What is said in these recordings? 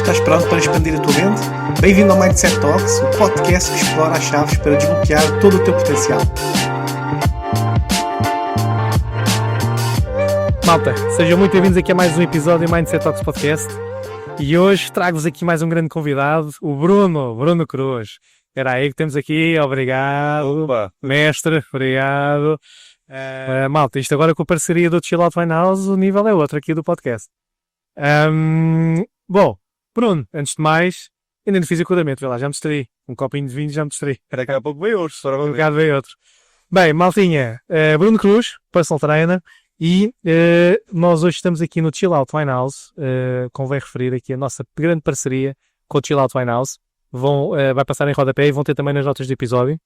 Estás pronto para expandir a tua mente? Bem-vindo ao Mindset Talks, o podcast que explora as chaves para desbloquear todo o teu potencial. Malta, sejam muito bem-vindos aqui a mais um episódio do Mindset Talks Podcast. E hoje trago-vos aqui mais um grande convidado, o Bruno Cruz. Espera aí que temos aqui, obrigado. Opa. Mestre, obrigado. Malta, isto agora com a parceria do Chill Out Wine House, o nível é outro aqui do podcast. Bom, Bruno, antes de mais, ainda não fiz acordamento, vê lá, já me distraí. Um copinho de vinho já me distraí. Daqui a pouco veio outro, só Um bocado veio outro. Bem, maltinha, Bruno Cruz, personal trainer, e nós hoje estamos aqui no Chill Out Wine House, convém referir aqui a nossa grande parceria com o Chill Out Wine House. Vai passar em rodapé e vão ter também nas notas do episódio.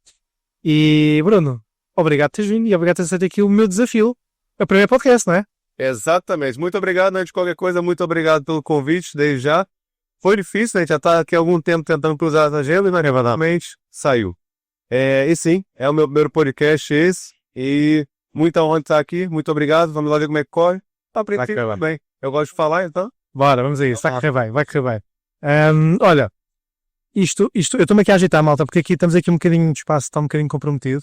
E Bruno, obrigado por teres vindo e obrigado por teres aceito aqui o meu desafio. É o primeiro podcast, não é? Exatamente. Muito obrigado, antes de qualquer coisa, muito obrigado pelo convite, desde já. Foi difícil, a gente já está aqui há algum tempo tentando cruzar as agendas, mas realmente saiu. E sim, é o meu primeiro podcast esse, e muita honra de estar aqui, muito obrigado, vamos lá ver como é que corre. Tá princípio, tudo bem. Eu gosto de falar, então. Bora, vamos a isso, vai correr bem. Olha, isto, eu estou-me aqui a agitar, malta, porque aqui estamos aqui um bocadinho de espaço, está um bocadinho comprometido.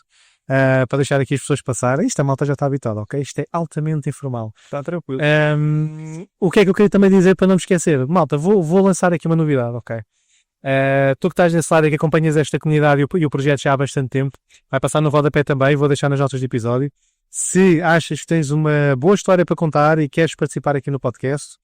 Para deixar aqui as pessoas passarem. Isto a malta já está habituada, ok? Isto é altamente informal. Está tranquilo. O que é que eu queria também dizer para não me esquecer? Malta, vou lançar aqui uma novidade, ok? Tu que estás nessa área, que acompanhas esta comunidade e o projeto já há bastante tempo, vai passar no rodapé também, vou deixar nas notas de episódio. Se achas que tens uma boa história para contar e queres participar aqui no podcast,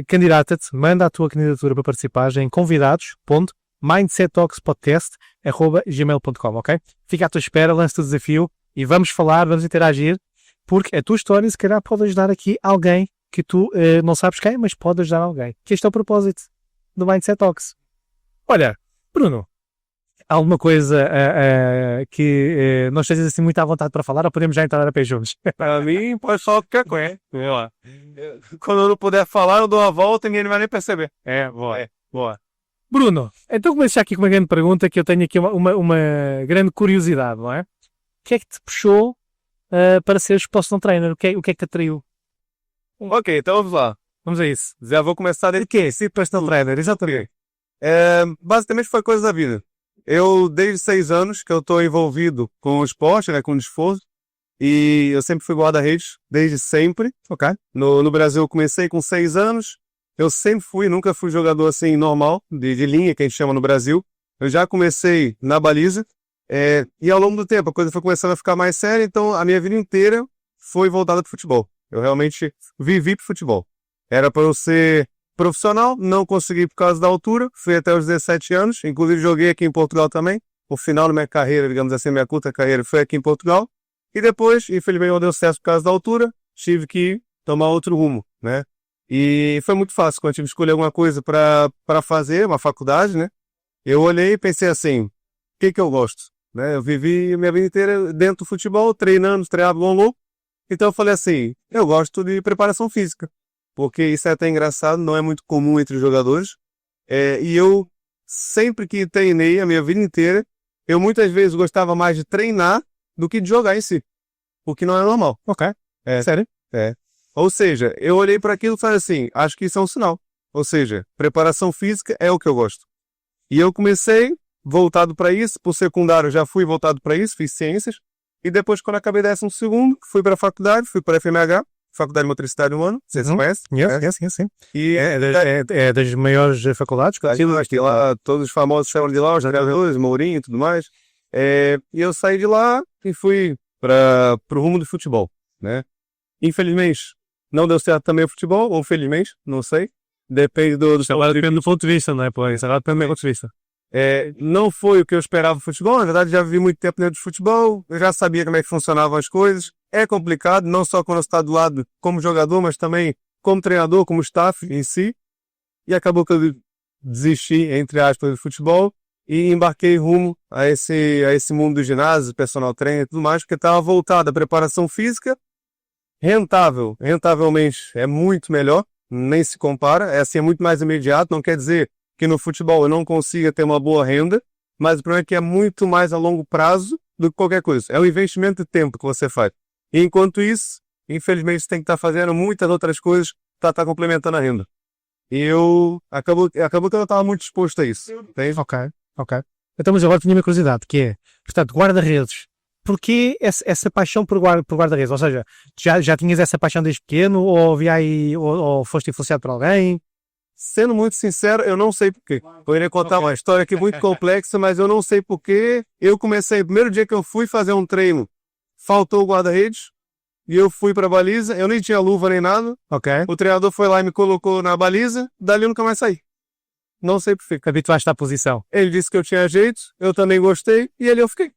candidata-te, manda a tua candidatura para participar em convidados.mindsettalkspodcast@gmail.com, ok? Fica à tua espera, lança o desafio e vamos falar, vamos interagir, porque a tua história se calhar pode ajudar aqui alguém que tu não sabes quem, mas pode ajudar alguém. Que este é o propósito do Mindset Talks. Olha, Bruno, há alguma coisa que não estejas assim muito à vontade para falar ou podemos já entrar a pé juntos? Para mim, pode só qualquer coisa. Quando eu não puder falar, eu dou uma volta e ninguém vai nem perceber. Boa. Bruno, então começo aqui com uma grande pergunta que eu tenho aqui uma grande curiosidade, não é? O que é que te puxou para seres personal trainer? O que é que te atraiu? Ok, então vamos lá. Vamos a isso. Já vou começar desde O que é ser personal trainer? Exatamente. basicamente foi coisa da vida. Eu, desde 6 anos que eu estou envolvido com o esporte, né, com o esforço, e eu sempre fui guarda-redes, desde sempre. Ok. No Brasil eu comecei com 6 anos, eu sempre nunca fui jogador assim normal, de linha, que a gente chama no Brasil. Eu já comecei na baliza, e ao longo do tempo a coisa foi começando a ficar mais séria, então a minha vida inteira foi voltada para o futebol. Eu realmente vivi para o futebol. Era para eu ser profissional, não consegui por causa da altura, fui até os 17 anos, inclusive joguei aqui em Portugal também. O final da minha carreira, digamos assim, minha curta carreira foi aqui em Portugal. E depois, infelizmente, não deu certo por causa da altura, tive que tomar outro rumo, né? E foi muito fácil, quando eu tive que escolher alguma coisa para fazer, uma faculdade, né? Eu olhei e pensei assim, o que eu gosto? Né? Eu vivi a minha vida inteira dentro do futebol, treinava igual um louco. Então eu falei assim, eu gosto de preparação física, porque isso é até engraçado, não é muito comum entre os jogadores. E eu, sempre que treinei a minha vida inteira, eu muitas vezes gostava mais de treinar do que de jogar em si, o que não é normal. Ok. Sério? Ou seja, eu olhei para aquilo e falei assim, acho que isso é um sinal. Ou seja, preparação física é o que eu gosto. E eu comecei voltado para isso, por secundário já fui voltado para isso, fiz ciências. E depois, quando acabei 12º, fui para a faculdade, fui para a FMH, Faculdade de Motricidade Humana, vocês conhecem? Sim. E É das maiores faculdades? Aqui lá, todos os famosos chamam de lá, os jogadores, Mourinho e tudo mais. E eu saí de lá e fui para o rumo do futebol, né? Infelizmente, não deu certo também o futebol, ou felizmente, não sei. Depende do ponto de vista, não é? Isso agora depende do ponto de vista. Não foi o que eu esperava do futebol, na verdade já vivi muito tempo dentro do futebol, eu já sabia como é que funcionavam as coisas. É complicado, não só quando você está do lado como jogador, mas também como treinador, como staff em si. E acabou que eu desisti, entre aspas, do futebol e embarquei rumo a esse mundo do ginásio, personal trainer e tudo mais, porque estava voltado à preparação física, rentavelmente é muito melhor, nem se compara, é muito mais imediato, não quer dizer que no futebol eu não consiga ter uma boa renda, mas o problema é que é muito mais a longo prazo do que qualquer coisa. É o investimento de tempo que você faz. E enquanto isso, infelizmente, você tem que estar fazendo muitas outras coisas para estar complementando a renda. Acabou que eu não estava muito disposto a isso. Entende? Ok. Então, mas agora tinha uma curiosidade, que é, portanto, guarda-redes. Porquê essa paixão por guarda-redes? Ou seja, já tinhas essa paixão desde pequeno, ou havia aí, ou foste influenciado por alguém? Sendo muito sincero, eu não sei porquê. Eu iria contar uma história aqui muito complexa, mas eu não sei porquê. Eu comecei, o primeiro dia que eu fui fazer um treino, faltou o guarda-redes, e eu fui pra baliza, eu nem tinha luva nem nada. Ok. O treinador foi lá e me colocou na baliza, dali eu nunca mais saí. Não sei porquê. Habituaste à posição. Ele disse que eu tinha jeito, eu também gostei, e ali eu fiquei.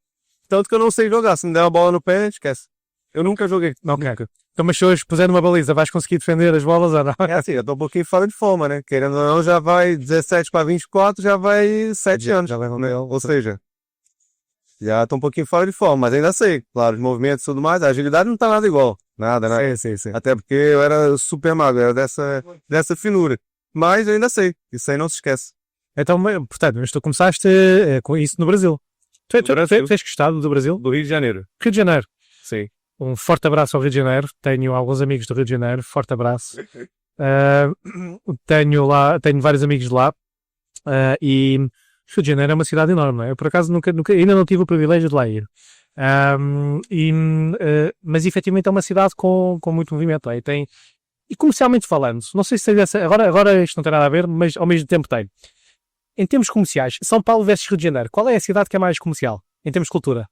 Tanto que eu não sei jogar, se me der uma bola no pé, esquece. Eu nunca joguei. Ok. Nunca. Então, mas se hoje puser numa baliza, vais conseguir defender as bolas ou não? É assim, eu tô um pouquinho fora de forma, né? Querendo ou não, já vai 17 para 24, já vai 7 anos. Já vai Né? Ou seja, já tô um pouquinho fora de forma, mas ainda sei. Claro, os movimentos e tudo mais, a agilidade não tá nada igual. Nada, né? Sim. Até porque eu era super magro, era dessa finura. Mas eu ainda sei, isso aí não se esquece. Então, portanto, mas tu começaste com isso no Brasil. Tu tens gostado do Brasil? Do Rio de Janeiro. Rio de Janeiro. Sim. Um forte abraço ao Rio de Janeiro. Tenho alguns amigos do Rio de Janeiro. Forte abraço. Tenho vários amigos de lá. E Rio de Janeiro é uma cidade enorme, não é? Eu, por acaso, ainda não tive o privilégio de lá ir. Mas efetivamente é uma cidade com muito movimento. Não é? E comercialmente falando, não sei se tem agora isto não tem nada a ver, mas ao mesmo tempo tem. Em termos comerciais, São Paulo versus Rio de Janeiro, qual é a cidade que é mais comercial? Em termos de cultura?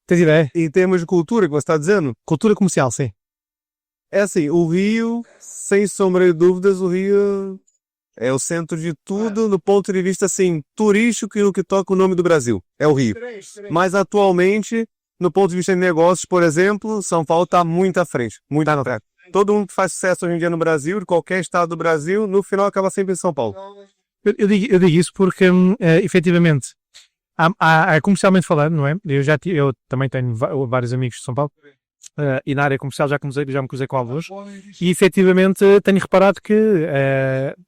Tens ideia? Em termos de cultura, que você está dizendo, Cultura comercial, sim. é assim, o Rio, sem sombra de dúvidas, o Rio é o centro de tudo do ponto de vista, assim, turístico e no que toca o nome do Brasil. É o Rio. Mas atualmente, no ponto de vista de negócios, por exemplo, São Paulo está muito à frente. Muito à frente. Todo mundo que faz sucesso hoje em dia no Brasil, de qualquer estado do Brasil, no final acaba sempre em São Paulo. Eu digo isso porque, efetivamente, há comercialmente falando, não é? Eu também tenho vários amigos de São Paulo, e na área comercial já me cruzei com alguns, e efetivamente tenho reparado que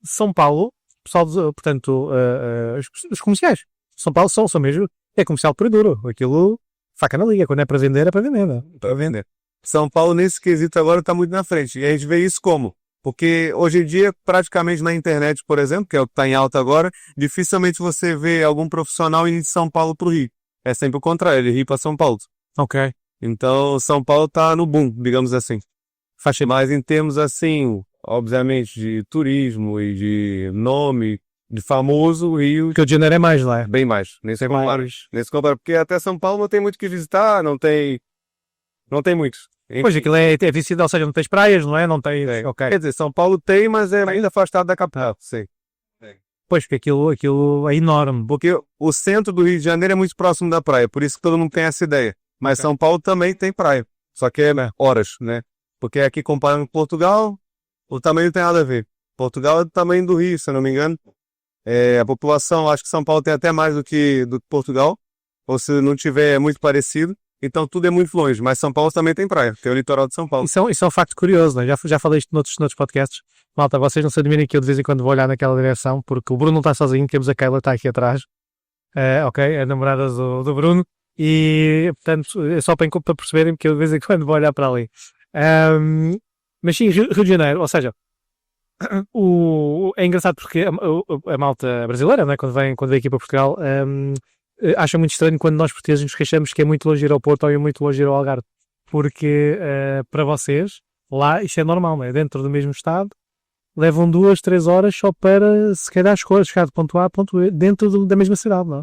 São Paulo, pessoal, portanto, os comerciais, São Paulo são mesmo, é comercial puro e duro, aquilo, faca na liga, quando é para vender, não é? Para vender. São Paulo, nesse quesito agora, está muito na frente. E a gente vê isso como? Porque hoje em dia, praticamente na internet, por exemplo, que é o que está em alta agora, dificilmente você vê algum profissional indo de São Paulo para o Rio. É sempre o contrário, ele Rio para São Paulo. Ok. Então, São Paulo está no boom, digamos assim. Mas em termos, assim, obviamente, de turismo e de nome, de famoso, o Rio... Porque o de Janeiro é mais lá. Bem mais. Nem se compara. Porque até São Paulo não tem muito o que visitar, não tem muito. Pois, aquilo é visita, ou seja, não tens praias, não é? Não tens... Okay. Quer dizer, São Paulo tem, mas é ainda afastado da capital. Sim. Pois, porque aquilo é enorme. Porque o centro do Rio de Janeiro é muito próximo da praia, por isso que todo mundo tem essa ideia. Mas São Paulo também tem praia, só que é horas, né? Porque aqui comparando com Portugal, o tamanho não tem nada a ver. Portugal é do tamanho do Rio, se eu não me engano. A população, acho que São Paulo tem até mais do que Portugal, ou se não tiver, é muito parecido. Então tudo é muito longe, mas São Paulo também tem praia, tem o litoral de São Paulo. Isso é um facto curioso, né? Já falei isto noutros podcasts. Malta, vocês não se admirem que eu de vez em quando vou olhar naquela direção, porque o Bruno não está sozinho, temos a Keila, está aqui atrás. Ok, a namorada do Bruno. E, portanto, é só para perceberem que eu de vez em quando vou olhar para ali. Mas sim, Rio de Janeiro, ou seja, é engraçado porque a malta brasileira, né, quando vem aqui para Portugal, acha muito estranho quando nós portugueses nos queixamos que é muito longe ir ao Porto ou é muito longe ir ao Algarve. Porque para vocês, lá isto é normal, não é? Dentro do mesmo estado, levam 2-3 horas só para se calhar chegar de ponto A a ponto B, dentro da mesma cidade, não é?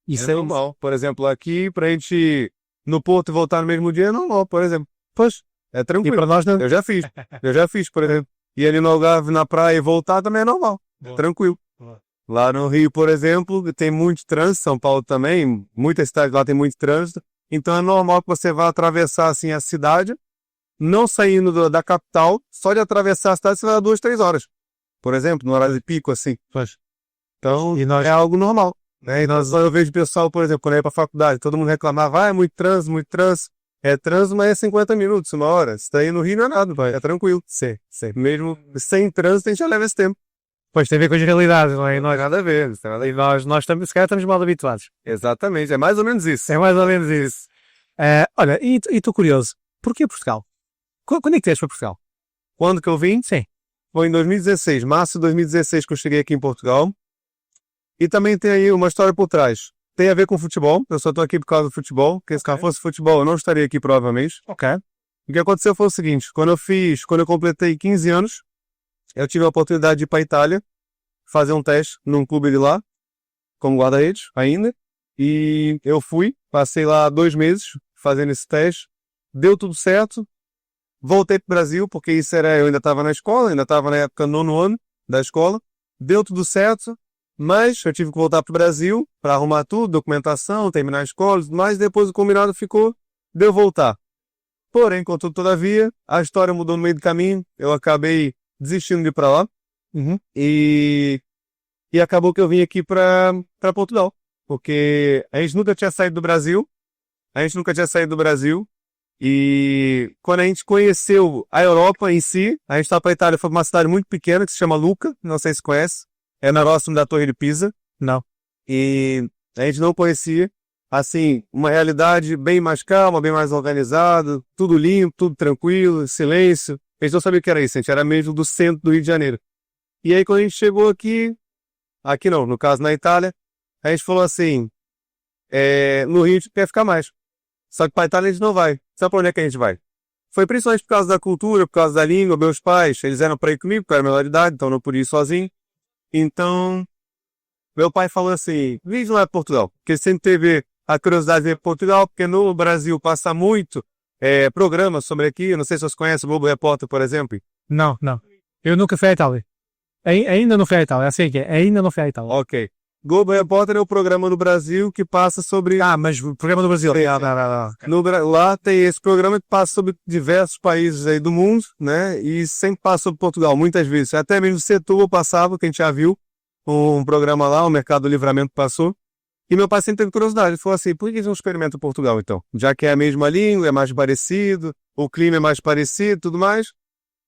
Isso é normal. Por exemplo, aqui, pra gente ir no Porto e voltar no mesmo dia, é normal, por exemplo. Pois, é tranquilo. E para nós não. Eu já fiz, por exemplo. E ali no Algarve, na praia e voltar também é normal. Boa. Tranquilo. Boa. Lá no Rio, por exemplo, tem muito trânsito, São Paulo também, muitas cidades lá tem muito trânsito. Então é normal que você vá atravessar assim a cidade, não saindo da capital, só de atravessar a cidade você vai dar 2-3 horas. Por exemplo, no horário de pico, assim. Pois. Então, é algo normal. Né? E eu vejo pessoal, por exemplo, quando eu ia pra faculdade, todo mundo reclamava, é muito trânsito, muito trânsito. É trânsito, mas é 50 minutos, 1 hora. Se tá aí no Rio não é nada, pai. É tranquilo. Sim. Mesmo sem trânsito, a gente já leva esse tempo. Pois, tem a ver com as realidades, não é? Não tem nada a ver. E nós também, se calhar, estamos mal habituados. Exatamente, é mais ou menos isso. É mais ou menos isso. Olha, e estou curioso, porquê Portugal? Quando é que tu és para Portugal? Quando que eu vim? Sim. Foi em 2016, março de 2016 que eu cheguei aqui em Portugal. E também tem aí uma história por trás. Tem a ver com futebol, eu só tô aqui por causa do futebol, porque se não fosse futebol eu não estaria aqui provavelmente. Ok. O que aconteceu foi o seguinte, quando eu completei 15 anos, eu tive a oportunidade de ir para a Itália, fazer um teste num clube de lá, como guarda-redes ainda, e eu fui, passei lá 2 meses fazendo esse teste, deu tudo certo, voltei para o Brasil, porque eu ainda estava na escola, ainda estava na época 9º ano da escola, deu tudo certo, mas eu tive que voltar para o Brasil para arrumar tudo, documentação, terminar a escola, mas depois o combinado ficou de eu voltar. Porém, contudo, todavia, a história mudou no meio do caminho, eu acabei desistindo de ir para lá, e acabou que eu vim aqui para Portugal, porque a gente nunca tinha saído do Brasil, e quando a gente conheceu a Europa em si, a gente estava para a Itália, foi para uma cidade muito pequena que se chama Lucca, não sei se conhece, é na próximo da Torre de Pisa. Não. E a gente não conhecia, assim, uma realidade bem mais calma, bem mais organizada, tudo limpo, tudo tranquilo, silêncio. A gente não sabia o que era isso, a gente era mesmo do centro do Rio de Janeiro. E aí quando a gente chegou aqui não, no caso na Itália, a gente falou assim, no Rio a gente quer ficar mais. Só que para a Itália a gente não vai. Sabe para onde é que a gente vai? Foi principalmente por causa da cultura, por causa da língua, meus pais, eles eram para ir comigo, porque eu era menor de idade, então não podia ir sozinho. Então, meu pai falou assim, vem lá para Portugal, porque sempre teve a curiosidade de ir para Portugal, porque no Brasil passa muito programas sobre aqui, eu não sei se vocês conhecem o Globo Repórter, por exemplo. Não. Eu nunca fui à Itália. Ainda não fui à Itália, assim que é, ainda não fui à Itália. Ok. Globo Repórter é o programa no Brasil que passa sobre... Mas o programa do Brasil. Lá tem esse programa que passa sobre diversos países aí do mundo, né? E sempre passa sobre Portugal, muitas vezes. Até mesmo o Setúbal passava, que a gente já viu, um programa lá, o Mercado do Livramento passou. E meu pai sempre teve curiosidade. Ele falou assim, por que eles não experimentam Portugal, então? Já que é a mesma língua, é mais parecido, o clima é mais parecido e tudo mais.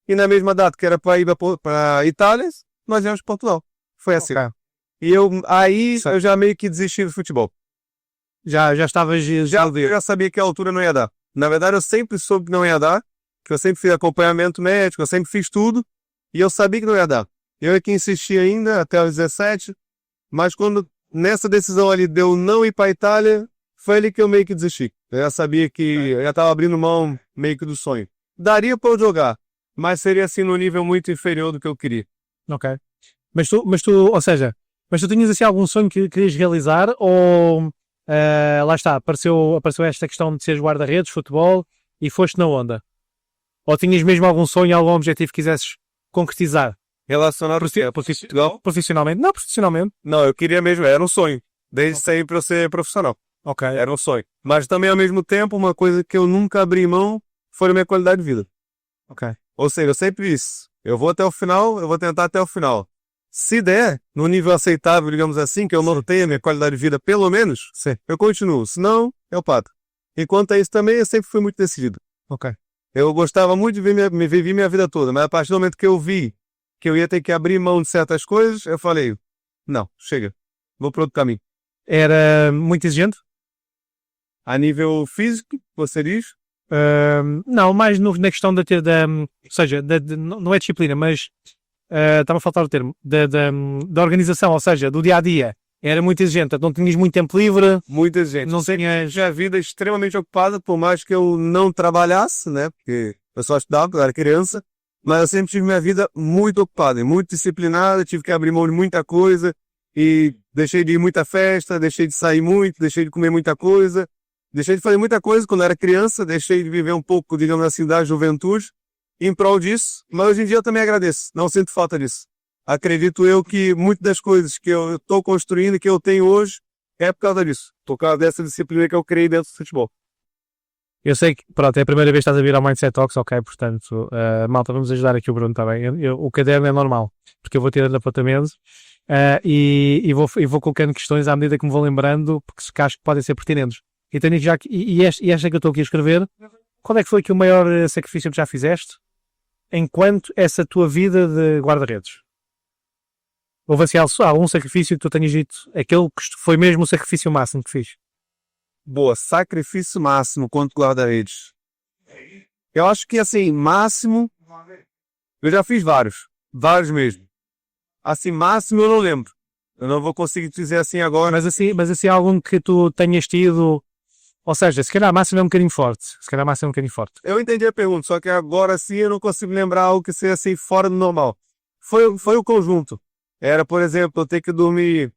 E na mesma data que era para ir para Itália, nós viemos para Portugal. Foi assim. Okay. E eu já meio que desisti do futebol. Já estavas... Eu já sabia que a altura não ia dar. Na verdade, eu sempre soube que não ia dar, que eu sempre fiz acompanhamento médico, eu sempre fiz tudo, e eu sabia que não ia dar. Eu é que insisti ainda até os 17, mas quando nessa decisão ali de eu não ir para a Itália, foi ali que eu meio que desisti. Eu já sabia que eu já estava abrindo mão meio que do sonho. Daria para eu jogar, mas seria assim no nível muito inferior do que eu queria. Ok. Mas tu tinhas assim algum sonho que querias realizar ou lá está, apareceu esta questão de seres guarda-redes, futebol e foste na onda? Ou tinhas mesmo algum sonho, algum objetivo que quisesses concretizar? Relacionado a Portugal? Profissionalmente? Não, profissionalmente. Não, eu queria mesmo, era um sonho. Desde sempre eu ser profissional. Ok. Era um sonho. Mas também ao mesmo tempo, uma coisa que eu nunca abri mão foi a minha qualidade de vida. Ok. Ou seja, eu sempre disse, eu vou até o final, eu vou tentar até o final. Se der, no nível aceitável, digamos assim, que eu mantenha a minha qualidade de vida, pelo menos, eu continuo. Se não, eu paro. Enquanto a isso também, eu sempre fui muito decidido. Ok. Eu gostava muito de viver minha vida toda, mas a partir do momento que eu vi que eu ia ter que abrir mão de certas coisas, eu falei, não, chega, vou para outro caminho. Era muito exigente? A nível físico, você diz? Não, mais na questão ou seja, não é disciplina, mas estava a faltar o termo, da organização, ou seja, do dia-a-dia. Era muito exigente, não tinhas muito tempo livre. Muito exigente. Não tinhas... a vida extremamente ocupada, por mais que eu não trabalhasse, né? Porque eu só estudava quando eu era criança, mas eu sempre tive minha vida muito ocupada, muito disciplinada, tive que abrir mão de muita coisa, e deixei de ir muita festa, deixei de sair muito, deixei de comer muita coisa, deixei de fazer muita coisa quando eu era criança, deixei de viver um pouco, digamos assim, da juventude, em prol disso, mas hoje em dia eu também agradeço, não sinto falta disso. Acredito eu que muitas das coisas que eu estou construindo, que eu tenho hoje, é por causa disso, por causa dessa disciplina que eu criei dentro do futebol. Eu sei que, pronto, é a primeira vez que estás a vir ao Mindset Talks, ok, portanto, malta, vamos ajudar aqui o Bruno também. O caderno é normal, porque eu vou tirando apontamentos e vou colocando questões à medida que me vou lembrando, porque acho que podem ser pertinentes. E tenho aqui já, esta que eu estou aqui a escrever, qual é que foi aqui o maior sacrifício que já fizeste enquanto essa tua vida de guarda-redes? Houve assim algum sacrifício que tu tenhas dito, aquele que foi mesmo o sacrifício máximo que fiz? Boa, sacrifício máximo quanto guarda-redes. Eu acho que assim, máximo, eu já fiz vários, Vários mesmo. Assim, máximo eu não lembro. Eu não vou conseguir te dizer assim agora. Mas assim, algum que tu tenhas tido, ou seja, se calhar a máxima é um bocadinho forte. Se calhar a máxima é um bocadinho forte. Eu entendi a pergunta, só que agora sim eu não consigo lembrar algo que seja assim fora do normal. Foi o conjunto. Era, por exemplo, eu ter que dormir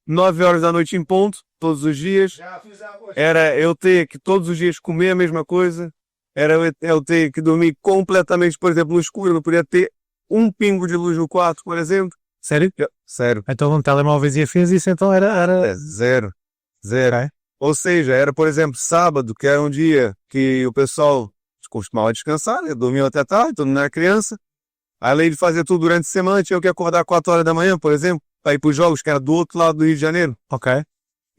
9 horas da noite em ponto, todos os dias. Era eu ter que todos os dias comer a mesma coisa. Era eu ter que dormir completamente, por exemplo, no escuro. Eu não podia ter um pingo de luz no quarto, por exemplo. Sério? Sério. Então um telemóveis e afins, isso então era... Zero. Zero. Ok. Ou seja, era, por exemplo, sábado, que era um dia que o pessoal costumava descansar, né? Dormiam até tarde, todo mundo era criança. Além de fazer tudo durante a semana, tinha que acordar 4 horas da manhã, por exemplo, para ir para os jogos, que era do outro lado do Rio de Janeiro. Ok.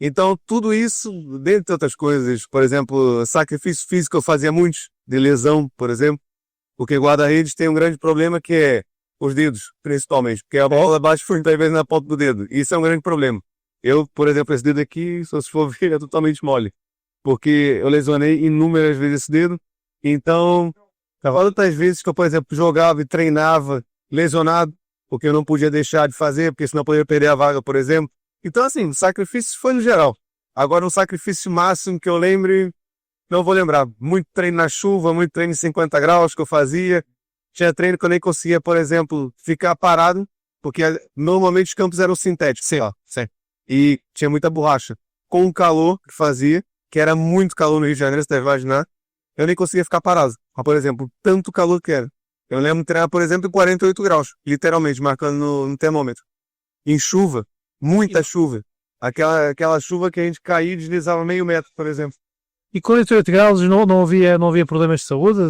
Então, tudo isso, dentre outras coisas, por exemplo, sacrifício físico eu fazia muitos, de lesão, por exemplo, porque guarda-redes tem um grande problema que é os dedos, principalmente, porque a bola bate muitas vezes na ponta do dedo. Isso é um grande problema. Eu, por exemplo, esse dedo aqui, se você for ver, é totalmente mole, porque eu lesionei inúmeras vezes esse dedo. Então, quantas vezes que eu, por exemplo, jogava e treinava lesionado, porque eu não podia deixar de fazer, porque senão eu poderia perder a vaga, por exemplo. Então, assim, o sacrifício foi no geral. Agora, um sacrifício máximo que eu lembre, não vou lembrar. Muito treino na chuva, muito treino em 50 graus que eu fazia. Tinha treino que eu nem conseguia, por exemplo, ficar parado, porque normalmente os campos eram sintéticos. Sim, ó, sim. E tinha muita borracha. Com o calor que fazia, que era muito calor no Rio de Janeiro, você deve imaginar, eu nem conseguia ficar parado. Por exemplo, tanto calor que era. Eu lembro de treinar, por exemplo, em 48 graus, literalmente, marcando no termômetro. Em chuva, muita chuva. Aquela chuva que a gente caía e deslizava meio metro, por exemplo. E 48 graus não havia problemas de saúde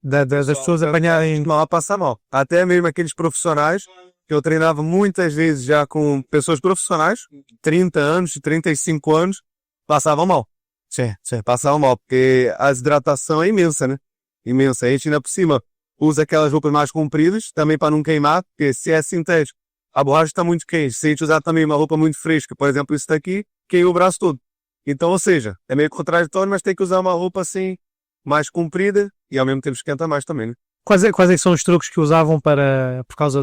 das pessoas apanharem... Mal a passar mal. Até mesmo aqueles profissionais, que eu treinava muitas vezes já com pessoas profissionais, 30 anos, 35 anos, passavam mal. Sim. Passavam mal, porque a desidratação é imensa, né? Imensa. A gente ainda por cima usa aquelas roupas mais compridas, também para não queimar, porque se é sintético, a borracha está muito quente. Se a gente usar também uma roupa muito fresca, por exemplo, isso daqui, queima o braço todo. Então, ou seja, é meio contraditório, mas tem que usar uma roupa assim, mais comprida, e ao mesmo tempo esquenta mais também, né? Quais é que são os truques que usavam por causa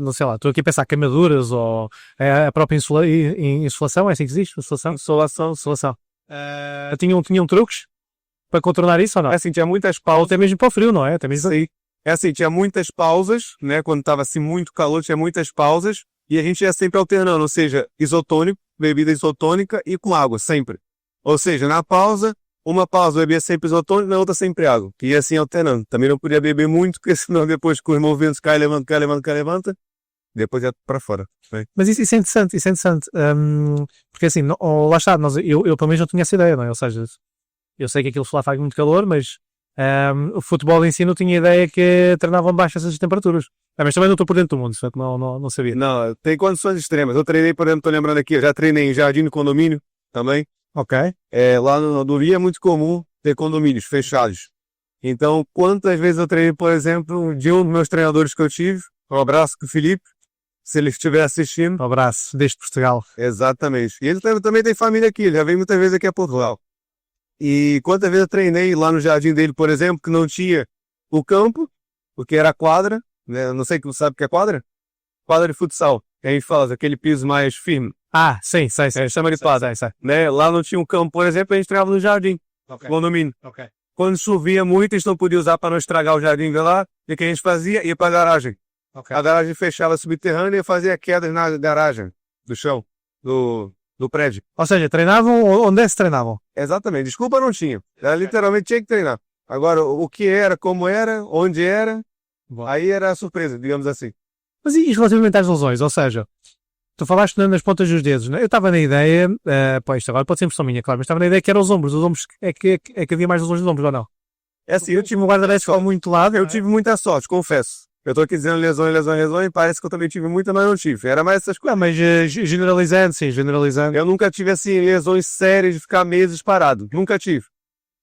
não sei lá, estou aqui a pensar queimaduras ou a própria insolação, é assim que existe? Insolação. Tinham truques para contornar isso ou não? É assim, tinha muitas Ou pausas. até mesmo para o frio, não é? Até mesmo... Sim. É assim, tinha muitas pausas, né? Quando estava assim muito calor, tinha muitas pausas, e a gente ia sempre alternando, ou seja, isotônico, bebida isotônica e com água, sempre. Ou seja, na pausa, uma pausa eu bebia sempre isotônico, na outra sempre água. E assim alternando. Também não podia beber muito, porque senão depois com os movimentos cai, levanta, depois é para fora. Né? Mas isso é interessante, porque assim, lá está, eu pelo menos não tinha essa ideia, não é? Ou seja, eu sei que aquilo lá faz muito calor, mas o futebol em si não tinha ideia que treinavam debaixo dessas temperaturas. Mas também não estou por dentro do mundo, portanto não sabia. Não, tem condições extremas. Eu treinei, por exemplo, estou lembrando aqui, eu já treinei em jardim de condomínio também. Ok. Lá no Rio é muito comum ter condomínios fechados. Então, quantas vezes eu treinei, por exemplo, de um dos meus treinadores que eu tive, um abraço com o Filipe, se ele estiver assistindo. Um abraço, desde Portugal. Exatamente. E ele também tem família aqui, ele já veio muitas vezes aqui a Portugal. E quantas vezes eu treinei lá no jardim dele, por exemplo, que não tinha o campo, porque era quadra, né? Não sei se você sabe o que é quadra? Quadra de futsal. Que a gente fala, aquele piso mais firme. Ah, sim, sei. Chama de quadra. Né? Lá não tinha um campo, por exemplo, a gente treinava no jardim, condomínio. Ok. Quando chovia muito, a gente não podia usar para não estragar o jardim de lá. E o que a gente fazia? Ia para a garagem. Okay. A garagem fechava subterrânea e fazia quedas na garagem, do chão, do prédio. Ou seja, treinavam onde é que se treinavam? Exatamente. Desculpa, não tinha. Ela literalmente tinha que treinar. Agora, o que era, como era, onde era, aí era a surpresa, digamos assim. Mas e relativamente às lesões? Ou seja, tu falaste nas pontas dos dedos, né? Eu estava na ideia, isto agora pode ser impressão minha, claro, mas estava na ideia que eram os ombros. Os ombros, é que havia mais lesões nos ombros, ou não? É assim, eu tive um guarda-redes com muito lado, eu tive muita sorte, confesso. Eu tô aqui dizendo lesões, parece que eu também tive muita, mas não tive. Era mais essas coisas. Não, mas generalizando. Eu nunca tive, assim, lesões sérias de ficar meses parado. Nunca tive.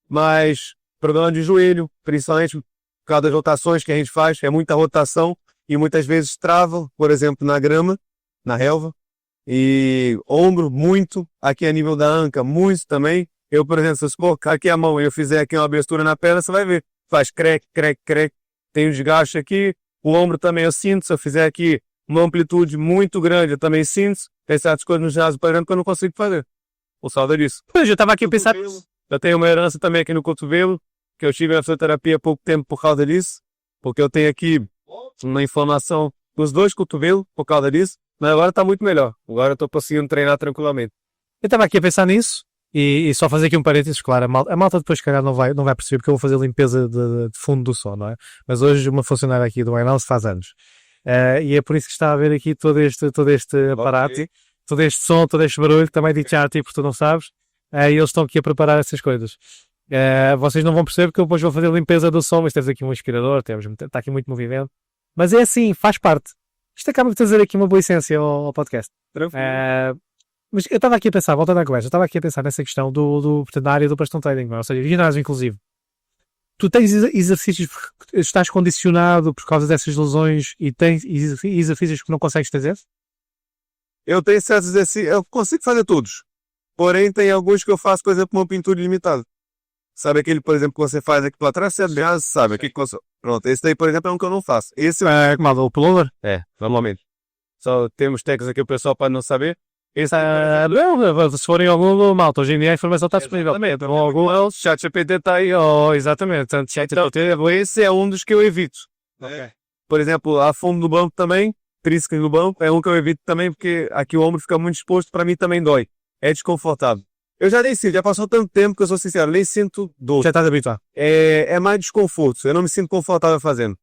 Mas problema de joelho, principalmente por causa das rotações que a gente faz, é muita rotação e muitas vezes trava, por exemplo, na grama, na relva. E ombro, muito. Aqui a nível da anca, muito também. Eu, por exemplo, se eu colocar aqui a mão e eu fizer aqui uma abertura na perna, você vai ver. Faz creque. Tem um desgaste aqui. O ombro também eu sinto, se eu fizer aqui uma amplitude muito grande, eu também sinto. Tem certas coisas no ginásio parando que eu não consigo fazer. Por causa disso. Pois, eu estava aqui a pensar. Eu tenho uma herança também aqui no cotovelo, que eu tive na fisioterapia há pouco tempo por causa disso, porque eu tenho aqui uma inflamação nos 2 cotovelos por causa disso, mas agora está muito melhor. Agora eu estou conseguindo treinar tranquilamente. Eu estava aqui a pensar nisso e só fazer aqui um parênteses, claro, a malta depois, se calhar, não vai perceber porque eu vou fazer limpeza de fundo do som, não é? Mas hoje uma funcionária aqui do Winehouse faz anos. E é por isso que está a ver aqui todo este aparato, Ok. todo este som, todo este barulho, também digo já a ti porque tu não sabes, e eles estão aqui a preparar essas coisas. Vocês não vão perceber porque eu depois vou fazer limpeza do som, mas temos aqui um aspirador, está aqui muito movimento. Mas é assim, faz parte. Isto acaba de trazer aqui uma boa essência ao podcast. Mas eu estava aqui a pensar, voltando à conversa, eu estava aqui a pensar nessa questão portanto, da área do personal training, ou seja, ginásio inclusive. Tu tens exercícios porque estás condicionado por causa dessas lesões e tens exercícios que não consegues fazer? Eu tenho certos exercícios, eu consigo fazer todos. Porém, tem alguns que eu faço, por exemplo, uma pintura ilimitada. Sabe aquele, por exemplo, que você faz aqui para trás, você já sabe. Aqui que você... Pronto, esse daí, por exemplo, é um que eu não faço. Esse É como o pullover? é, normalmente. Só temos técnicas aqui o pessoal pode não saber. Esse Não, se forem ao Google, malta, hoje em dia a informação está disponível. Exatamente. O Google, chat GPT está aí. Exatamente. Portanto, Então, esse é um dos que eu evito. Ok. Por exemplo, a fundo do banco também, tríceps no banco, é um que eu evito também, porque aqui o ombro fica muito exposto, para mim também dói. É desconfortável. Eu já nem sinto, já passou tanto tempo que eu sou sincero, nem sinto dor. Já estás habituado. É mais desconforto, eu não me sinto confortável fazendo.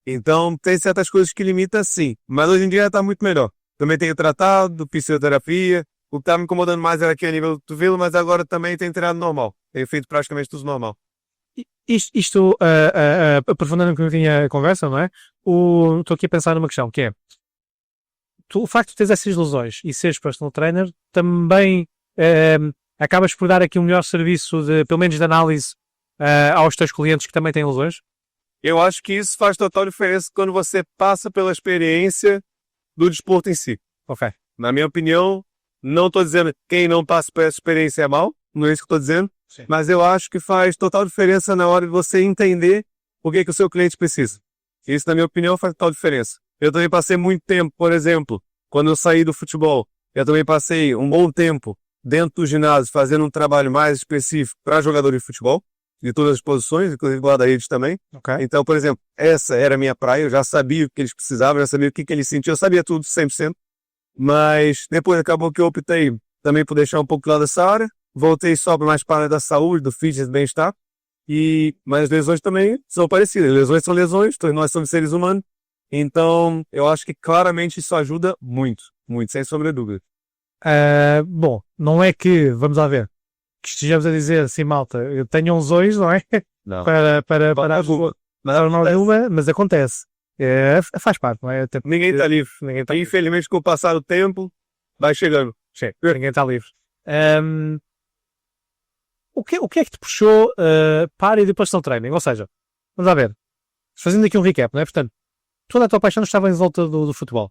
Então, tem certas coisas que limitam sim, mas hoje em dia está muito melhor. Também tenho tratado, fisioterapia, o que está me incomodando mais era aqui a nível do cotovelo, mas agora também tenho treinado normal. Tenho feito praticamente tudo normal. Isto aprofundando um bocadinho a conversa, não é? Estou aqui a pensar numa questão, que é o facto de teres essas lesões e seres personal trainer também acabas por dar aqui um melhor serviço, pelo menos de análise, aos teus clientes que também têm lesões? Eu acho que isso faz total diferença quando você passa pela experiência do desporto em si. Ok. Na minha opinião, não estou dizendo que quem não passa por essa experiência é mal, não é isso que estou dizendo, Sim. mas eu acho que faz total diferença na hora de você entender o que o seu cliente precisa. Isso, na minha opinião, faz total diferença. Eu também passei muito tempo, por exemplo, quando eu saí do futebol, eu também passei um bom tempo dentro do ginásio fazendo um trabalho mais específico para jogadores de futebol, de todas as posições, inclusive guarda-redes também. Ok. Então, por exemplo, essa era a minha praia, eu já sabia o que eles precisavam, já sabia o que eles sentiam, eu sabia tudo 100%, mas depois acabou que eu optei também por deixar um pouco de lado essa área, voltei só mais para a área da saúde, do fitness, do bem-estar, mas as lesões também são parecidas, lesões são lesões, todos nós somos seres humanos, então eu acho que claramente isso ajuda muito, muito, sem sombra de dúvida. Bom, não é que, vamos lá ver, que estejamos a dizer assim, malta, eu tenho uns olhos, não é? Não. Mas acontece. Faz parte, não é? Até Ninguém está livre. ninguém tá livre. Infelizmente, com o passar do tempo, vai chegando. Ninguém está livre. O que é que te puxou para a área de personal training? Ou seja, vamos lá ver, fazendo aqui um recap, não é? Portanto, toda a tua paixão estava em volta do futebol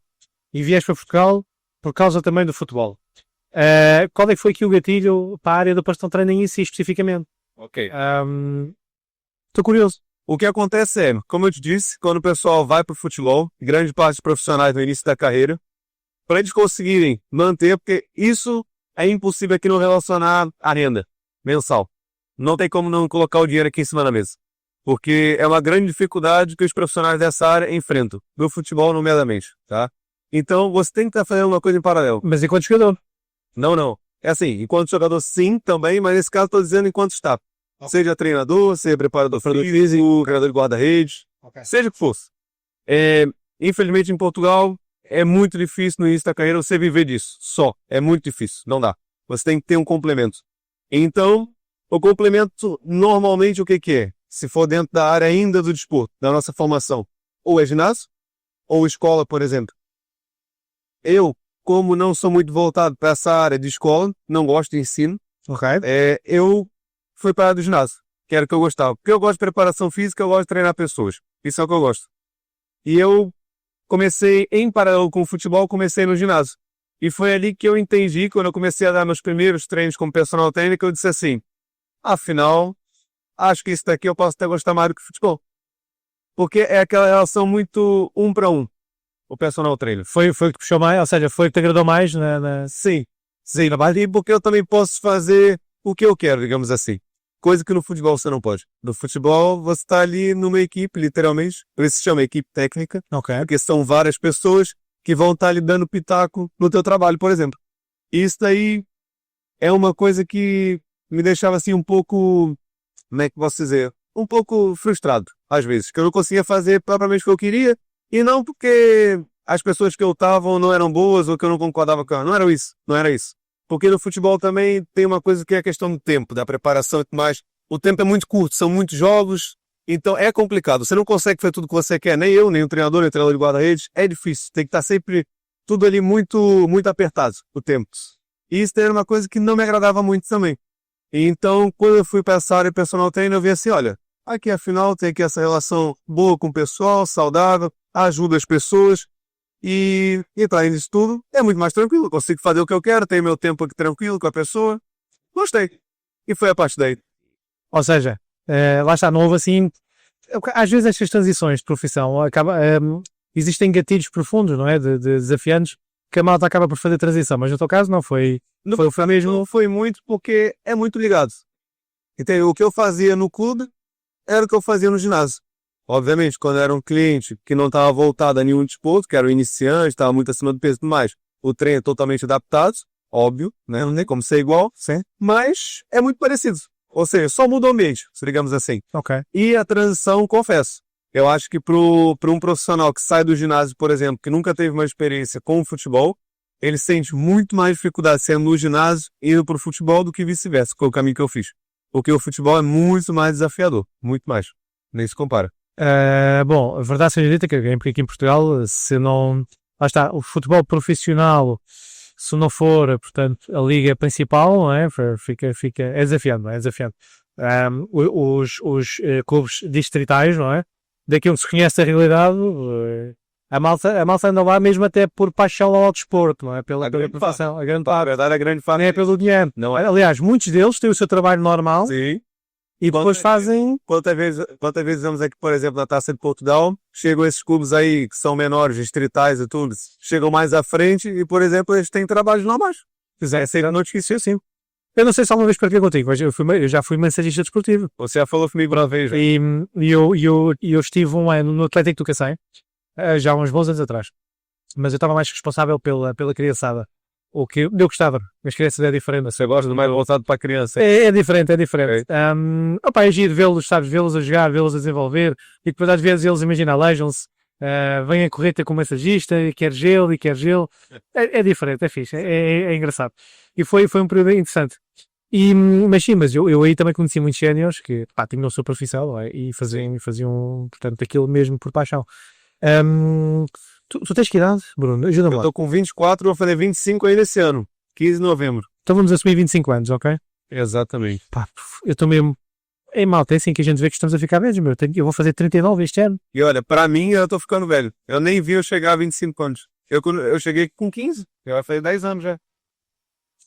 e vieste para Portugal por causa também do futebol. Qual é que foi aqui o gatilho para a área do personal training em si, especificamente? Ok. Estou curioso. O que acontece é, como eu te disse, quando o pessoal vai para o futebol, grande parte dos profissionais no início da carreira, para eles conseguirem manter, porque isso é impossível aqui não relacionar à renda mensal. Não tem como não colocar o dinheiro aqui em cima da mesa. Porque é uma grande dificuldade que os profissionais dessa área enfrentam, do futebol nomeadamente, tá? Então, você tem que estar fazendo uma coisa em paralelo. Mas enquanto jogador? Não. É assim, enquanto jogador sim, também, mas nesse caso estou dizendo enquanto staff. Seja treinador, seja preparador físico, treinador de guarda-redes, seja o que fosse. Infelizmente em Portugal é muito difícil no início da carreira você viver disso, só. É muito difícil, não dá. Você tem que ter um complemento. Então, o complemento normalmente o que é? Se for dentro da área ainda do desporto, da nossa formação, ou é ginásio, ou escola, por exemplo. Eu, como não sou muito voltado para essa área de escola, não gosto de ensino, eu fui para a área do ginásio, que era o que eu gostava. Porque eu gosto de preparação física, eu gosto de treinar pessoas. Isso é o que eu gosto. E eu comecei, em paralelo com o futebol, comecei no ginásio. E foi ali que eu entendi, quando eu comecei a dar meus primeiros treinos como personal trainer, que eu disse assim, afinal, acho que isso daqui eu posso até gostar mais do que futebol. porque é aquela relação muito um para um, o personal trainer. Foi o que te puxou mais, ou seja, foi o que te agradou mais Sim, sim, e porque eu também posso fazer o que eu quero, digamos assim. Coisa que no futebol você não pode. No futebol você está ali numa equipe, literalmente, por isso se chama equipe técnica, Ok. porque são várias pessoas que vão estar ali dando pitaco no teu trabalho, por exemplo. E isso daí é uma coisa que me deixava assim um pouco, como é que posso dizer? Um pouco frustrado, às vezes, que eu não conseguia fazer propriamente o que eu queria, e não porque as pessoas que eu estava não eram boas ou que eu não concordava com ela. Não era isso, não era isso. Porque no futebol também tem uma coisa que é a questão do tempo, da preparação e tudo mais. O tempo é muito curto, são muitos jogos, então é complicado. Você não consegue fazer tudo o que você quer, nem eu, nem o treinador, nem o treinador de guarda-redes. É difícil, tem que estar sempre tudo ali muito, muito apertado, o tempo. E isso era uma coisa que não me agradava muito também. E então, quando eu fui para essa área de personal trainer, eu vi assim, olha, aqui afinal tem aqui essa relação boa com o pessoal, saudável, ajuda as pessoas. E entrar nisso tudo é muito mais tranquilo. Consigo fazer o que eu quero, tenho meu tempo aqui tranquilo com a pessoa. Gostei. E foi a partir daí. Ou seja, lá está, não houve assim. Às vezes estas transições de profissão existem gatilhos profundos, não é? De desafiantes que a malta acaba por fazer transição, mas no teu caso não foi. Foi mesmo, não foi muito porque é muito ligado. Então, o que eu fazia no clube era o que eu fazia no ginásio. Obviamente, quando era um cliente que não estava voltado a nenhum desporto, que era um iniciante, estava muito acima do peso e tudo mais, o treino é totalmente adaptado, óbvio, né? Não tem como ser igual, sim, mas é muito parecido. Ou seja, só muda o ambiente, digamos assim. Ok. E a transição, confesso, eu acho que para um profissional que sai do ginásio, por exemplo, que nunca teve uma experiência com o futebol, ele sente muito mais dificuldade sendo no ginásio e indo para o futebol do que vice-versa, que foi o caminho que eu fiz. Porque o futebol é muito mais desafiador, muito mais. Nem se compara. Bom, a verdade seja dita que aqui em Portugal, se não. Lá está, o futebol profissional, se não for, portanto, a liga principal, não é? É desafiante, não é? É desafiante. Os clubes distritais, não é? Daquilo que se conhece a realidade, a malta anda lá mesmo até por paixão ao desporto, não é? Pela profissão, a grande parte. A grande parte. Não é pelo dinheiro. Não é? Aliás, muitos deles têm o seu trabalho normal. Sim. E depois fazem. Quantas vezes vemos aqui, por exemplo, na Taça de Portugal, chegam esses clubes aí que são menores, distritais e tudo, chegam mais à frente e, por exemplo, eles têm trabalhos normais. Essa é a notícia, sim. Eu não sei se alguma vez partilhei contigo, mas eu já fui massagista desportivo. Você já falou comigo uma vez. E eu estive um ano no Atlético do Cacém, já há uns bons anos atrás. Mas eu estava mais responsável pela criançada. O que eu gostava, as crianças é diferente. Você gosta mais voltado para a criança? É diferente, é diferente. É giro vê-los, sabes, vê-los a jogar, vê-los a desenvolver, e depois às vezes eles, imagina, aleijam-se, vêm a correr ter com o massagista, e quer gelo. É diferente, é fixe, é engraçado. E foi um período interessante. Mas eu aí também conheci muitos séniores que, tinham a sua profissão, não é? E faziam, portanto, aquilo mesmo por paixão. Tu tens que idade, Bruno? Ajuda-me Eu lá. estou com 24, vou fazer 25 ainda esse ano. 15 de novembro. Então vamos assumir 25 anos, ok? Exatamente. Eu estou mesmo... É malta, é assim que a gente vê que estamos a ficar velhos, meu. Eu vou fazer 39 este ano. E olha, para mim eu estou ficando velho. Eu nem vi eu chegar a 25 anos. Eu cheguei com 15. Eu vai fazer 10 anos já.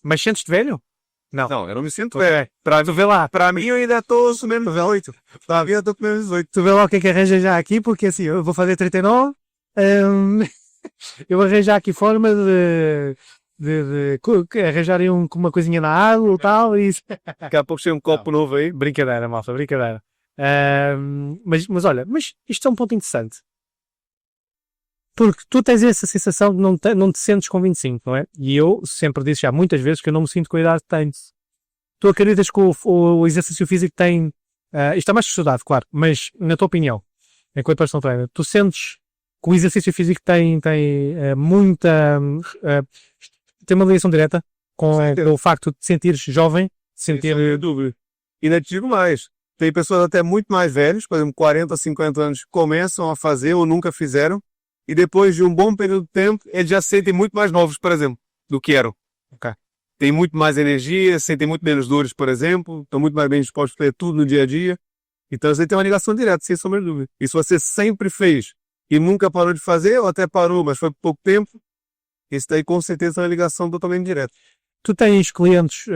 Mas sentes-te velho? Não, eu não me sinto Okay. velho. Tu vê lá. Para mim eu ainda estou subindo 18. Para mim eu estou com menos 18. Tu vê lá o que é que arranja já aqui, porque assim, eu vou fazer 39. Eu vou arranjar aqui forma de arranjarem uma coisinha na água e tal. E... Daqui a pouco chega um copo novo aí. Brincadeira, malta, brincadeira. Mas olha, isto é um ponto interessante. Porque tu tens essa sensação de não te sentes com 25, não é? E eu sempre disse já muitas vezes que eu não me sinto com a idade que tenho. Tu acreditas que o exercício físico tem... isto é mais estudado, claro, mas na tua opinião, enquanto personal trainer, tu sentes que o exercício físico tem muita... tem uma ligação direta com o facto de te sentires jovem, Sem dúvida. E ainda te digo mais. Tem pessoas até muito mais velhas, por exemplo, 40, 50 anos, que começam a fazer ou nunca fizeram, e depois de um bom período de tempo, eles já se sentem muito mais novos, por exemplo, do que eram. Okay. Tem muito mais energia, sentem muito menos dores, por exemplo, estão muito mais bem dispostos a fazer tudo no dia a dia. Então você tem uma ligação direta, sem sombra de dúvida. E se você sempre fez e nunca parou de fazer, ou até parou, mas foi por pouco tempo, isso daí com certeza é uma ligação totalmente direta. Tu tens clientes,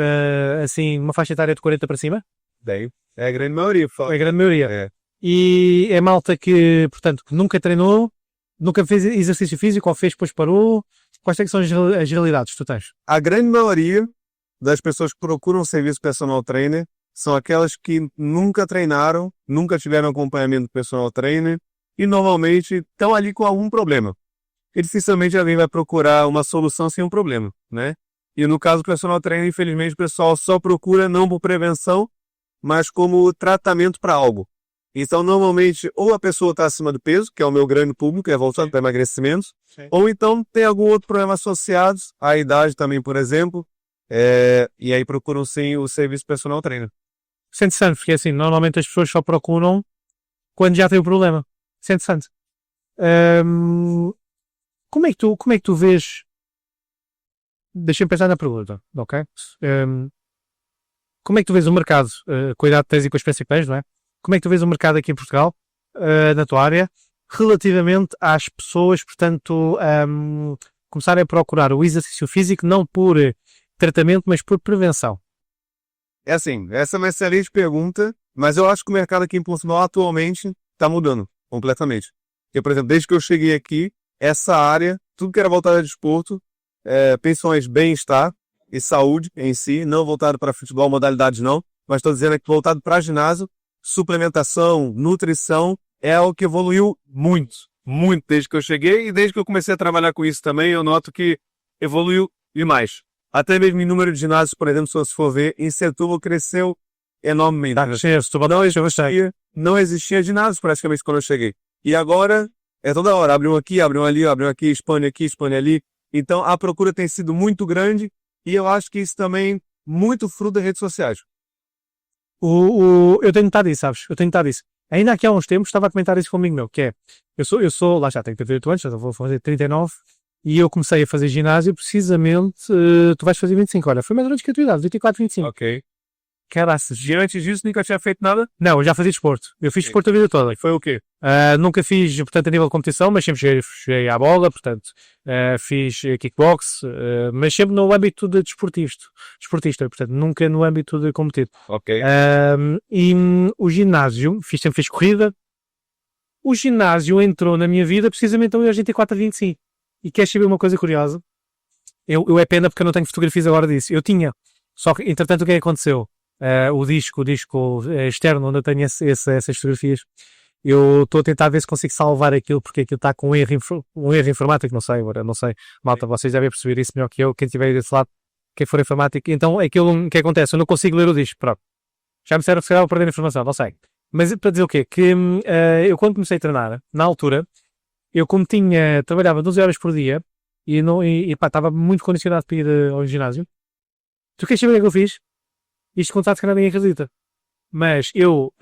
assim, uma faixa etária de 40 para cima? Daí é a grande maioria. É a grande maioria. É. e é malta que, portanto, que nunca treinou, nunca fez exercício físico ou fez, depois parou. Quais é que são as realidades que tu tens? A grande maioria das pessoas que procuram serviço personal trainer são aquelas que nunca treinaram, nunca tiveram acompanhamento do personal trainer e normalmente estão ali com algum problema. E dificilmente alguém vai procurar uma solução sem um problema, né? E no caso do personal trainer, infelizmente, o pessoal só procura não por prevenção, mas como tratamento para algo. Então, normalmente, ou a pessoa está acima do peso, que é o meu grande público, é voltado para emagrecimento, ou então tem algum outro problema associado, à idade também, por exemplo, e aí procuram sim o serviço personal trainer. Isso é interessante, porque assim, normalmente as pessoas só procuram quando já tem o problema. Isso é interessante. Como é que tu vês? Deixa-me pensar na pergunta, ok? Como é que tu vês o mercado, com a idade que tens e com a experiência que tens, não é? Como é que tu vês o mercado aqui em Portugal, na tua área, relativamente às pessoas, portanto, começarem a procurar o exercício físico não por tratamento, mas por prevenção? É assim, essa é uma excelente pergunta, mas eu acho que o mercado aqui em Portugal atualmente está mudando completamente. Eu, por exemplo, desde que eu cheguei aqui, essa área, tudo que era voltado a desporto, pensões, bem-estar e saúde em si, não voltado para futebol, modalidades não, mas estou dizendo aqui voltado para ginásio, suplementação, nutrição, é o que evoluiu muito, muito desde que eu cheguei e desde que eu comecei a trabalhar com isso também, eu noto que evoluiu demais. Até mesmo em número de ginásios, por exemplo, se você for ver, em Setúbal cresceu enormemente. Não existia ginásios praticamente quando eu cheguei. E agora, é toda hora, abre um aqui, expande ali. Então, a procura tem sido muito grande e eu acho que isso também muito fruto das redes sociais. Eu tenho notado isso, sabes? Eu tenho notado isso. Ainda aqui há uns tempos estava a comentar isso com um amigo meu, que é, eu sou, lá já tenho 38 anos, já vou fazer 39, e eu comecei a fazer ginásio precisamente, tu vais fazer 25, olha, foi mais ou menos que a tua idade, 24, 25. Ok. Caraças. E antes disso nunca tinha feito nada? Não, eu já fazia desporto. Eu fiz desporto a vida toda. Foi o quê? Nunca fiz, portanto, a nível de competição, mas sempre cheguei à bola, portanto, fiz kickbox, mas sempre no âmbito de desportista, portanto, nunca no âmbito de competido. Ok. O ginásio, sempre fiz corrida. O ginásio entrou na minha vida precisamente aos 24 a 25. E queres saber uma coisa curiosa? Eu é pena porque eu não tenho fotografias agora disso. Eu tinha, só que, entretanto, o que é que aconteceu? O disco externo onde eu tenho essas fotografias, eu estou a tentar ver se consigo salvar aquilo, porque aquilo está com um erro informático, não sei, agora, não sei, malta, vocês devem perceber isso melhor que eu, quem estiver desse lado, quem for informático, então aquilo que acontece, eu não consigo ler o disco, pronto, já me disseram que se calhar vou perder a informação, não sei, mas para dizer o quê? Que eu quando comecei a treinar, na altura, eu como trabalhava 12 horas por dia, e estava muito condicionado para ir ao ginásio, tu queres saber o que é que eu fiz? Isto contado que ninguém acredita. Mas eu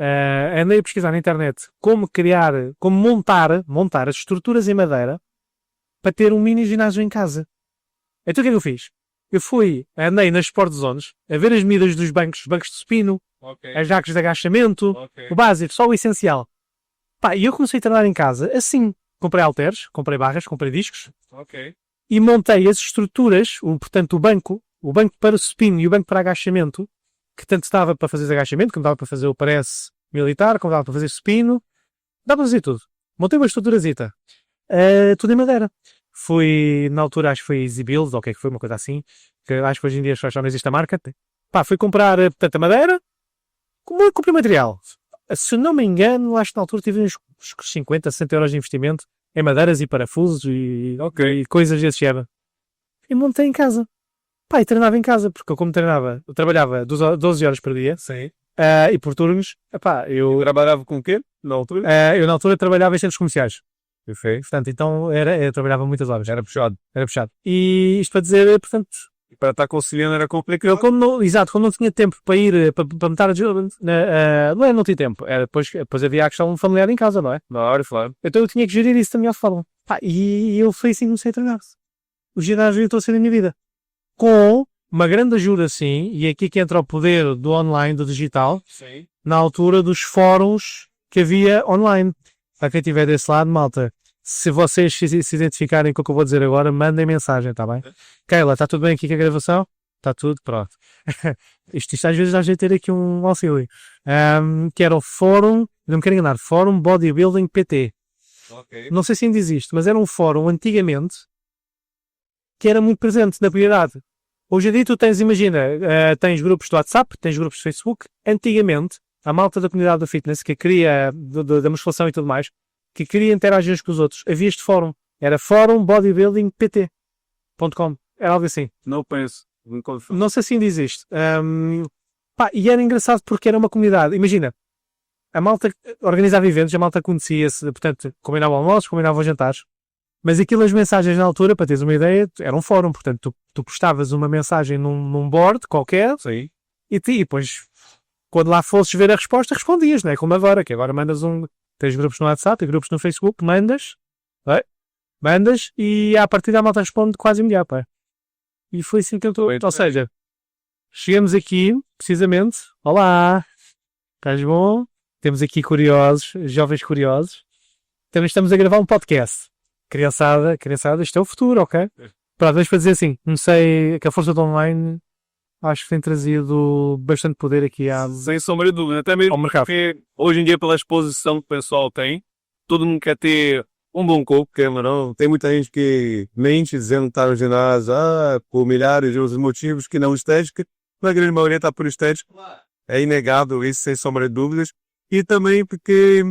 andei a pesquisar na internet como montar as estruturas em madeira para ter um mini ginásio em casa. Então o que é que eu fiz? Eu andei nas Sport Zones a ver as medidas dos bancos de supino, as jacas de agachamento, o básico, só o essencial. E eu comecei a treinar em casa assim. Comprei halteres, comprei barras, comprei discos e montei as estruturas, portanto o banco para supino e o banco para agachamento, que tanto estava para fazer agachamento, como dava para fazer o press militar, como dava para fazer supino, dava para fazer tudo. Montei uma estruturazita, tudo em madeira. Na altura acho que foi Easy Build, ou o que é que foi, uma coisa assim, que acho que hoje em dia já não existe a marca. Fui comprar, portanto, a madeira, comprei material. Se não me engano, acho que na altura tive uns 50, 60 euros de investimento em madeiras e parafusos e coisas desse género. E montei em casa. E treinava em casa, porque eu trabalhava 12 horas por dia. Sim. E por turnos, eu trabalhava com o quê? Na altura? Eu na altura trabalhava em centros comerciais. Perfeito. Portanto, então eu trabalhava muitas horas. Era puxado. E isto para dizer, portanto... E para estar conciliando era complicado. Como não tinha tempo para ir, para me estar não tinha tempo. Depois havia a questão familiar em casa, não é? Claro. Então eu tinha que gerir isso da melhor forma. E eu foi assim que comecei a treinar. O ginásio entrou a ser na minha vida. Com uma grande ajuda, sim, e aqui que entra o poder do online, do digital, sim, na altura dos fóruns que havia online. Para quem estiver desse lado, malta, se vocês se identificarem com o que eu vou dizer agora, mandem mensagem, está bem? Keila, está tudo bem aqui com a gravação? Está tudo, pronto. Isto às vezes dá jeito de ter aqui um auxílio. Que era o fórum não me quero enganar, Fórum Bodybuilding PT. Ok. Não sei se ainda existe, mas era um fórum antigamente que era muito presente na comunidade. Hoje em dia tu tens, imagina, tens grupos de WhatsApp, tens grupos de Facebook. Antigamente, a malta da comunidade do fitness, que queria, da musculação e tudo mais, que queria interagir uns com os outros, havia este fórum. Era Fórum Bodybuilding PT.com. Era algo assim. Não penso. Não sei se ainda existe. Pá, e era engraçado porque era uma comunidade. Imagina, a malta organizava eventos, a malta conhecia-se, portanto, combinava almoços, combinava jantares. Mas aquilo, as mensagens na altura, para teres uma ideia, era um fórum. Portanto, tu postavas uma mensagem num board qualquer. Sim. E depois, quando lá fosses ver a resposta, respondias, não é? Como agora, que agora mandas tens grupos no WhatsApp e grupos no Facebook, mandas e à partida a malta responde quase imediato, pá. E foi assim que eu estou. Ou seja, chegamos aqui, precisamente, olá, estás bom? Temos aqui curiosos, jovens curiosos. Também estamos a gravar um podcast. Criançada, isto é o futuro, ok? Pronto, vamos para dizer assim, não sei, que a força do online acho que tem trazido bastante poder aqui Sem sombra de dúvida, até mesmo ao mercado. porque hoje em dia, pela exposição que o pessoal tem, todo mundo quer ter um bom corpo. Não. Tem muita gente que mente dizendo que está no ginásio, por milhares de outros motivos que não estética. Na grande maioria está por estética. É inegável isso, sem sombra de dúvidas. E também porque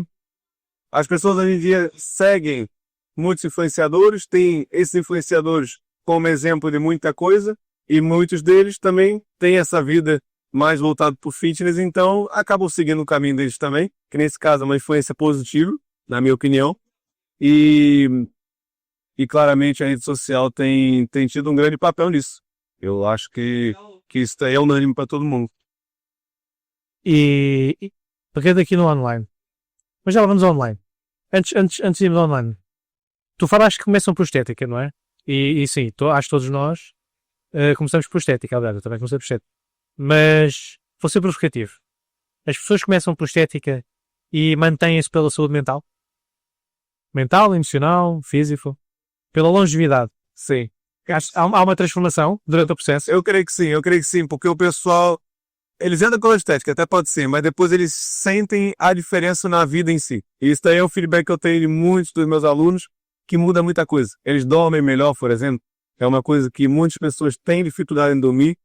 as pessoas hoje em dia seguem muitos influenciadores, têm esses influenciadores como exemplo de muita coisa, e muitos deles também têm essa vida mais voltada para o fitness, então acabam seguindo o caminho deles também, que nesse caso é uma influência positiva, na minha opinião, e claramente a rede social tem tido um grande papel nisso. Eu acho que isso aí é unânime para todo mundo. E pegando aqui no online. Mas já vamos ao online. Antes de irmos ao online. Tu falaste que começam por estética, não é? E sim, acho que todos nós começamos por estética. Aliás, eu também comecei por estética. Mas vou ser provocativo. As pessoas começam por estética e mantêm-se pela saúde mental? Mental, emocional, físico? Pela longevidade? Sim. Há uma transformação durante o processo? Eu creio que sim, porque o pessoal, eles entram pela estética, até pode ser, mas depois eles sentem a diferença na vida em si. E isso daí é o feedback que eu tenho de muitos dos meus alunos, que muda muita coisa. Eles dormem melhor, por exemplo. É uma coisa que muitas pessoas têm dificuldade em dormir.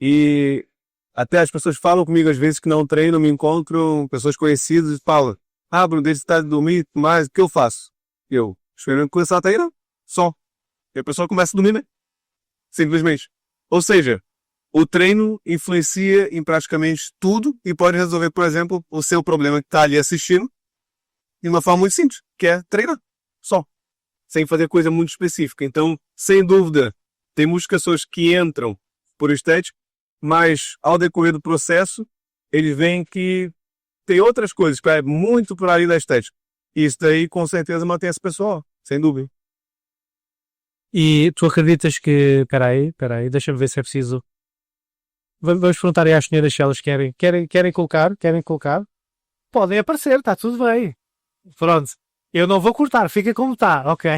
E até as pessoas falam comigo às vezes que não treinam, me encontram pessoas conhecidas e falam, Bruno, desde que de dormir, mas o que eu faço? Eu, esperando começar a treinar, só. E a pessoa começa a dormir, né? Simplesmente. Ou seja, o treino influencia em praticamente tudo e pode resolver, por exemplo, o seu problema que está ali assistindo de uma forma muito simples, que é treinar. Só. Sem fazer coisa muito específica. Então, sem dúvida, tem muitas pessoas que entram por estética, mas ao decorrer do processo, eles veem que tem outras coisas que é muito por ali da estética. E isso daí, com certeza, mantém esse pessoal, sem dúvida. E tu acreditas que... Peraí, deixa-me ver se é preciso... Vamos perguntar aí às senhoras se elas querem colocar. Podem aparecer, está tudo bem. Pronto. Eu não vou cortar, fica como está, ok.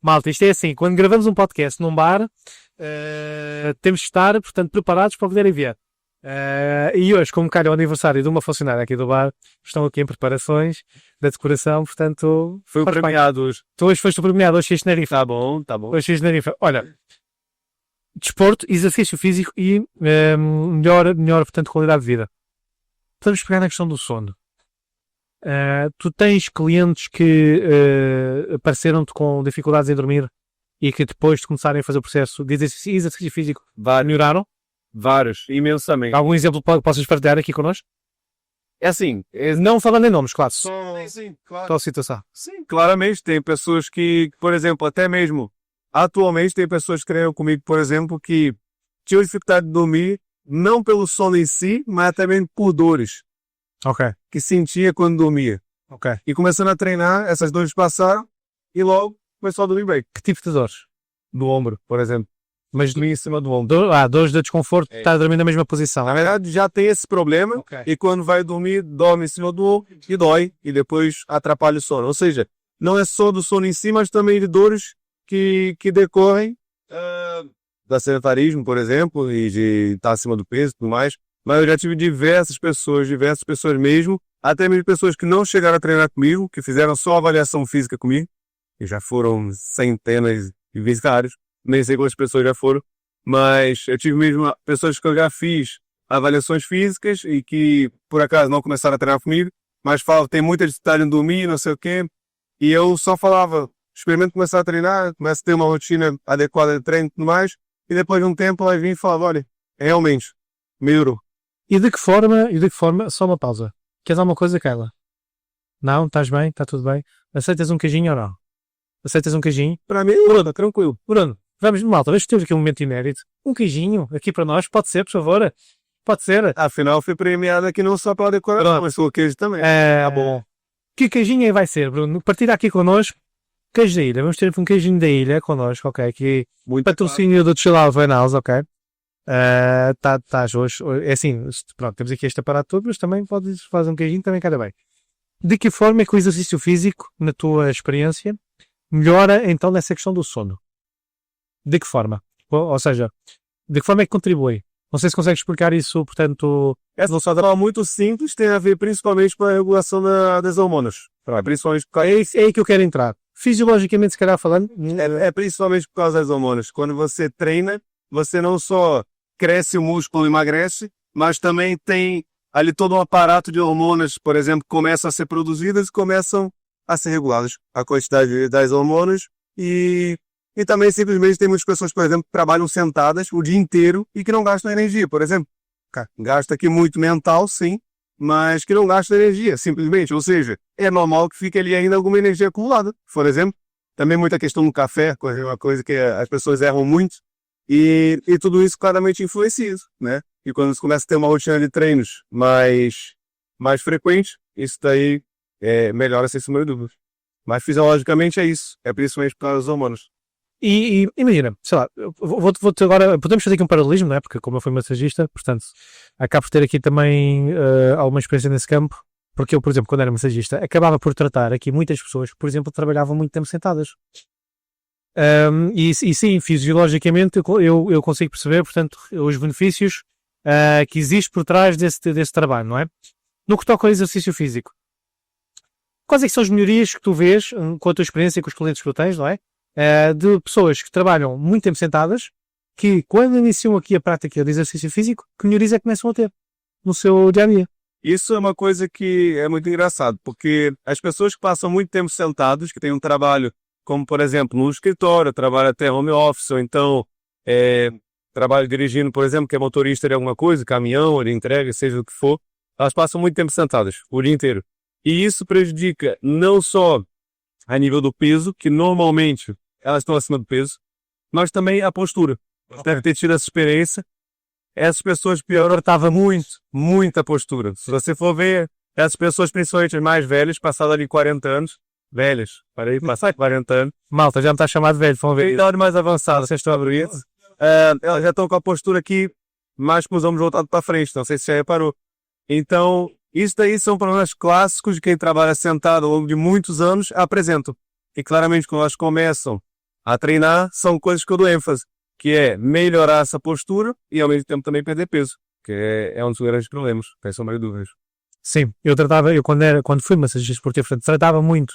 Malta, isto é assim, quando gravamos um podcast num bar, temos que estar, portanto, preparados para poderem ver. E hoje, como calha o aniversário de uma funcionária aqui do bar, estão aqui em preparações da decoração, portanto... Foi o premiado hoje. Tu hoje foste o premiado, hoje fiz narifa. Tá bom. Hoje fiz narifa. Olha, desporto, exercício físico e melhor, portanto, qualidade de vida. Podemos pegar na questão do sono. Tu tens clientes que apareceram-te com dificuldades em dormir e que depois de começarem a fazer o processo de exercício físico melhoraram? Vários, imensamente. Algum exemplo que possas partilhar aqui connosco? É assim, não falando em nomes, claro. Sim, claro. Só situação. Sim, claramente tem pessoas que, por exemplo, até mesmo atualmente tem pessoas que treinam comigo, por exemplo, que tinham dificuldade de dormir, não pelo sono em si, mas até mesmo por dores. Ok. Que sentia quando dormia. Ok. E começando a treinar, essas dores passaram e logo começou a dormir bem. Que tipo de dores? Do ombro, por exemplo. Mas Dormir em cima do ombro. dores de desconforto, está a dormir na mesma posição. Na verdade, já tem esse problema e quando vai dormir, dorme em cima do ombro e dói e depois atrapalha o sono. Ou seja, não é só do sono em si, mas também de dores que decorrem da sedentarismo, por exemplo, e de estar acima do peso e tudo mais. Mas eu já tive diversas pessoas mesmo, até mesmo pessoas que não chegaram a treinar comigo, que fizeram só avaliação física comigo, e já foram centenas de vezes raros, nem sei quantas pessoas já foram, mas eu tive mesmo pessoas que eu já fiz avaliações físicas e que por acaso não começaram a treinar comigo, mas falam, tem muita dificuldade em dormir, não sei o quê, e eu só falava, experimento começar a treinar, começa a ter uma rotina adequada de treino e tudo mais, e depois de um tempo ela vinha e falava, olha, realmente, melhorou. E de que forma, só uma pausa. Queres alguma coisa, Carla? Não? Estás bem? Está tudo bem? Aceitas um queijinho ou não? Aceitas um queijinho? Para mim, Bruno, tranquilo. Bruno, vamos, malta, vamos ter aqui um momento inédito. Um queijinho aqui para nós, pode ser, por favor? Pode ser. afinal fui premiado aqui não só pela decoração, mas pelo queijo também. É, bom. Que queijinho aí vai ser, Bruno? Partilha aqui connosco. Queijo da ilha. Vamos ter um queijinho da ilha connosco, ok? Aqui, Muito patrocínio do Chill Out House, ok? Estás hoje, é assim, pronto, temos aqui este aparato todo, mas também podes fazer um queijinho, também cada bem. De que forma é que o exercício físico, na tua experiência, melhora então nessa questão do sono? De que forma? Ou seja, de que forma é que contribui? Não sei se consegues explicar isso, portanto... Essa não forma muito simples tem a ver principalmente com a regulação das hormonas. Principalmente por causa, É aí que eu quero entrar. Fisiologicamente, se calhar falando, é principalmente por causa das hormonas. Quando você treina, você não só cresce o músculo e emagrece, mas também tem ali todo um aparato de hormonas, por exemplo, que começam a ser produzidas e começam a ser reguladas. A quantidade das hormonas e também simplesmente tem muitas pessoas, por exemplo, que trabalham sentadas o dia inteiro e que não gastam energia, por exemplo. Gasta aqui muito mental, sim, mas que não gasta energia, simplesmente. Ou seja, é normal que fique ali ainda alguma energia acumulada. Por exemplo, também muita questão do café, uma coisa que as pessoas erram muito. E tudo isso claramente influencia isso, né? E quando você começa a ter uma rotina de treinos mais frequente, isso daí melhora sem sombra de dúvidas. Mas fisiologicamente é isso. É principalmente por causa dos hormônios. e imagina, sei lá, vou-te agora, podemos fazer aqui um paralelismo, não é? Porque como eu fui massagista, portanto, acabo por ter aqui também alguma experiência nesse campo, porque eu, por exemplo, quando era massagista, acabava por tratar aqui muitas pessoas que, por exemplo, trabalhavam muito tempo sentadas. E sim, fisiologicamente eu consigo perceber, portanto, os benefícios que existem por trás desse trabalho, não é? No que toca ao exercício físico, quais é que são as melhorias que tu vês com a tua experiência, com os clientes que tu tens, não é? De pessoas que trabalham muito tempo sentadas, que quando iniciam aqui a prática de exercício físico, que melhorias é que começam a ter no seu dia-a-dia? Isso é uma coisa que é muito engraçado, porque as pessoas que passam muito tempo sentados, que têm um trabalho, como por exemplo, no escritório, trabalho até home office, ou então trabalho dirigindo, por exemplo, que é motorista de alguma coisa, caminhão, de entrega, seja o que for, elas passam muito tempo sentadas, o dia inteiro. E isso prejudica não só a nível do peso, que normalmente elas estão acima do peso, mas também a postura. Você deve ter tido essa experiência. Essas pessoas piorava muito a postura. Se você for ver, essas pessoas, principalmente as mais velhas, passadas ali 40 anos, passar 40 anos, Malta, já me está a chamar de velho, vão ver. idade mais avançada, vocês estão a abrir isso, elas já estão com a postura aqui, mais com os ombros voltados para frente, não sei se já reparou. Então, isso daí são problemas clássicos de quem trabalha sentado ao longo de muitos anos apresentam. E claramente, quando elas começam a treinar, são coisas que eu dou ênfase, que é melhorar essa postura e ao mesmo tempo também perder peso, que é um dos grandes problemas, sem sombra de dúvidas. Sim, eu quando fui massagista esportivo, portanto, tratava muito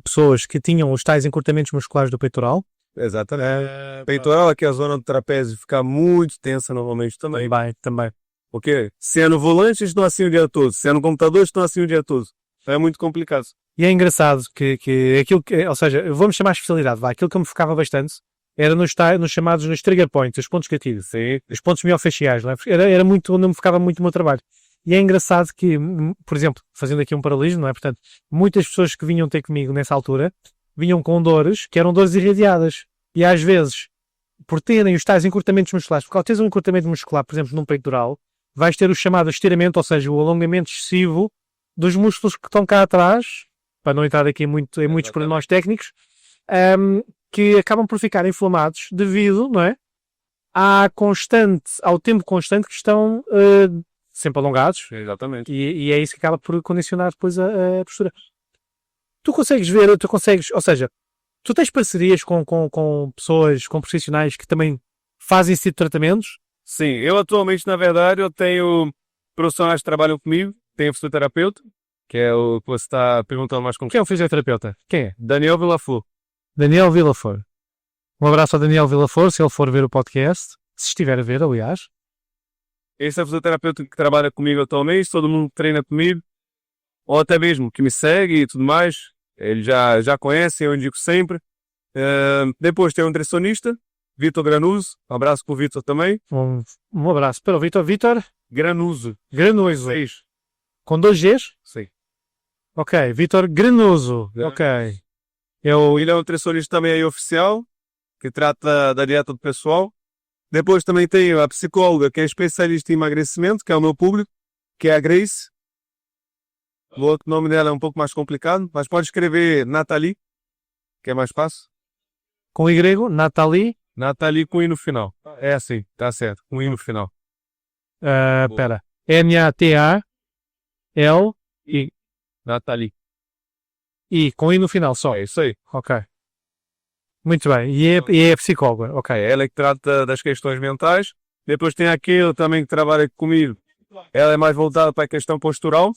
pessoas que tinham os tais encurtamentos musculares do peitoral. Exatamente. Peitoral, aqui a zona do trapézio fica muito tensa normalmente também. Também. Porque se é no volante, estão assim o dia todo. Se é no computador, estão assim o dia todo. Então é muito complicado. E é engraçado que aquilo que, ou seja, vamos chamar a especialidade, aquilo que eu me focava bastante era nos chamados nos trigger points, os pontos gatilhos, os pontos miofaciais, não é? Era muito onde eu me focava muito o meu trabalho. E é engraçado que, por exemplo, fazendo aqui um paralelismo, não é? Portanto, muitas pessoas que vinham ter comigo nessa altura, vinham com dores que eram dores irradiadas. E às vezes, por terem os tais encurtamentos musculares, porque ao teres um encurtamento muscular, por exemplo, num peitoral, vais ter o chamado estiramento, ou seja, o alongamento excessivo dos músculos que estão cá atrás, para não entrar aqui em muitos pormenores técnicos, que acabam por ficar inflamados devido, não é? Ao tempo constante que estão sempre alongados. Exatamente. E é isso que acaba por condicionar depois a postura. Tu consegues, ou seja, tu tens parcerias com pessoas, com profissionais que também fazem esse tipo de tratamentos? Sim, eu atualmente, na verdade, eu tenho profissionais que trabalham comigo, tem o fisioterapeuta, que é o que você está perguntando mais com Quem é o fisioterapeuta? Quem é? Daniel Villaflor. Daniel Villaflor. Um abraço ao Daniel Villaflor, se ele for ver o podcast. Se estiver a ver, aliás. Esse é o fisioterapeuta que trabalha comigo atualmente, todo mundo que treina comigo, ou até mesmo que me segue e tudo mais. Ele já conhece, eu indico sempre. Depois tem o nutricionista, Vitor Granuso. Um abraço para o Vitor também. Um abraço para o Vitor. Vitor Granuso. Granoso. 6. Com 2 Gs? Sim. Ok. Vitor Granoso. Ok. Ele é um nutricionista também aí oficial, que trata da dieta do pessoal. Depois também tem a psicóloga, que é especialista em emagrecimento, que é o meu público, que é a Grace. O outro nome dela é um pouco mais complicado, mas pode escrever Nathalie, que é mais fácil. Com Y, Nathalie. Nathalie com I no final. É assim, tá certo, com I no final. Espera. Natali. Nathalie. E com I no final só. É isso aí. Ok. Muito bem. E é psicóloga. Ok. Ela é que trata das questões mentais. Depois tem aquele também que trabalha comigo. Ela é mais voltada para a questão postural,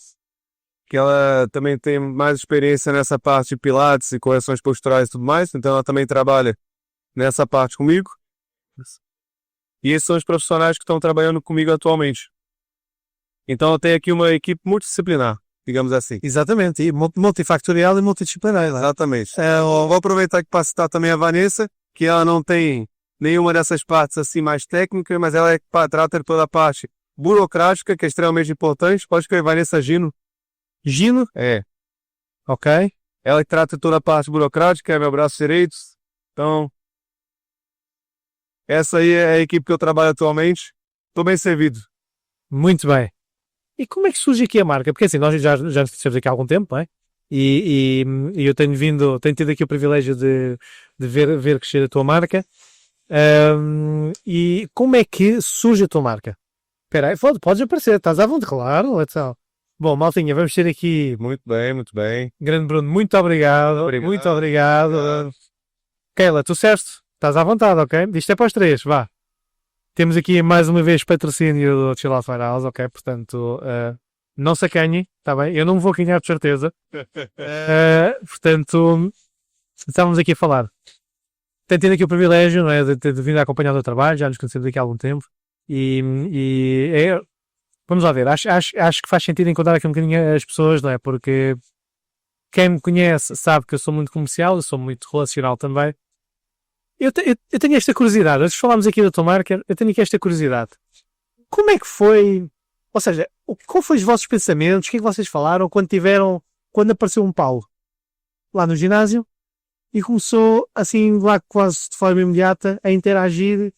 que ela também tem mais experiência nessa parte de pilates e correções posturais e tudo mais. Então ela também trabalha nessa parte comigo. E esses são os profissionais que estão trabalhando comigo atualmente. Então eu tenho aqui uma equipe multidisciplinar, digamos assim. Exatamente, e multifactorial e multidisciplinar. Não é? Exatamente. Vou aproveitar aqui para citar também a Vanessa, que ela não tem nenhuma dessas partes assim mais técnicas, mas ela é que trata de toda a parte burocrática, que é extremamente importante. Pode escrever Vanessa Gino. Gino? É. Ok. Ela que trata de toda a parte burocrática, é meu braço direito. Então, essa aí é a equipe que eu trabalho atualmente. Estou bem servido. Muito bem. E como é que surge aqui a marca? Porque assim, nós já nos conhecemos aqui há algum tempo, não é? E eu tenho tido aqui o privilégio de ver crescer a tua marca. E como é que surge a tua marca? Espera aí, podes aparecer, estás à vontade, claro. Então. Bom, maltinha, vamos ter aqui. Muito bem, muito bem. Grande Bruno, muito obrigado. Muito obrigado. Keila, tu certo? Estás à vontade, ok? Isto é para os 3, vá. Temos aqui mais uma vez patrocínio do Chill Out House, ok? Portanto, não se acanhem, está bem? Eu não me vou acanhar de certeza. Portanto, estávamos aqui a falar. Tenho tido aqui o privilégio, não é, de vir a acompanhar o teu trabalho, já nos conhecemos aqui há algum tempo. Vamos lá ver, acho que faz sentido encontrar aqui um bocadinho as pessoas, não é? Porque quem me conhece sabe que eu sou muito comercial, eu sou muito relacional também. Eu tenho esta curiosidade, antes de falarmos aqui da tua marca, eu tenho aqui esta curiosidade. Como é que foi, ou seja, qual foi os vossos pensamentos, o que é que vocês falaram quando apareceu um Paulo lá no ginásio e começou assim lá quase de forma imediata a interagir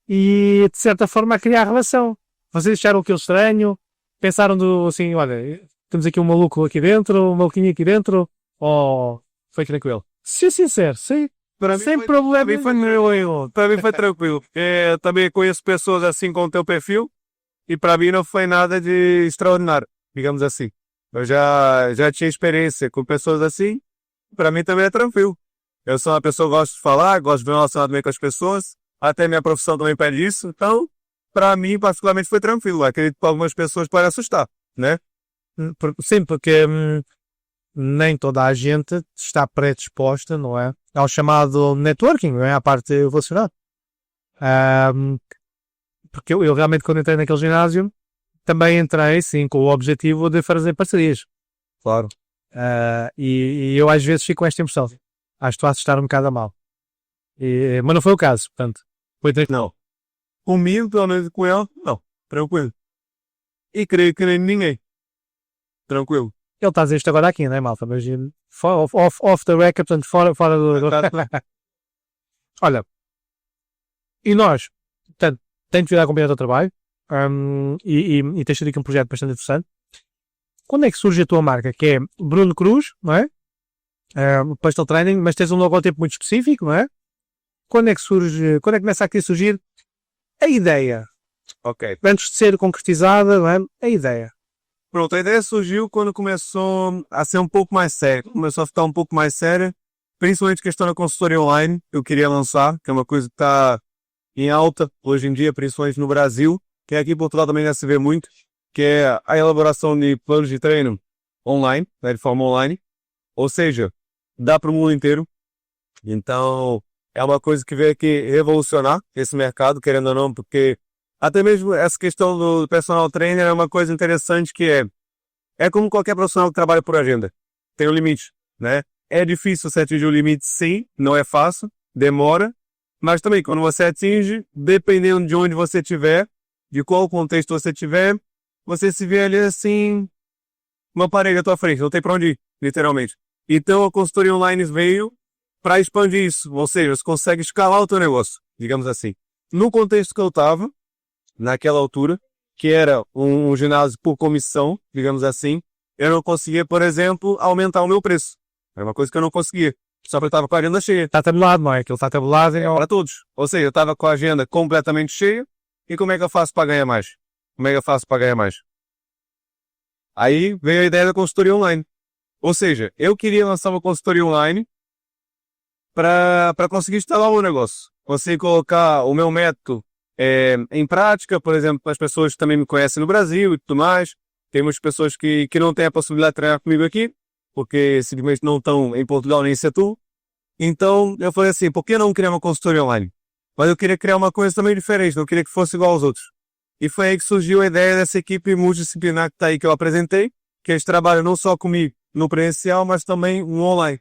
e de certa forma a criar relação? Vocês acharam aquilo estranho? Pensaram assim, olha, temos aqui um maluco aqui dentro, um maluquinho aqui dentro, ou foi tranquilo? Ser sincero, sim. Sem problema. Para mim foi tranquilo. Também conheço pessoas assim com o teu perfil e para mim não foi nada de extraordinário, digamos assim. Eu já tinha experiência com pessoas assim, para mim também é tranquilo. Eu sou uma pessoa que gosta de falar, gosto de me relacionar bem com as pessoas, até minha profissão também pede isso, então para mim particularmente foi tranquilo. Acredito que para algumas pessoas pode assustar, né? Sim, porque nem toda a gente está predisposta, não é? Ao chamado networking, não é? À parte relacionada. Porque eu realmente, quando entrei naquele ginásio, também entrei, sim, com o objetivo de fazer parcerias. Claro. E eu às vezes fico com esta impressão. Acho que estou a assustar um bocado a mal. Mas não foi o caso, portanto. Não. Comigo, pelo menos com ela, não. Tranquilo. E creio que nem ninguém. Tranquilo. Ele está a dizer isto agora aqui, não é, malta? Mas off the record, portanto, fora do... Olha, e nós, portanto, tenho-te vindo a acompanhar o teu trabalho e tens tido aqui um projeto bastante interessante. Quando é que surge a tua marca? Que é Bruno Cruz, não é? Personal Training, mas tens um logotipo muito específico, não é? Quando é que começa aqui a surgir a ideia? Ok. Antes de ser concretizada, não é? A ideia. Pronto, a ideia surgiu quando começou a ser um pouco mais sério. Começou a ficar um pouco mais séria, principalmente questão da consultoria online, que eu queria lançar, que é uma coisa que está em alta hoje em dia, principalmente no Brasil, que aqui em Portugal também já se vê muito. que é a elaboração de planos de treino online, né, de forma online. Ou seja, dá para o mundo inteiro. Então, é uma coisa que veio aqui revolucionar esse mercado, querendo ou não, porque até mesmo essa questão do personal trainer é uma coisa interessante que é como qualquer profissional que trabalha por agenda. Tem um limite, né? É difícil você atingir o limite, sim, não é fácil, demora, mas também quando você atinge, dependendo de onde você estiver, de qual contexto você estiver, você se vê ali assim, uma parede à tua frente, não tem para onde ir, literalmente. Então a consultoria online veio para expandir isso, ou seja, você consegue escalar o teu negócio, digamos assim. No contexto que eu estava, naquela altura, que era um ginásio por comissão, digamos assim, eu não conseguia, por exemplo, aumentar o meu preço. Era uma coisa que eu não conseguia. Só que eu estava com a agenda cheia. Está tabelado, não é? Aquilo está tabelado. Para todos. Ou seja, eu estava com a agenda completamente cheia. E como é que eu faço para ganhar mais? Como é que eu faço para ganhar mais? Aí veio a ideia da consultoria online. Ou seja, eu queria lançar uma consultoria online para conseguir instalar o meu negócio. Conseguir colocar o meu método em prática, por exemplo, para as pessoas que também me conhecem no Brasil e tudo mais. Tem muitas pessoas que não têm a possibilidade de treinar comigo aqui, porque simplesmente não estão em Portugal nem em Setul. Então eu falei assim, por que não criar uma consultoria online? Mas eu queria criar uma coisa também diferente, não queria que fosse igual aos outros. E foi aí que surgiu a ideia dessa equipe multidisciplinar que está aí, que eu apresentei, que eles trabalham não só comigo no presencial, mas também no online.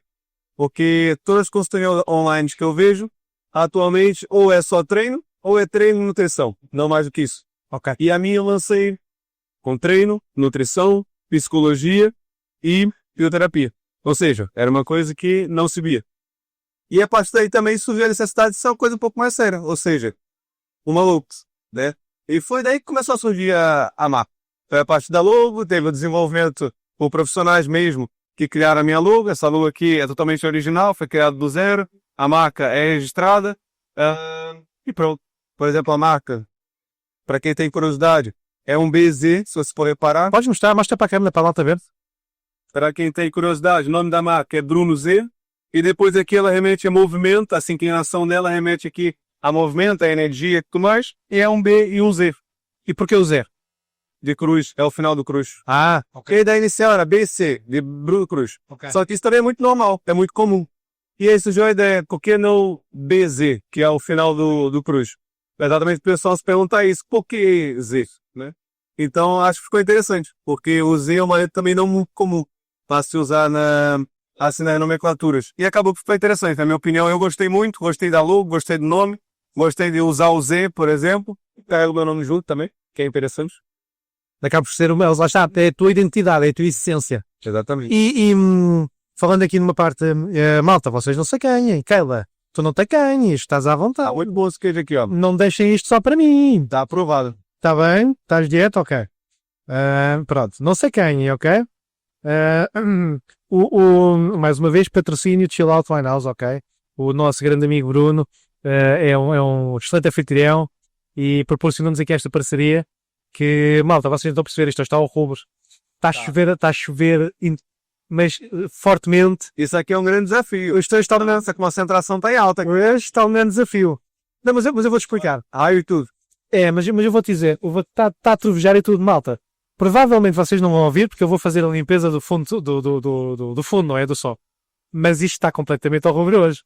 Porque todas as consultorias online que eu vejo, atualmente, ou é só treino, ou é treino e nutrição. Não mais do que isso. Ok. E a minha eu lancei com treino, nutrição, psicologia e fisioterapia. Ou seja, era uma coisa que não se via. E a partir daí também surgiu a necessidade de ser uma coisa um pouco mais séria. Ou seja, uma Lux, né? E foi daí que começou a surgir a marca. Foi a partir da logo, teve o desenvolvimento por profissionais mesmo que criaram a minha logo. Essa logo aqui é totalmente original, foi criada do zero. A marca é registrada. E pronto. Por exemplo, a marca, para quem tem curiosidade, é um BZ, se você for reparar. Podes mostra para a câmera, para a malta ver. Para quem tem curiosidade, o nome da marca é Bruno Z. E depois aqui ela remete a movimento, essa inclinação dela remete aqui a movimento, a energia e tudo mais. E é um B e um Z. E porquê o Zé? De cruz, é o final do cruz. Ah, Ok. E a ideia inicial era BC, de Bruno Cruz. ok. Só que isso também é muito normal, é muito comum. E aí surgiu a ideia, por que não BZ, que é o final do cruz? Exatamente o pessoal se perguntar isso, por que Z, né? Então acho que ficou interessante, porque o Z é uma letra também não muito comum para se usar assim nas nomenclaturas. E acabou que ficou interessante, na minha opinião. Eu gostei muito, gostei da logo, gostei do nome, gostei de usar o Z, por exemplo. Carrego o meu nome junto também, que é interessante. Acaba por ser o meu, lá está, é a tua identidade, é a tua essência. Exatamente. Falando aqui numa parte, malta, vocês não se acanhem. Keila, tu não te acanhes, estás à vontade. Tá muito bom esse queijo aqui, ó. Não deixem isto só para mim. Tá aprovado. Está bem? Estás dieta? Ok. Pronto, não se acanhem, ok? Mais uma vez, patrocínio de Chill Out Wine House, ok? O nosso grande amigo Bruno é um excelente anfitrião e proporcionou-nos aqui esta parceria que, malta, vocês não estão a perceber isto, está ao rubro. Está a chover, mas fortemente. Isso aqui é um grande desafio. Isto está nessa concentração está alta. Este está um grande desafio. Não, mas eu vou-te explicar. E tudo. Mas eu vou-te dizer, está a trovejar e tudo, malta. Provavelmente vocês não vão ouvir, porque eu vou fazer a limpeza do fundo, do fundo, não é? Do sol. Mas isto está completamente ao rubro hoje.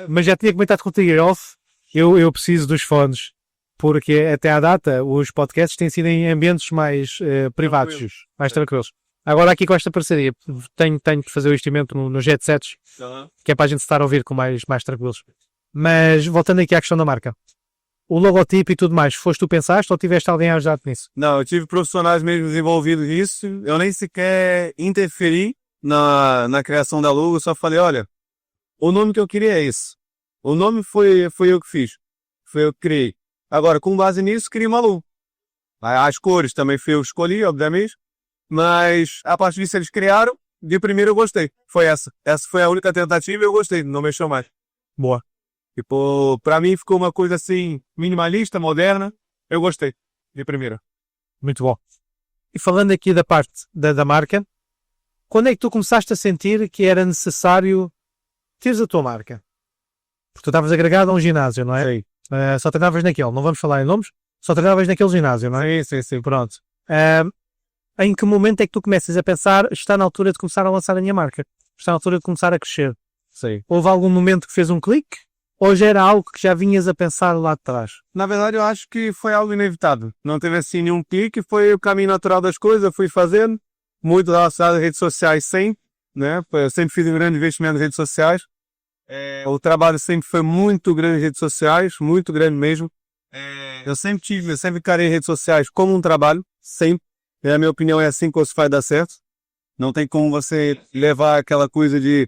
Mas já tinha comentado contigo em off, eu preciso dos fones, porque até à data os podcasts têm sido em ambientes mais privados, mais tranquilos. Agora aqui com esta parceria, tenho que fazer o investimento nos headsets, que é para a gente estar a ouvir com mais tranquilos. Mas voltando aqui à questão da marca. O logotipo e tudo mais, foste tu pensaste ou tiveste alguém a ajudar-te nisso? Não, eu tive profissionais mesmo envolvidos nisso. Eu nem sequer interferi na criação da logo, eu só falei, olha, o nome que eu queria é esse. O nome foi eu que fiz. Foi eu que criei. Agora, com base nisso, criei uma logo. As cores também foi eu que escolhi, obviamente. Mas, a partir disso, eles criaram. De primeiro eu gostei. Foi essa. Essa foi a única tentativa e eu gostei. Não mexeu mais. Boa. Tipo, pra mim ficou uma coisa assim, minimalista, moderna. Eu gostei. De primeira. Muito bom. E falando aqui da parte da marca, quando é que tu começaste a sentir que era necessário teres a tua marca? Porque tu estavas agregado a um ginásio, não é? Sim. Só treinavas naquele. Não vamos falar em nomes. Só treinavas naquele ginásio, não é? Sim. Pronto. Em que momento é que tu começas a pensar, está na altura de começar a lançar a minha marca? Está na altura de começar a crescer? Sim. Houve algum momento que fez um clique? Ou já era algo que já vinhas a pensar lá de trás? Na verdade, eu acho que foi algo inevitável. Não teve assim nenhum clique, foi o caminho natural das coisas, eu fui fazendo, muito relacionado às redes sociais sempre, né? Eu sempre fiz um grande investimento nas redes sociais. O trabalho sempre foi muito grande nas redes sociais, muito grande mesmo. Eu sempre encarei redes sociais como um trabalho, sempre. Na minha opinião, é assim que você faz dar certo. Não tem como você levar aquela coisa de,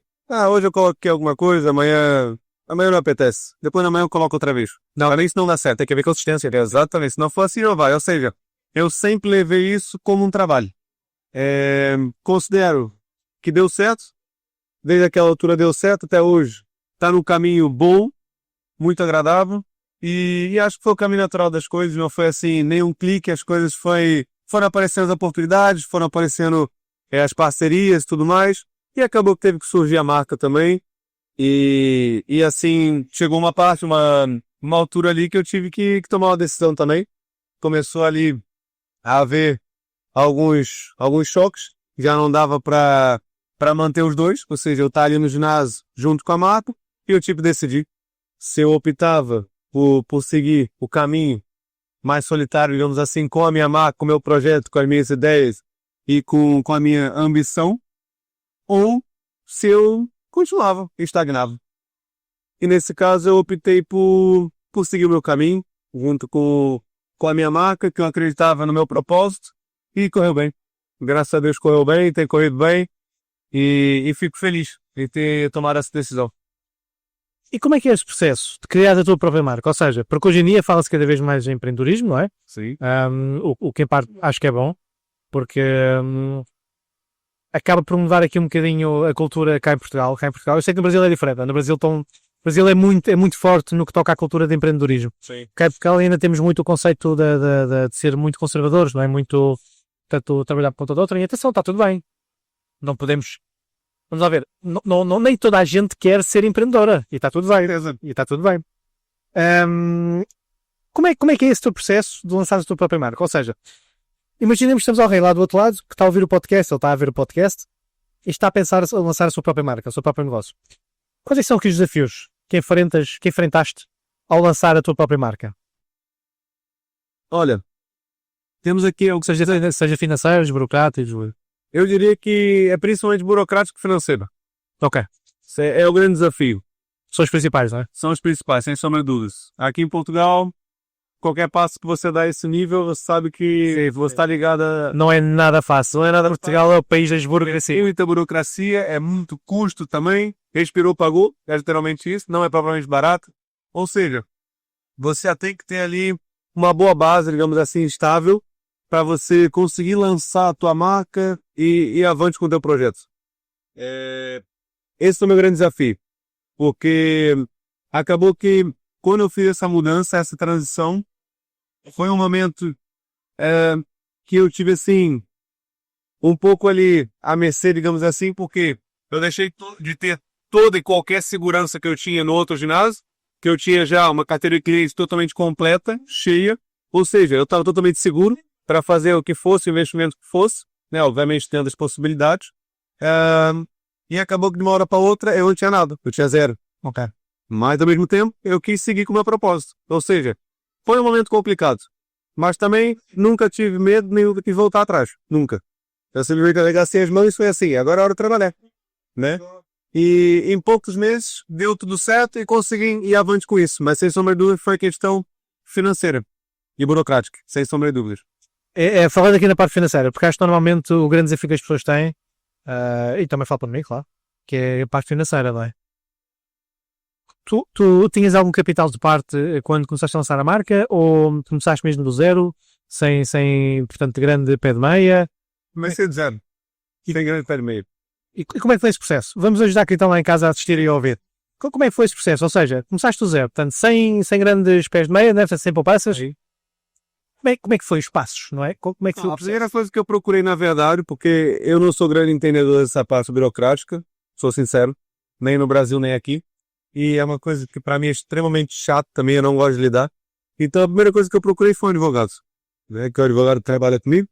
hoje eu coloquei alguma coisa, amanhã não apetece. Depois da manhã eu coloco outra vez. Não, isso não dá certo, tem que haver consistência. Exatamente, se não for assim não vai. Ou seja, eu sempre levei isso como um trabalho. Considero que deu certo, desde aquela altura deu certo até hoje. Está num caminho bom, muito agradável, e acho que foi o caminho natural das coisas, não foi assim, nenhum clique, as coisas foram aparecendo as oportunidades, foram aparecendo as parcerias e tudo mais, e acabou que teve que surgir a marca também, e assim, chegou uma altura ali que eu tive que tomar uma decisão também. Começou ali a haver alguns choques, já não dava para manter os dois, ou seja, eu estava ali no ginásio junto com a marca, e eu tive que decidir se eu optava por seguir o caminho mais solitário, digamos assim, com a minha marca, com o meu projeto, com as minhas ideias e com a minha ambição, ou se eu continuava, estagnava. E nesse caso eu optei por seguir o meu caminho, junto com a minha marca, que eu acreditava no meu propósito, e correu bem. Graças a Deus correu bem, tem corrido bem, e fico feliz em ter tomado essa decisão. E como é que é esse processo de criar a tua própria marca? Ou seja, porque hoje em dia fala-se cada vez mais em empreendedorismo, não é? Sim. O que em parte acho que é bom, porque acaba por mudar aqui um bocadinho a cultura cá em Portugal. Eu sei que no Brasil é diferente. No Brasil, o Brasil é muito forte no que toca à cultura de empreendedorismo. Sim. Cá em Portugal ainda temos muito o conceito de ser muito conservadores, não é? Muito, tanto trabalhar por conta de outra. E atenção, está tudo bem. Não podemos... Vamos lá ver, nem toda a gente quer ser empreendedora, e está tudo bem. Como é que é esse teu processo de lançar a tua própria marca? Ou seja, imaginemos que estamos ao rei lá do outro lado, que está a ouvir o podcast, ele está a ver o podcast, e está a pensar em lançar a sua própria marca, o seu próprio negócio. Quais são aqui os desafios que enfrentaste ao lançar a tua própria marca? Olha, temos aqui algo, Seja financeiros, burocráticos... eu diria que é principalmente burocrático e financeiro. Ok. Isso é o grande desafio. São os principais, não é? São os principais, sem sombra de dúvidas. Aqui em Portugal, qualquer passo que você dá a esse nível, você sabe que você está ligado a... Não é nada fácil. Não é nada Portugal é o país das burocracias. Tem muita burocracia, é muito custo também. Respirou, pagou. É literalmente isso. Não é provavelmente barato. Ou seja, você já tem que ter ali uma boa base, digamos assim, estável, para você conseguir lançar a tua marca e ir avante com o teu projeto. Esse é o meu grande desafio. Porque acabou que quando eu fiz essa mudança, essa transição, foi um momento que eu tive assim, um pouco ali à mercê, digamos assim, porque eu deixei de ter toda e qualquer segurança que eu tinha no outro ginásio, que eu tinha já uma carteira de clientes totalmente completa, cheia, ou seja, eu estava totalmente seguro para fazer o que fosse, o investimento que fosse, né, obviamente tendo as possibilidades, e acabou que de uma hora para outra eu não tinha nada, eu tinha zero. Ok. Mas ao mesmo tempo eu quis seguir com o meu propósito, ou seja, foi um momento complicado, mas também nunca tive medo nem de voltar atrás, nunca. Eu simplesmente arregacei as mãos e foi assim, agora é hora de trabalhar, né? E em poucos meses deu tudo certo e consegui ir avante com isso, mas sem sombra de dúvida foi questão financeira e burocrática, sem sombra de dúvidas. Falando aqui na parte financeira, porque acho que normalmente o grande desafio que as pessoas têm, e também falo para mim, claro, que é a parte financeira, não é? Tu tinhas algum capital de parte quando começaste a lançar a marca, ou começaste mesmo do zero, sem portanto, grande pé de meia? Comecei de zero, sem grande pé de meia. E como é que foi esse processo? Vamos ajudar quem está lá em casa a assistir e a ouvir. Como é que foi esse processo? Ou seja, começaste do zero, portanto, sem grandes pés de meia, deve ser sem poupanças. Sim. Como é que foi os passos, não é? Como é que foi A primeira coisa que eu procurei, na verdade, porque eu não sou grande entendedor dessa parte burocrática, sou sincero, nem no Brasil nem aqui, e é uma coisa que para mim é extremamente chato também, eu não gosto de lidar, Então a primeira coisa que eu procurei foi um advogado, né? Que o advogado trabalha comigo,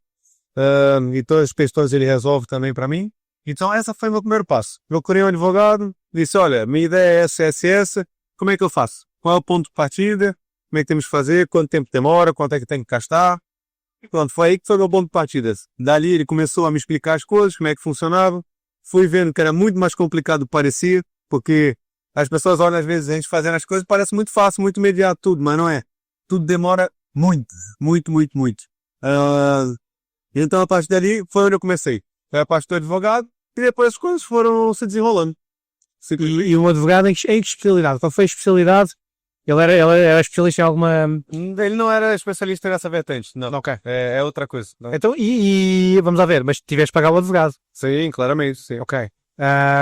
e todas as questões ele resolve também para mim. Então essa foi o meu primeiro passo. Procurei um advogado, disse, olha, minha ideia é essa, como é que eu faço? Qual é o ponto de partida? Como é que temos que fazer? Quanto tempo demora? Quanto é que tem que gastar? E pronto, foi aí que foi o meu ponto de partida. Dali ele começou a me explicar as coisas, como é que funcionava. Fui vendo que era muito mais complicado do que parecia, porque as pessoas olham às vezes a gente fazendo as coisas, parece muito fácil, muito imediato tudo, mas não é. Tudo demora muito, muito, muito, muito. Então a partir dali foi onde eu comecei. Foi a parte do advogado e depois as coisas foram se desenrolando. E um advogado em que especialidade? Qual foi a especialidade? Ele era especialista em alguma... Ele não era especialista nessa vertente, não. Ok. É outra coisa. Não. Então, e vamos lá ver, mas tiveste de pagar o advogado. Sim, claramente, sim. Ok.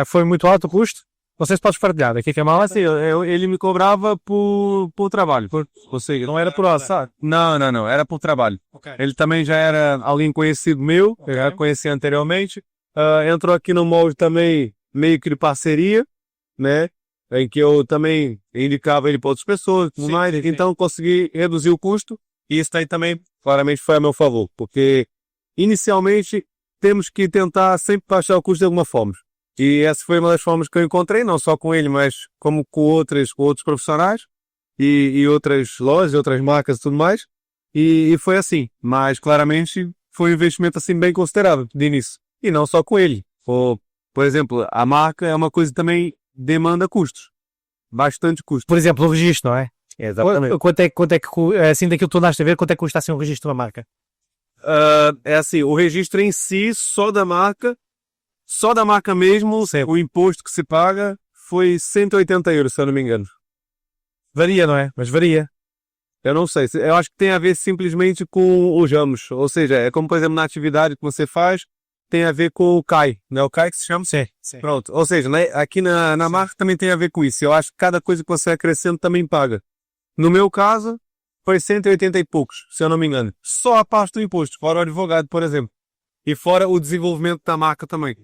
Foi muito alto o custo? Não sei se podes partilhar, aqui que é mal. Assim, ele me cobrava por trabalho. Ou seja, não era por sabe? Não, era por trabalho. Ok. Ele também já era alguém conhecido meu, eu já conhecia anteriormente. Entrou aqui no molde também meio que de parceria, né? Em que eu também indicava ele para outras pessoas, tudo mais. Então consegui reduzir o custo e isso aí também claramente foi a meu favor, porque inicialmente temos que tentar sempre baixar o custo de alguma forma. E essa foi uma das formas que eu encontrei, não só com ele, mas como com outros profissionais e outras lojas, outras marcas e tudo mais. E foi assim, mas claramente foi um investimento assim bem considerável de início. E não só com ele. Por exemplo, a marca é uma coisa que também demanda custos. Bastante custo. Por exemplo, o registro, não é? Exatamente. Quanto é que, assim, daquilo que tu andaste a ver, quanto é que custa assim um registro de uma marca? É assim, o registro em si, só da marca mesmo, o imposto que se paga foi 180 euros, se eu não me engano. Varia, não é? Mas varia. Eu não sei, eu acho que tem a ver simplesmente com os ramos, ou seja, é como por exemplo na atividade que você faz, tem a ver com o CAI, não é o CAI que se chama? Sim. Pronto, ou seja, né, aqui na marca também tem a ver com isso, eu acho que cada coisa que você acrescenta também paga. No meu caso, foi 180 e poucos, se eu não me engano, só a parte do imposto, fora o advogado, por exemplo, e fora o desenvolvimento da marca também.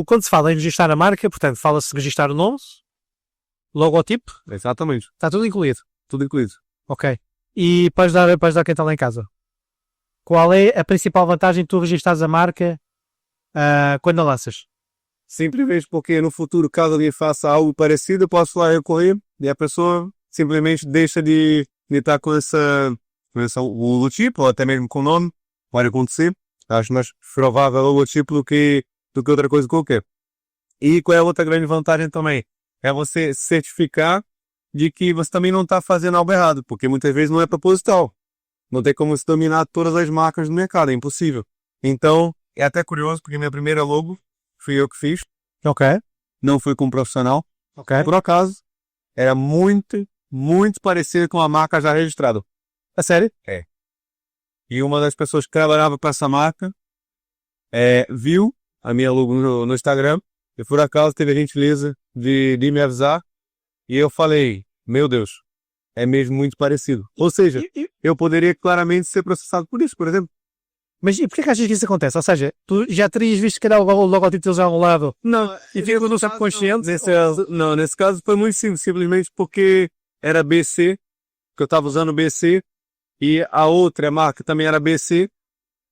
Quando se fala em registrar a marca, portanto, fala-se de registrar o nome, logotipo, Exatamente, está tudo incluído. tudo incluído. Ok. E para ajudar quem está lá em casa, qual é a principal vantagem de tu registrares a marca quando a lanças? Simplesmente porque no futuro, caso alguém faça algo parecido, eu posso lá recorrer e a pessoa simplesmente deixa de estar com o logotipo, ou até mesmo com o nome, pode acontecer. Acho mais provável o logotipo do que outra coisa qualquer. E qual é a outra grande vantagem também? É você certificar de que você também não está fazendo algo errado, porque muitas vezes não é proposital. Não tem como se dominar todas as marcas do mercado, é impossível. Então, é até curioso, porque minha primeira logo fui eu que fiz. Ok. Não fui com um profissional. Ok. Por acaso, era muito, muito parecida com a marca já registrada. A sério? É. E uma das pessoas que trabalhava para essa marca viu a minha logo no Instagram e por acaso teve a gentileza de me avisar e eu falei, meu Deus, é mesmo muito parecido. Ou seja, eu poderia claramente ser processado por isso, por exemplo. Mas e porquê que achas que isso acontece? Ou seja, tu já terias visto que era o logotipo deles ao lado? Não, E fica no subconsciente? Nesse caso foi muito simples, simplesmente porque era BC, que eu estava usando BC, e a outra marca também era BC,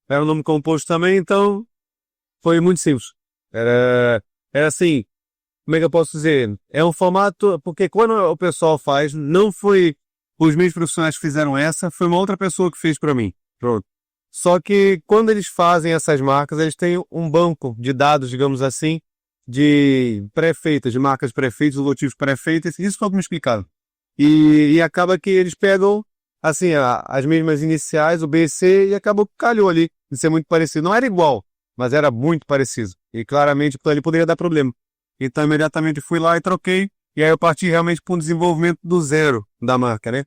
era um nome composto também, então foi muito simples. Era assim, como é que eu posso dizer? É um formato, porque quando o pessoal faz, não foi os meus profissionais que fizeram foi uma outra pessoa que fez para mim. Pronto. Só que quando eles fazem essas marcas, eles têm um banco de dados, digamos assim, de pré-feitas, de marcas pré-feitas, logotipos pré-feitas, isso foi me explicado. E acaba que eles pegam, assim, as mesmas iniciais, o BC, e acabou que calhou ali, de ser muito parecido. Não era igual, mas era muito parecido. E claramente ali poderia dar problema. Então imediatamente fui lá e troquei, e aí eu parti realmente para um desenvolvimento do zero da marca, né?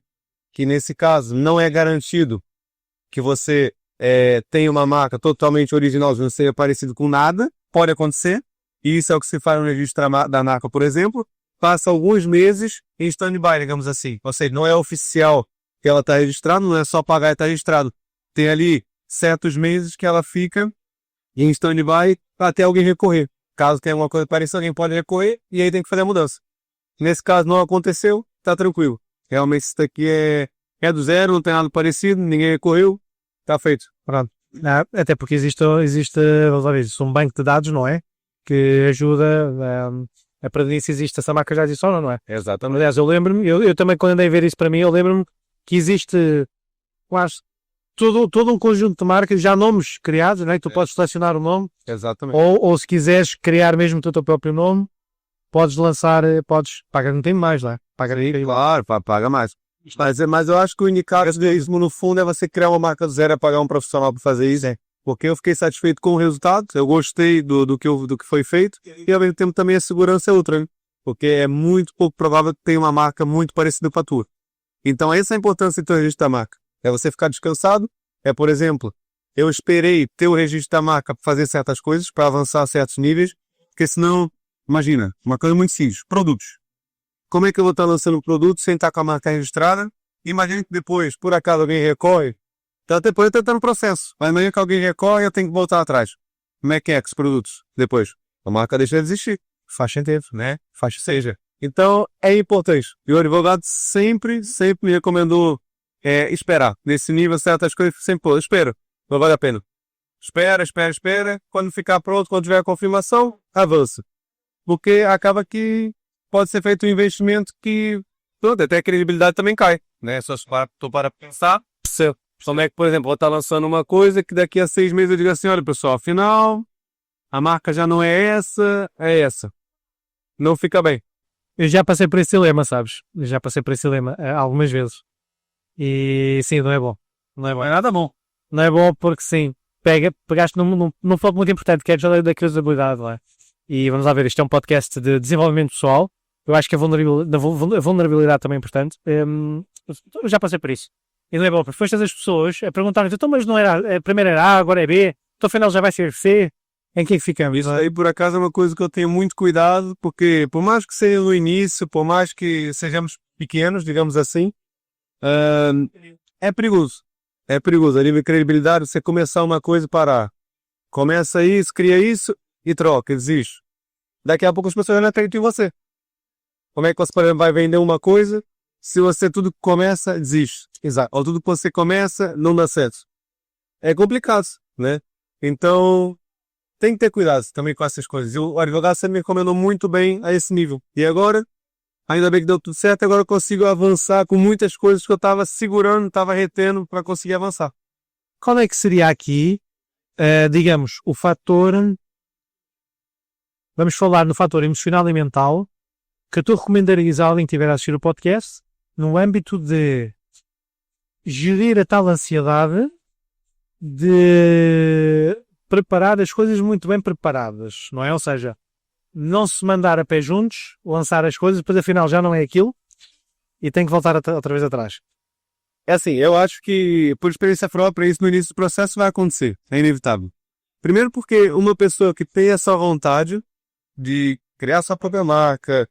Que nesse caso não é garantido que você tenha uma marca totalmente original, não seja parecido com nada, pode acontecer, e isso é o que se faz no registro da marca, por exemplo, passa alguns meses em stand-by, digamos assim, ou seja, não é oficial que ela está registrada, não é só pagar e está registrado, tem ali certos meses que ela fica em stand-by até alguém recorrer, caso tenha alguma coisa parecida, alguém pode recorrer, e aí tem que fazer a mudança. Nesse caso não aconteceu, tá tranquilo, realmente isso daqui é É do zero, não tem nada parecido, ninguém correu, está feito. Pronto. Até porque existe, vamos lá ver, existe um banco de dados, não é? Que ajuda a prevenir se existe essa marca já existe ou não, não é? Exatamente. Aliás, eu lembro-me, eu também quando andei a ver isso para mim, eu lembro-me que existe quase todo um conjunto de marcas, já nomes criados, não é? Tu podes selecionar o nome, Exatamente. ou se quiseres criar mesmo o teu próprio nome, podes lançar, pagar um tempo mais lá. Paga aí. Claro, paga mais. Mas eu acho que o indicado disso, no fundo, é você criar uma marca do zero e pagar um profissional para fazer isso. Porque eu fiquei satisfeito com o resultado, eu gostei do que foi feito, e ao mesmo tempo também a segurança é outra, né? Porque é muito pouco provável que tenha uma marca muito parecida com a tua. Então essa é a importância de ter o registro da marca. É você ficar descansado, por exemplo, eu esperei ter o registro da marca para fazer certas coisas, para avançar a certos níveis, porque senão, imagina, uma coisa muito simples, produtos. Como é que eu vou estar lançando um produto sem estar com a marca registrada? Imagina que depois, por acaso, alguém recorre. Então depois eu estou no processo. Mas imagina que alguém recorre e eu tenho que voltar atrás. Como é que os produtos? Depois, a marca deixa de existir. Faz sentido. Né? Faz seja. Então, é importante. E o advogado sempre me recomendou esperar. Nesse nível, certas coisas, sempre, espera. Não vale a pena. Espera. Quando ficar pronto, quando tiver a confirmação, avança. Porque acaba que pode ser feito um investimento que, pronto, até a credibilidade também cai, né? Só se estou para pensar, percebo. Como é que, por exemplo, vou estar lançando uma coisa que daqui a 6 meses eu digo assim, olha pessoal, afinal, a marca já não é essa, é essa. Não fica bem. Eu já passei por esse dilema, sabes? Eu já passei por esse dilema algumas vezes. E sim, não é bom. Não é bom. Não é nada bom. Não é bom porque sim, pegaste num foco muito importante que é da credibilidade, não é? E vamos lá ver, isto é um podcast de desenvolvimento pessoal. Eu acho que a vulnerabilidade também é importante. Eu já passei por isso. E não é bom, porque depois tens as pessoas a perguntarem, então, mas não era, primeiro era A, agora é B, então afinal já vai ser C. Em que é que ficamos? Isso aí, por acaso, é uma coisa que eu tenho muito cuidado, porque por mais que seja no início, por mais que sejamos pequenos, digamos assim, é perigoso. É perigoso. A nível de credibilidade, você começar uma coisa e parar. Começa isso, cria isso e troca, desiste. Daqui a pouco as pessoas não acreditam em você. Como é que você, por exemplo, vai vender uma coisa se você tudo que começa, desiste? Exato. Ou tudo que você começa, não dá certo. É complicado, né? Então, tem que ter cuidado também com essas coisas. E o advogado sempre me recomendou muito bem a esse nível. E agora, ainda bem que deu tudo certo, agora eu consigo avançar com muitas coisas que eu estava segurando, estava retendo para conseguir avançar. Qual é que seria aqui, digamos, o fator... Vamos falar no fator emocional e mental que tu recomendarias a alguém que estiver a assistir o podcast no âmbito de gerir a tal ansiedade de preparar as coisas muito bem preparadas, não é? Ou seja, não se mandar a pé juntos, lançar as coisas, depois afinal já não é aquilo e tem que voltar outra vez atrás. É assim, eu acho que por experiência própria isso no início do processo vai acontecer, é inevitável. Primeiro porque uma pessoa que tem essa vontade de criar sua própria marca,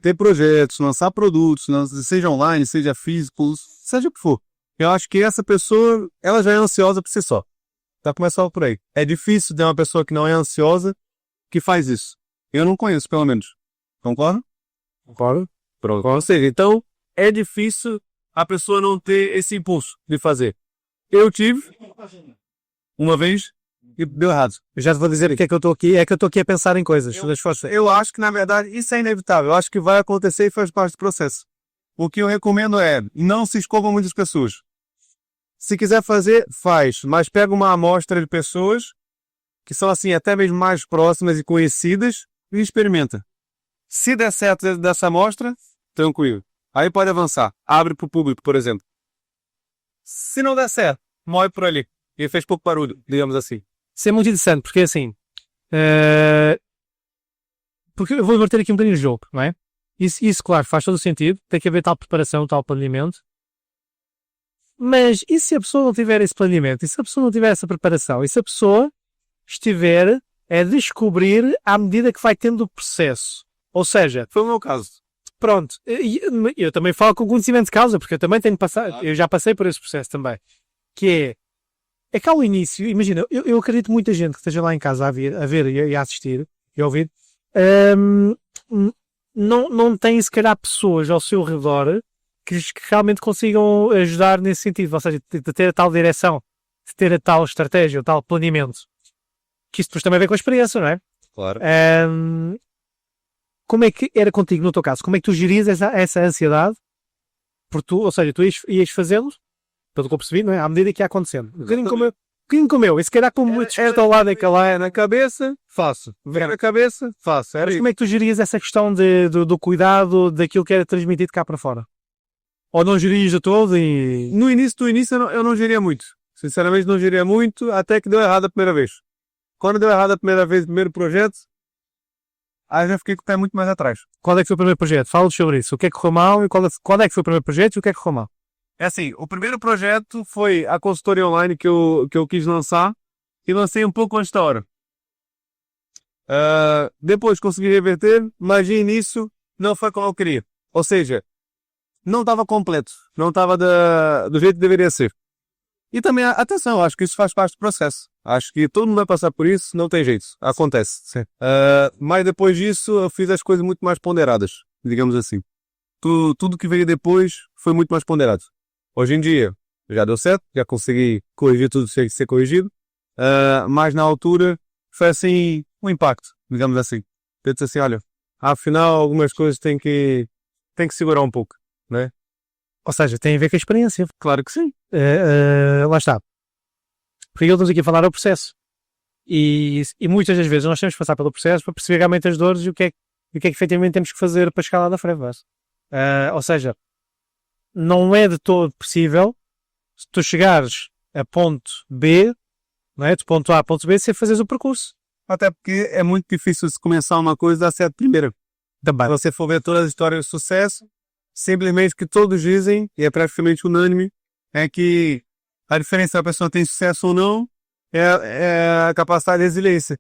ter projetos, lançar produtos, seja online, seja físicos, seja o que for. Eu acho que essa pessoa, ela já é ansiosa por si só. Tá começando por aí. É difícil ter uma pessoa que não é ansiosa que faz isso. Eu não conheço, pelo menos. Concorda? Concordo. Pronto. Ou seja, então é difícil a pessoa não ter esse impulso de fazer. Eu tive uma vez e deu errado. Eu já te vou dizer porque é que eu estou aqui, a pensar em coisas. Eu acho que, na verdade, isso é inevitável. Eu acho que vai acontecer e faz parte do processo. O que eu recomendo é, não se escolha muitas pessoas. Se quiser fazer, faz. Mas pega uma amostra de pessoas que são, assim, até mesmo mais próximas e conhecidas e experimenta. Se der certo dessa amostra, tranquilo. Aí pode avançar. Abre para o público, por exemplo. Se não der certo, morre por ali. E fez pouco barulho, digamos assim. Isso é muito interessante, porque assim, porque eu vou inverter aqui um bocadinho o jogo, não é? Isso, claro, faz todo o sentido, tem que haver tal preparação, tal planeamento, mas e se a pessoa não tiver esse planeamento, e se a pessoa não tiver essa preparação, e se a pessoa estiver a descobrir à medida que vai tendo o processo, ou seja, Foi o meu caso. pronto, eu também falo com conhecimento de causa, porque eu também tenho passado, eu já passei por esse processo também, que é que ao início, imagina, eu acredito muita gente que esteja lá em casa a ver e a assistir e a ouvir, não tem se calhar pessoas ao seu redor que realmente consigam ajudar nesse sentido, ou seja, de ter a tal direção, de ter a tal estratégia, o tal planeamento. Que isso depois também vem com a experiência, não é? Claro. Como é que era contigo, no teu caso? Como é que tu gerias essa ansiedade? Porque tu, ou seja, tu ias fazendo, pelo que eu percebi, não é? À medida que ia acontecendo. Um bocadinho como eu. E se calhar como muitos... Era ao lado daquela é na cabeça, faço. Ver na cabeça, faço. Era Mas como é que tu gerias essa questão do cuidado, daquilo que era transmitido cá para fora? Ou não gerias de todo e... No início eu não geria muito. Sinceramente não geria muito, até que deu errado a primeira vez. Quando deu errado a primeira vez, o primeiro projeto, aí já fiquei com o pé muito mais atrás. Qual é que foi o primeiro projeto? Fala-nos sobre isso. O que é que correu mal e qual é que foi o primeiro projeto e o que é que correu mal? É assim, o primeiro projeto foi a consultoria online que eu quis lançar e lancei um pouco antes da hora. Depois consegui reverter, mas de início não foi como eu queria. Ou seja, não estava completo, não estava do jeito que deveria ser. E também, atenção, acho que isso faz parte do processo. Acho que todo mundo vai passar por isso, não tem jeito, acontece. Mas depois disso eu fiz as coisas muito mais ponderadas, digamos assim. Tudo que veio depois foi muito mais ponderado. Hoje em dia já deu certo, já consegui corrigir tudo que tinha que ser corrigido, mas na altura foi assim um impacto, digamos assim. Eu disse assim, olha, afinal algumas coisas tem que segurar um pouco, né? Ou seja, tem a ver com a experiência. Claro que sim. Lá está. Porque estamos aqui a falar do processo. E muitas das vezes nós temos que passar pelo processo para perceber realmente as dores e o que é que efetivamente temos que fazer para chegar lá da frente. Ou seja, não é de todo possível se tu chegares a ponto B, não é? De ponto A a ponto B, sem fazeres o percurso. Até porque é muito difícil se começar uma coisa dar certo primeiro. Também. Se você for ver todas as histórias de sucesso, simplesmente que todos dizem, e é praticamente unânime, é que a diferença da pessoa tem sucesso ou não é a capacidade de resiliência.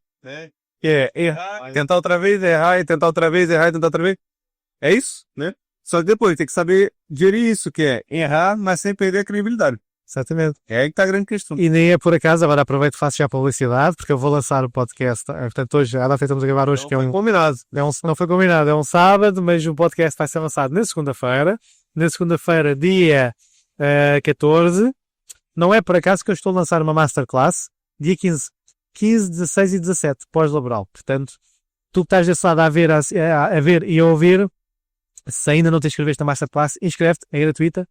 Que é errar, tentar outra vez, errar, e tentar outra vez, errar, e tentar outra vez. É isso, né? Só que depois tem que saber gerir isso, que é errar, mas sem perder a credibilidade. Exatamente. É aí que está a grande questão. E nem é por acaso, agora aproveito e faço já publicidade, porque eu vou lançar o podcast. Portanto, hoje, a data que estamos a gravar hoje, Não que é foi um... combinado. Não foi combinado, é um sábado, mas o podcast vai ser lançado na segunda-feira. Na segunda-feira, dia 14. Não é por acaso que eu estou a lançar uma masterclass, dia 15, 16 e 17, pós-laboral. Portanto, tu que estás desse lado a ver e a ouvir, se ainda não te inscreveste na masterclass, inscreve-te, é gratuita.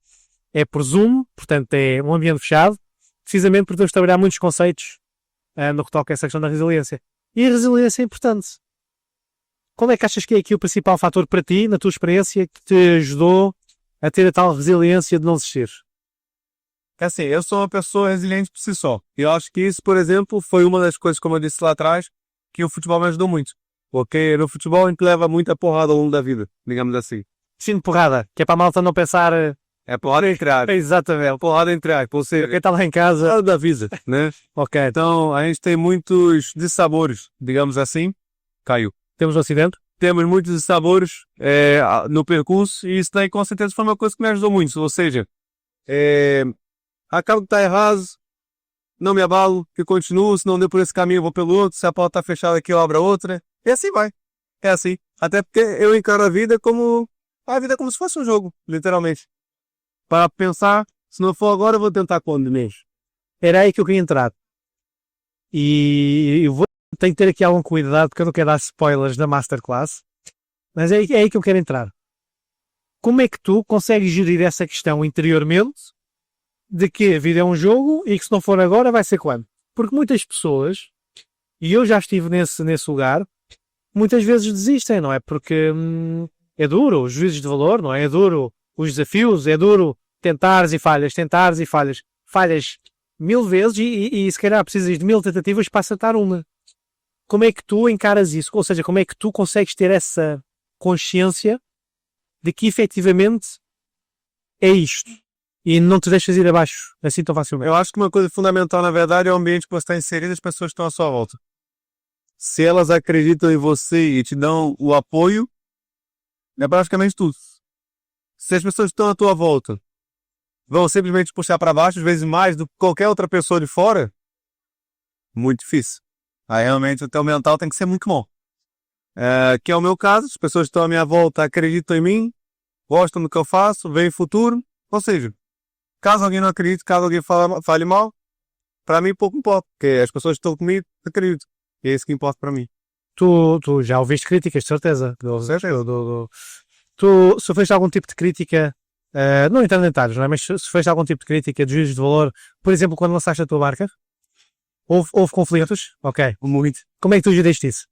É por Zoom, portanto é um ambiente fechado, precisamente porque vamos trabalhar muitos conceitos no que toca a essa questão da resiliência. E a resiliência é importante. Qual é que achas que é aqui o principal fator para ti, na tua experiência, que te ajudou a ter a tal resiliência de não desistir? É assim, eu sou uma pessoa resiliente por si só. E eu acho que isso, por exemplo, foi uma das coisas, como eu disse lá atrás, que o futebol me ajudou muito. Porque no futebol a gente leva muita porrada ao longo da vida, digamos assim. Sim, porrada, que é para a malta não pensar... É porrada entre aspas. Exatamente. Porrada entre aspas. Ou seja, Quem está lá em casa... porrada da vida, né? Ok, Então, a gente tem muitos dissabores, digamos assim. Caiu. temos um acidente. Temos muitos dissabores no percurso e isso daí com certeza foi uma coisa que me ajudou muito. Ou seja, acabo que está errado, não me abalo, que continuo, se não deu por esse caminho eu vou pelo outro, se a porta está fechada aqui eu abro a outra. E assim vai. É assim. Até porque eu encaro a vida como se fosse um jogo, literalmente. Para pensar, se não for agora eu vou tentar quando mesmo. Era aí que eu queria entrar. E eu tenho que ter aqui algum cuidado, porque eu não quero dar spoilers da masterclass. Mas é aí que eu quero entrar. Como é que tu consegues gerir essa questão interiormente de que a vida é um jogo e que se não for agora vai ser quando? Porque muitas pessoas, e eu já estive nesse lugar, muitas vezes desistem, não é? Porque é duro os juízes de valor, não é? É duro os desafios, é duro tentares e falhas. Falhas 1000 vezes e se calhar precisas de 1000 tentativas para acertar uma. Como é que tu encaras isso? Ou seja, como é que tu consegues ter essa consciência de que efetivamente é isto e não te deixas ir abaixo assim tão facilmente? Eu acho que uma coisa fundamental, na verdade, é o ambiente que você está inserido e as pessoas que estão à sua volta. Se elas acreditam em você e te dão o apoio, é praticamente tudo. Se as pessoas que estão à tua volta vão simplesmente puxar para baixo, às vezes mais do que qualquer outra pessoa de fora, muito difícil. Aí realmente o teu mental tem que ser muito bom. Que é o meu caso, as pessoas que estão à minha volta acreditam em mim, gostam do que eu faço, veem futuro. Ou seja, caso alguém não acredite, caso alguém fale mal, para mim pouco importa, porque as pessoas que estão comigo acreditam. E é isso que importa para mim. Tu já ouviste críticas, de certeza. Tu sofreste algum tipo de crítica, não entrando em detalhes, não é? Mas sofreste algum tipo de crítica de juízes de valor, por exemplo, quando lançaste a tua marca? Houve conflitos? Ok. Muito. Como é que tu geriste isso?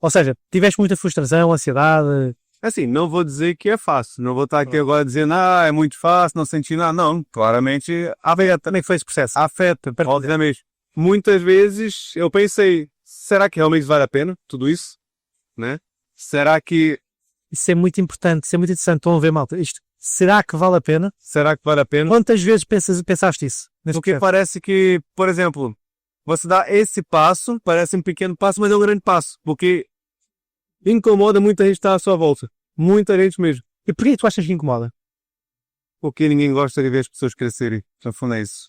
Ou seja, tiveste muita frustração, ansiedade? Assim, não vou dizer que é fácil. Não vou estar aqui agora dizendo, é muito fácil, não senti nada. Não, claramente afeta. Como é que foi esse processo? Afeta, obviamente. Muitas vezes eu pensei, será que realmente vale a pena tudo isso? Né? Será que Isso é muito importante, isso é muito interessante. Estão a ver, malta. Isto, será que vale a pena? vale a pena? Quantas vezes pensaste isso? Porque parece que, por exemplo, você dá esse passo, parece um pequeno passo, mas é um grande passo. Porque incomoda muita gente que está à sua volta. Muita gente mesmo. E porquê tu achas que incomoda? Porque ninguém gosta de ver as pessoas crescerem. No fundo é isso.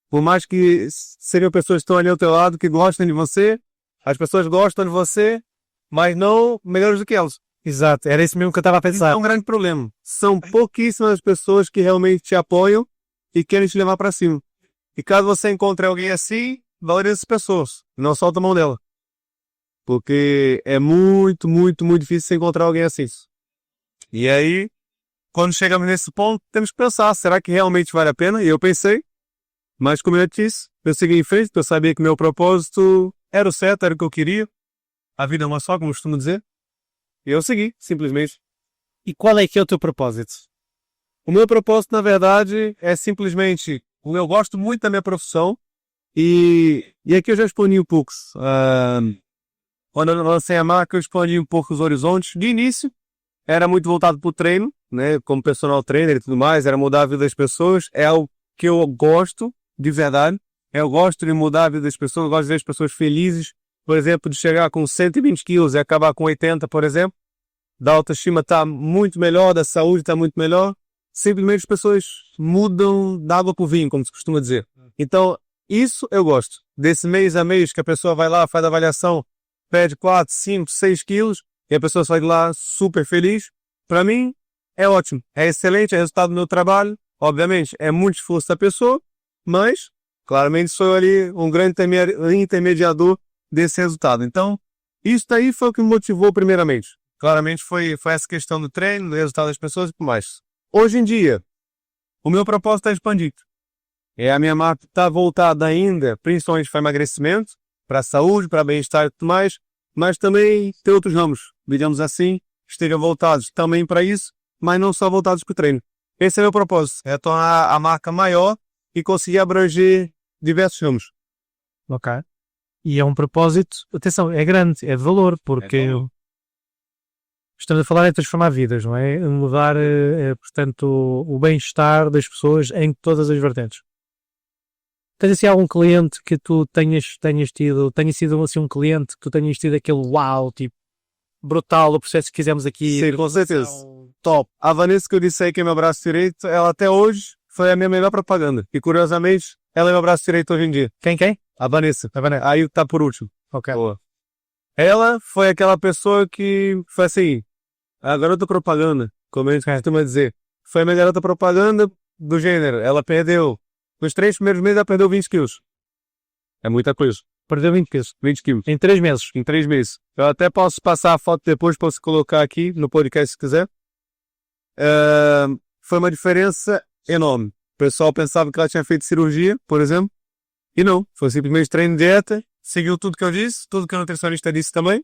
Por mais que seriam pessoas que estão ali ao teu lado, que gostam de você, as pessoas gostam de você, mas não melhores do que elas. Exato, era isso mesmo que eu estava a Isso pensar. é um grande problema. São pouquíssimas pessoas que realmente te apoiam e querem te levar para cima. E caso você encontre alguém assim, valorize essas pessoas. Não solta a mão dela. Porque é muito, muito, muito difícil você encontrar alguém assim. E aí, quando chegamos nesse ponto, temos que pensar, será que realmente vale a pena? E eu pensei, mas como eu disse, eu segui em frente, porque eu sabia que meu propósito era o certo, era o que eu queria. A vida é uma só, como eu costumo dizer. E eu segui, simplesmente. E qual é que é o teu propósito? O meu propósito, na verdade, é simplesmente, eu gosto muito da minha profissão e aqui eu já expandi um pouco. Quando eu lancei a marca, eu expandi um pouco os horizontes. De início, era muito voltado para o treino, né? Como personal trainer e tudo mais, era mudar a vida das pessoas. É algo que eu gosto, de verdade. Eu gosto de mudar a vida das pessoas, eu gosto de ver as pessoas felizes. Por exemplo, de chegar com 120 quilos e acabar com 80, por exemplo. Da autoestima está muito melhor, da saúde está muito melhor. Simplesmente as pessoas mudam da água para o vinho, como se costuma dizer. Então, isso eu gosto. Desse mês a mês que a pessoa vai lá, faz a avaliação, pede 4, 5, 6 quilos e a pessoa sai de lá super feliz. Para mim, é ótimo. É excelente, é resultado do meu trabalho. Obviamente, é muito esforço da pessoa, mas, claramente, sou ali um grande intermediador desse resultado. Então, isso daí foi o que me motivou primeiramente. Claramente foi essa questão do treino, do resultado das pessoas e tudo mais. Hoje em dia, o meu propósito é expandido. A minha marca está voltada ainda, principalmente para emagrecimento, para a saúde, para bem-estar e tudo mais, mas também tem outros ramos, digamos assim, estejam voltados também para isso, mas não só voltados para o treino. Esse é o meu propósito, é tornar a marca maior e conseguir abranger diversos ramos. Ok. E é um propósito, atenção, é grande, é de valor, porque estamos a falar em transformar vidas, não é? Mudar, portanto, o bem-estar das pessoas em todas as vertentes. Tens assim algum cliente que tu tenha sido assim um cliente que tu tenhas tido aquele uau, tipo, brutal, o processo que fizemos aqui. Sim, com certeza. Top. A Vanessa que eu disse aí que é meu braço direito, ela até hoje foi a minha melhor propaganda. E curiosamente, ela é meu braço direito hoje em dia. Quem? A Vanessa. Aí tá por último. Ok. Boa. Ela foi aquela pessoa que foi assim, a garota propaganda, como a gente costuma dizer. Foi a minha garota propaganda do gênero. Ela perdeu, nos 3 primeiros meses ela perdeu 20 quilos. É muita coisa. Perdeu 20 quilos. 20 quilos. Em 3 meses. Em 3 meses. Eu até posso passar a foto depois para você colocar aqui no podcast se quiser. Foi uma diferença enorme. O pessoal pensava que ela tinha feito cirurgia, por exemplo. E não. Foi simplesmente treino de dieta. Seguiu tudo que eu disse. Tudo que o nutricionista disse também.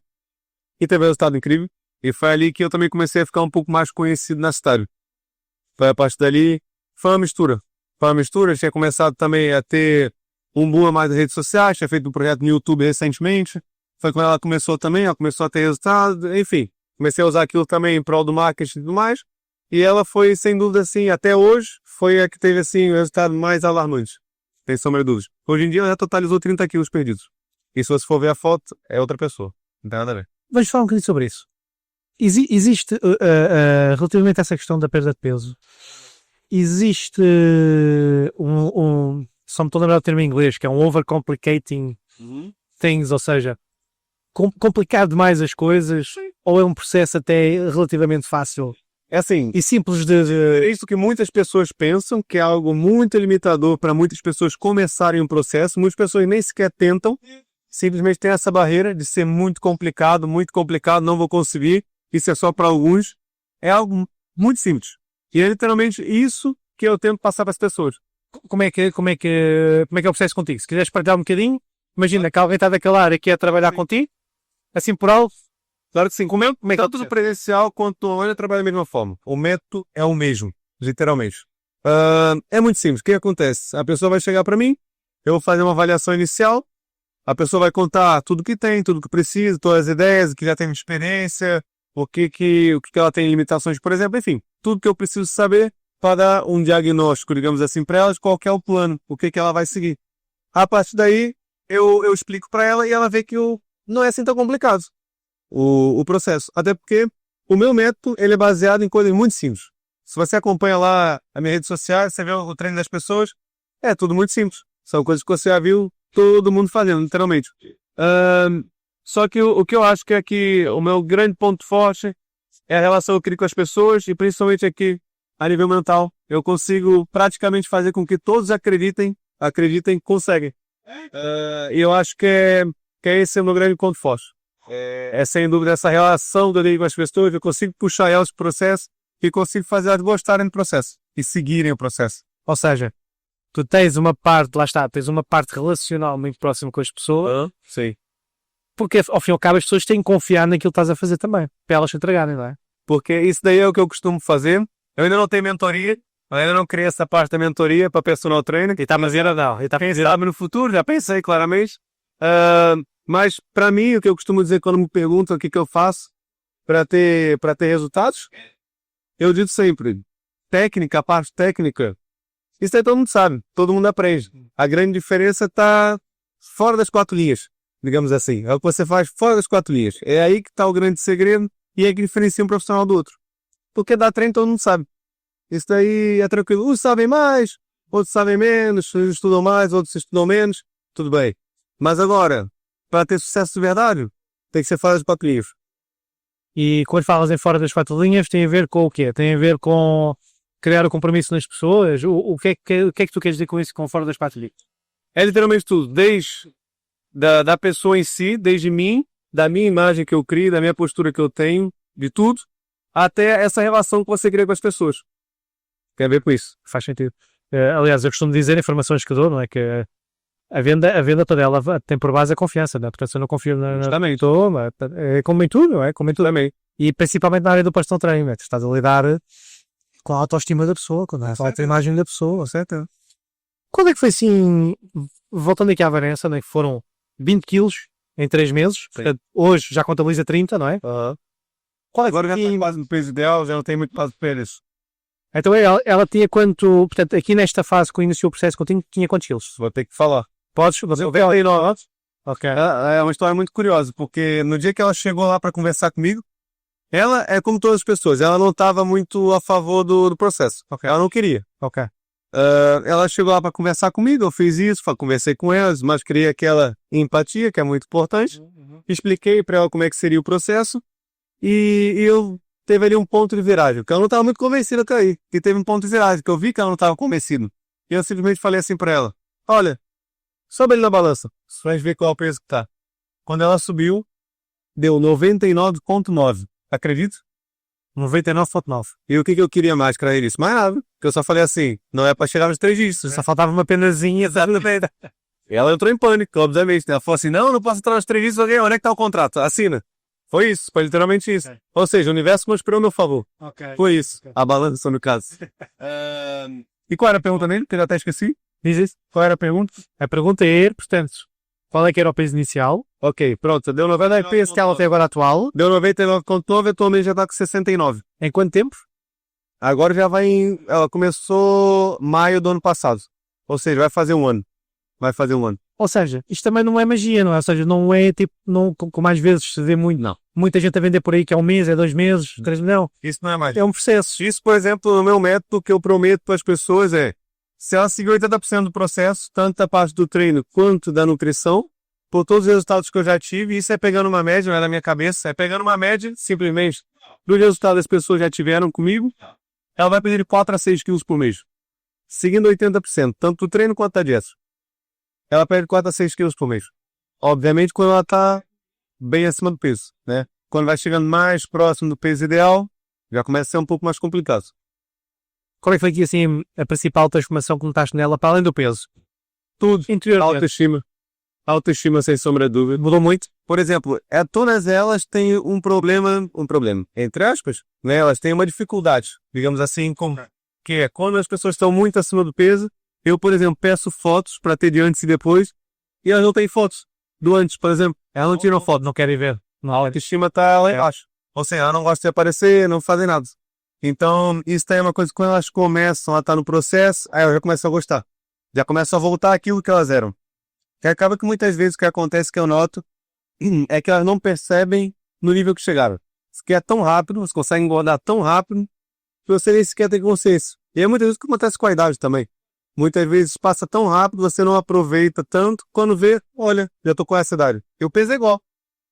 E teve um resultado incrível. E foi ali que eu também comecei a ficar um pouco mais conhecido na cidade. Foi a partir dali. Foi uma mistura. Eu tinha começado também a ter um boom a mais nas redes sociais. Tinha feito um projeto no YouTube recentemente. Foi quando ela começou também. Ela começou a ter resultado. Enfim. Comecei a usar aquilo também em prol do marketing e tudo mais. E ela foi, sem dúvida, assim, até hoje, foi a que teve, assim, o resultado mais alarmante. Sem sombra de dúvidas. Hoje em dia, ela já totalizou 30 quilos perdidos. E se você for ver a foto, é outra pessoa. Não tem nada a ver. Vamos falar um bocadinho sobre isso. Existe, relativamente a essa questão da perda de peso, existe só me estou a lembrar do termo em inglês, que é um overcomplicating things, ou seja, complicar demais as coisas, ou é um processo até relativamente fácil É assim, e simples é isso que muitas pessoas pensam, que é algo muito limitador para muitas pessoas começarem um processo. Muitas pessoas nem sequer tentam, simplesmente tem essa barreira de ser muito complicado, não vou conseguir, isso é só para alguns. É algo muito simples. E é literalmente isso que eu tento passar para as pessoas. Como é que é o processo contigo? Se quiseres partilhar um bocadinho, imagina que alguém está daquela área que é trabalhar contigo, assim por alto. Claro que sim. Como é que é o Tanto no processo? presencial quanto no online eu trabalho da mesma forma. O método é o mesmo, literalmente. É muito simples. O que acontece? A pessoa vai chegar para mim, eu vou fazer uma avaliação inicial, a pessoa vai contar tudo que tem, tudo que precisa, todas as ideias, o que já tem de experiência, o que ela tem de limitações, por exemplo, enfim, tudo que eu preciso saber para dar um diagnóstico, digamos assim, para elas, qual que é o plano, o que ela vai seguir. A partir daí, eu explico para ela e ela vê que não é assim tão complicado o processo. Até porque o meu método ele é baseado em coisas muito simples. Se você acompanha lá a minha rede social, você vê o treino das pessoas, é tudo muito simples. São coisas que você já viu todo mundo fazendo, literalmente. Só que o que eu acho que é que o meu grande ponto forte é a relação que eu crio com as pessoas e principalmente aqui a nível mental. Eu consigo praticamente fazer com que todos acreditem que conseguem. E eu acho que esse é o meu grande ponto forte. É sem dúvida essa relação que eu tenho com as pessoas, eu consigo puxar elas para o processo e consigo fazer elas gostarem do processo e seguirem o processo. Ou seja, tu tens uma parte, lá está, tens uma parte relacional muito próxima com as pessoas, Sim. porque ao fim e ao cabo as pessoas têm que confiar naquilo que estás a fazer também, para elas se entregarem, não é? Porque isso daí é o que eu costumo fazer. Eu ainda não tenho mentoria, eu ainda não criei essa parte da mentoria para personal trainer. E está fazendo não, e está Quem sabe no futuro, já pensei claramente. Mas para mim, o que eu costumo dizer quando me perguntam o que eu faço para ter resultados, eu digo sempre, a parte técnica, isso aí todo mundo sabe, todo mundo aprende. A grande diferença está fora das 4 linhas, digamos assim. É o que você faz fora das 4 linhas. É aí que está o grande segredo e é que diferencia um profissional do outro. Porque dar treino todo mundo sabe. Isso daí é tranquilo. Uns sabem mais, outros sabem menos, uns estudam mais, outros estudam menos, tudo bem. Mas agora, para ter sucesso de verdade, tem que ser fora das 4 linhas. E quando falas em fora das 4 linhas, tem a ver com o quê? Tem a ver com criar o compromisso nas pessoas? O que é que tu queres dizer com isso, com fora das 4 linhas? É literalmente tudo, desde da pessoa em si, desde mim, da minha imagem que eu crio, da minha postura que eu tenho, de tudo, até essa relação que você cria com as pessoas. Tem a ver com isso. Faz sentido. Aliás, eu costumo dizer, informações que dou, não é? Que a venda toda ela tem por base a confiança, né? Portanto, se eu não confio na pessoa, é como em tudo, não é? Como em tudo. Também. E principalmente na área do personal training, né? Tu estás a lidar com a autoestima da pessoa, com a autoimagem da pessoa, certo? Quando é que foi assim, voltando aqui à Varença, né? Que foram 20 quilos em 3 meses, portanto, hoje já contabiliza 30, não é? Qual é que Agora já foi- está quase no peso ideal, já não tem muito peso de penas. Então ela tinha quanto, portanto, aqui nesta fase que iniciou o processo contigo, tinha quantos quilos? Vou ter que falar. Podes? Eu vejo aí nós. Ok. É uma história muito curiosa, porque no dia que ela chegou lá para conversar comigo, ela é como todas as pessoas, ela não estava muito a favor do processo. Ela não queria. Ok. Ela chegou lá para conversar comigo, eu fiz isso, conversei com elas, mas criei aquela empatia, que é muito importante. Expliquei para ela como é que seria o processo e eu teve ali um ponto de viragem, que ela não estava muito convencida com aí. E teve um ponto de viragem, que eu vi que ela não estava convencida. E eu simplesmente falei assim para ela, olha, sobe ele na balança, pra gente ver qual é o peso que tá. Quando ela subiu, deu 99,9. Acredita? 99,9. E o que eu queria mais que era isso? Mais nada. Porque eu só falei assim, não é para chegar nos 3 dígitos. Só faltava uma penazinha, exatamente. Ela entrou em pânico, obviamente. Ela falou assim, não posso entrar nos 3 dígitos. Onde é que tá o contrato? Assina. Foi isso, foi literalmente isso. Ok. Ou seja, o universo conspirou a meu favor. Ok. Foi isso. A balança, no caso. E qual era a pergunta dele? Que eu até esqueci. Diz isso. Qual era a pergunta? A pergunta é, portanto, qual é que era o peso inicial? Ok, pronto. Deu Qual é o 99,9. peso que ela tem agora atual? Deu 99,9, atualmente já tá com 69. Em quanto tempo? Agora já vai em... Ela começou maio do ano passado. Ou seja, vai fazer um ano. Vai fazer um ano. Ou seja, isto também não é magia, não é? Ou seja, não é tipo, não, como às vezes se vê muito, Não. muita gente a vender por aí que é 1 mês, é 2 meses, 3 meses, não. Isso não é mais. É um processo. Isso, por exemplo, no meu método que eu prometo para as pessoas é, se ela seguir 80% do processo, tanto da parte do treino quanto da nutrição, por todos os resultados que eu já tive, isso é pegando uma média, não é da minha cabeça, é pegando uma média, simplesmente, do resultado que as pessoas já tiveram comigo, ela vai perder 4 a 6 quilos por mês. Seguindo 80%, tanto do treino quanto da dieta. Ela perde 4 a 6 quilos por mês. Obviamente, quando ela tá bem acima do peso, né? Quando vai chegando mais próximo do peso ideal, já começa a ser um pouco mais complicado. Qual é que foi aqui, assim, a principal transformação que notaste nela, para além do peso? Tudo. Interiormente. Autoestima. Autoestima, sem sombra de dúvida. Mudou muito? Por exemplo, todas elas têm um problema, entre aspas, né? Elas têm uma dificuldade, digamos assim, que é quando as pessoas estão muito acima do peso. Eu, por exemplo, peço fotos para ter de antes e depois, e elas não têm fotos do antes, por exemplo. Elas não tiram foto, Não querem ver. a autoestima tá lá embaixo. Ou seja, elas não gostam de aparecer, não fazem nada. Então, isso também é uma coisa que quando elas começam a estar no processo, aí elas já começam a gostar. Já começam a voltar àquilo que elas eram. Que acaba que muitas vezes o que acontece, que eu noto, é que elas não percebem no nível que chegaram. Isso que é tão rápido, você consegue engordar tão rápido, que você nem sequer tem consciência. E é muitas vezes o que acontece com a idade também. Muitas vezes passa tão rápido, você não aproveita tanto, quando vê, olha, já tô com essa idade. E o peso é igual.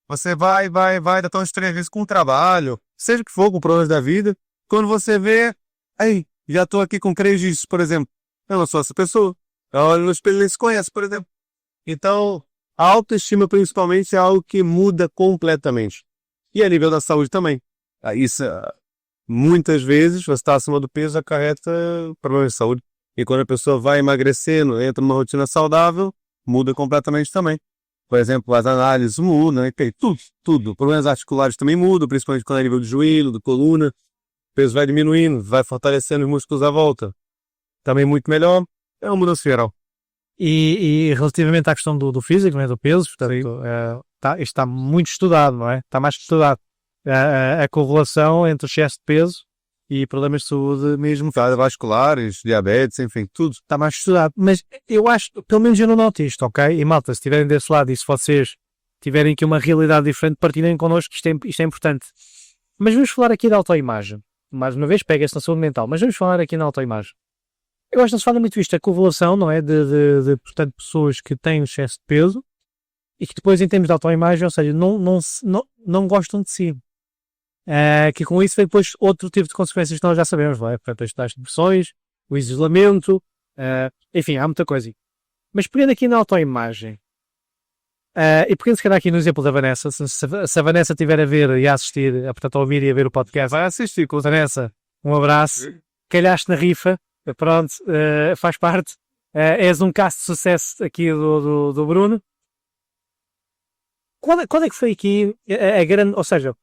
Você vai, dá umas 3 vezes com o trabalho, seja o que for, com problemas da vida. Quando você vê, aí, já tô aqui com 3 dias, por exemplo. Eu não sou essa pessoa. Eu olho no espelho e nem se conhece, por exemplo. Então, a autoestima principalmente é algo que muda completamente. E a nível da saúde também. Isso, muitas vezes, você está acima do peso, acarreta problemas de saúde. E quando a pessoa vai emagrecendo, entra numa rotina saudável, muda completamente também. Por exemplo, as análises mudam, né? Tudo. Problemas articulares também mudam, principalmente quando é nível de joelho, de coluna. O peso vai diminuindo, vai fortalecendo os músculos à volta. Também muito melhor. É uma mudança geral. E relativamente à questão do físico, não é? Do peso, portanto, isto está muito estudado, não é? Está mais que estudado. A correlação entre excesso de peso e problemas de saúde mesmo. Cardiovasculares, diabetes, enfim, tudo. Está mais estudado. Mas eu acho, pelo menos eu não noto isto, ok? E malta, se estiverem desse lado e se vocês tiverem aqui uma realidade diferente, partilhem connosco, isto é importante. Mas vamos falar aqui da autoimagem. Mais uma vez, pega-se na saúde mental, mas vamos falar aqui na autoimagem. Eu acho que não se fala muito isto, a correlação, não é? Portanto, pessoas que têm excesso de peso e que depois, em termos de autoimagem, ou seja, não gostam de si. Que com isso vem depois outro tipo de consequências que nós já sabemos, não é? Portanto, as depressões, o isolamento, enfim, há muita coisa. Mas pegando aqui na autoimagem, e pegando se calhar aqui no exemplo da Vanessa, se a Vanessa estiver a ver e a assistir, portanto, a ouvir e a ver o podcast, Vai assistir, com Vanessa, um abraço, calhaste na rifa. Pronto, faz parte. És um caso de sucesso aqui do Bruno. Qual é que foi aqui a grande, ou seja,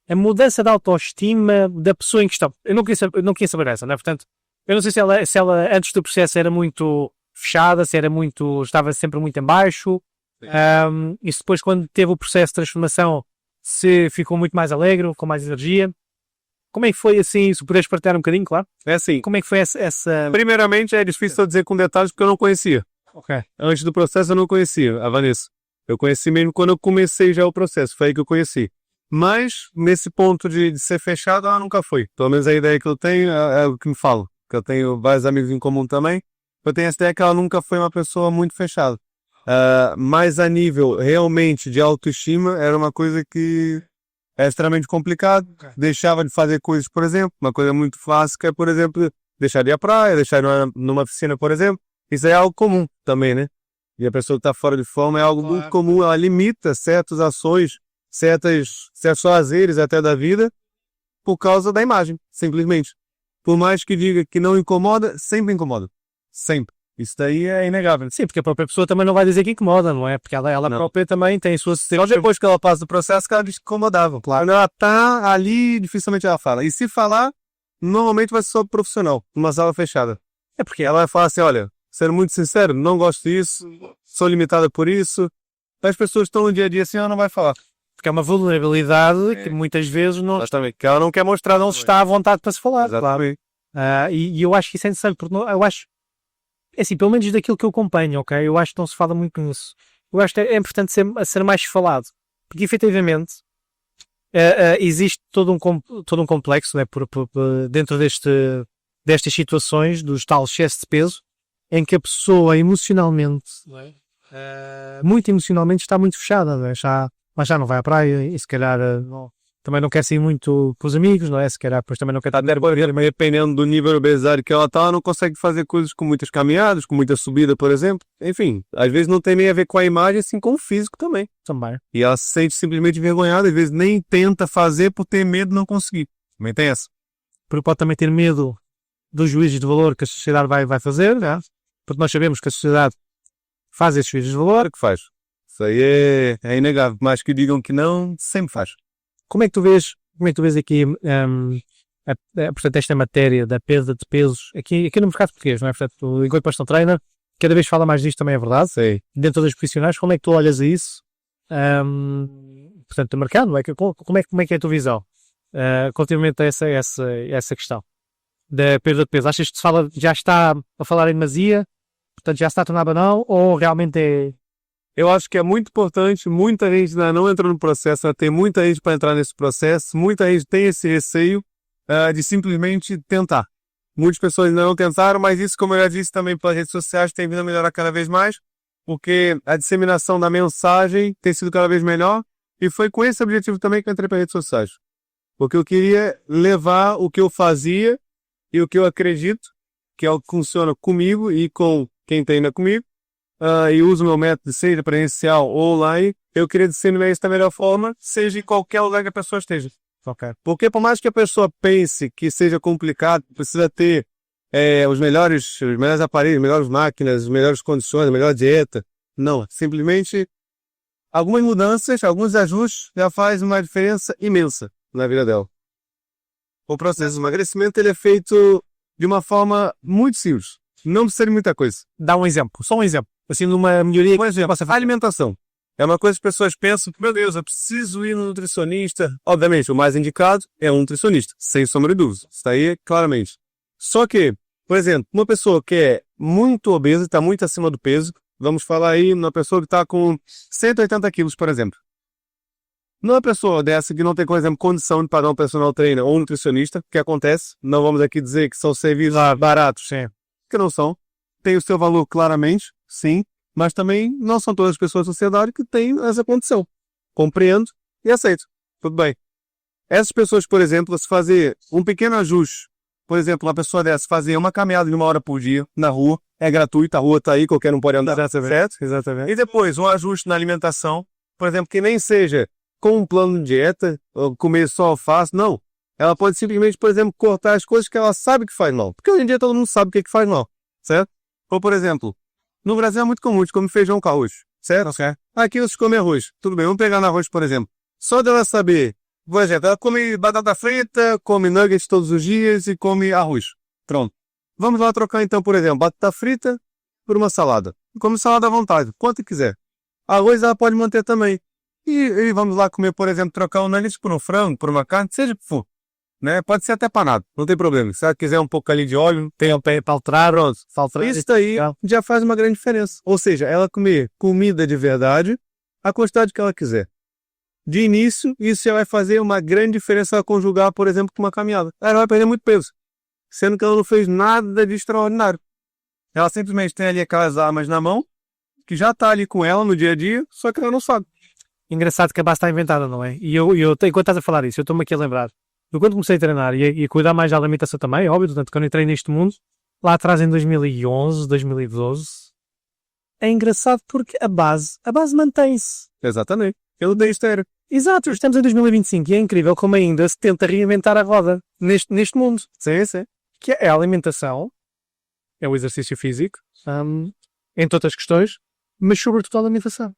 a mudança da autoestima da pessoa em questão? Eu não queria saber essa, não é? Portanto, eu não sei se ela antes do processo era muito fechada, estava sempre muito em baixo. E se depois, quando teve o processo de transformação, se ficou muito mais alegre, com mais energia. Como é que foi assim, se puderes partilhar um bocadinho, claro? É assim. Como é que foi essa... Primeiramente, é difícil eu dizer com detalhes porque eu não conhecia. Ok. Antes do processo eu não conhecia a Vanessa. Eu conheci mesmo quando eu comecei já o processo, foi aí que eu conheci. Mas, nesse ponto de ser fechado, ela nunca foi. Pelo menos a ideia que eu tenho é o que me falam. Que eu tenho vários amigos em comum também. Eu tenho essa ideia que ela nunca foi uma pessoa muito fechada. Mas a nível realmente de autoestima, era uma coisa que é extremamente complicado. Deixava de fazer coisas, por exemplo. Uma coisa muito fácil que é, por exemplo, deixar de ir à praia, deixar de ir numa piscina, por exemplo. Isso é algo comum também, né? E a pessoa que está fora de forma é algo muito comum. Ela limita certas ações, certos lazeres até da vida por causa da imagem, simplesmente. Por mais que diga que não incomoda, sempre incomoda. Sempre. Isso daí é inegável. Sim, porque a própria pessoa também não vai dizer que incomoda, não é? Porque ela própria também tem suas... Só depois que ela passa do processo que ela diz que incomodava. Claro. Quando ela tá ali, dificilmente ela fala. E se falar, normalmente vai ser só profissional, numa sala fechada. É porque ela vai falar assim, olha, sendo muito sincero, não gosto disso, sou limitada por isso. As pessoas estão no dia a dia assim, ela não vai falar. Porque é uma vulnerabilidade que muitas vezes não... Exatamente. Que ela não quer mostrar. Não se está à vontade para se falar. Exatamente. Claro. E eu acho que isso é necessário, porque eu acho... É assim, pelo menos daquilo que eu acompanho, ok? Eu acho que não se fala muito nisso. Eu acho que é importante ser mais falado. Porque, efetivamente, existe todo um complexo, né, dentro destas situações, dos tal excesso de peso, em que a pessoa emocionalmente, muito emocionalmente, está muito fechada, né? Já não vai à praia e se calhar também não quer sair muito com os amigos, não é? Se calhar depois também não quer estar Dependendo do nível de obesidade que ela tá, ela não consegue fazer coisas com muitas caminhadas, com muita subida, por exemplo. Enfim, às vezes não tem nem a ver com a imagem, assim com o físico também. também. E ela se sente simplesmente envergonhada, às vezes nem tenta fazer por ter medo de não conseguir. Também tem essa. Porque pode também ter medo dos juízos de valor que a sociedade vai fazer, né? Porque nós sabemos que a sociedade faz esses juízos de valor. Claro que faz. Isso aí é inegável. Mais que digam que não, sempre faz. Como é que tu vês aqui, portanto, esta matéria da perda de pesos aqui no mercado português, não é? Portanto, enquanto personal trainer, cada vez fala mais disto, também é verdade. Sei. Dentro das profissionais, como é que tu olhas a isso? Portanto, do mercado, não é? Como é que é a tua visão relativamente a essa questão da perda de peso? Achas que já está a falar em demasia? Portanto, já se está a tornar banal? Ou realmente é... Eu acho que é muito importante, muita gente ainda não entrou no processo, tem muita gente para entrar nesse processo, muita gente tem esse receio de simplesmente tentar. Muitas pessoas ainda não tentaram, mas isso, como eu já disse também pelas redes sociais, tem vindo a melhorar cada vez mais, porque a disseminação da mensagem tem sido cada vez melhor, e foi com esse objetivo também que eu entrei para as redes sociais. Porque eu queria levar o que eu fazia e o que eu acredito, que é o que funciona comigo e com quem treina comigo, e uso o meu método, seja presencial ou online, eu queria disseminar isso da melhor forma, seja em qualquer lugar que a pessoa esteja. Okay. Porque por mais que a pessoa pense que seja complicado, precisa ter os melhores aparelhos, as melhores máquinas, as melhores condições, a melhor dieta. Não, simplesmente algumas mudanças, alguns ajustes já faz uma diferença imensa na vida dela. O processo de emagrecimento ele é feito de uma forma muito simples. Não precisa de muita coisa. Dá um exemplo, só um exemplo. Assim, numa melhoria. Por exemplo, a alimentação. É uma coisa que as pessoas pensam, meu Deus, eu preciso ir no nutricionista. Obviamente, o mais indicado é um nutricionista, sem sombra de dúvida. Isso aí, claramente. Só que, por exemplo, uma pessoa que é muito obesa, está muito acima do peso, vamos falar aí uma pessoa que está com 180 quilos, por exemplo. Numa pessoa dessa que não tem, por exemplo, condição de pagar um personal trainer ou um nutricionista, o que acontece? Não vamos aqui dizer que são serviços baratos, sim, que não são. Tem o seu valor claramente, sim, mas também não são todas as pessoas da sociedade que têm essa condição. Compreendo e aceito. Tudo bem. Essas pessoas, por exemplo, se fazer um pequeno ajuste, por exemplo, uma pessoa dessa fazer uma caminhada de 1 hora por dia na rua, é gratuito, a rua está aí, qualquer um pode andar, certo? Exatamente. E depois, um ajuste na alimentação, por exemplo, que nem seja com um plano de dieta, ou comer só alface, não. Ela pode simplesmente, por exemplo, cortar as coisas que ela sabe que faz mal. Porque hoje em dia todo mundo sabe o que faz mal, certo? Ou, por exemplo, no Brasil é muito comum de comer feijão com arroz, certo? Okay. Aqui você come arroz. Tudo bem, vamos pegar no arroz, por exemplo. Só dela saber, por exemplo, ela come batata frita, come nuggets todos os dias e come arroz. Pronto. Vamos lá trocar então, por exemplo, batata frita por uma salada. Come salada à vontade, quanto quiser. Arroz ela pode manter também. E vamos lá comer, por exemplo, trocar um nuggets por um frango, por uma carne, seja o que for. Né? Pode ser até panado, não tem problema. Se ela quiser um pouco ali de óleo, tem para alterar, pronto. Isso aí já faz uma grande diferença. Ou seja, ela comer comida de verdade, a quantidade que ela quiser. De início, isso já vai fazer uma grande diferença ela conjugar, por exemplo, com uma caminhada. Ela vai perder muito peso, sendo que ela não fez nada de extraordinário. Ela simplesmente tem ali aquelas armas na mão, que já está ali com ela no dia a dia, só que ela não sabe. Engraçado que a base está inventada, não é? E eu enquanto estás a falar isso, eu estou-me aqui a lembrar. Eu quando comecei a treinar e a cuidar mais da alimentação também, óbvio, portanto, quando entrei neste mundo, lá atrás em 2011, 2012, é engraçado porque a base mantém-se. Exatamente. Eu dei estéreo. Exato, estamos em 2025 e é incrível como ainda se tenta reinventar a roda neste mundo. Sim, sim. Que é a alimentação, é o exercício físico, entre outras questões, mas sobretudo a alimentação.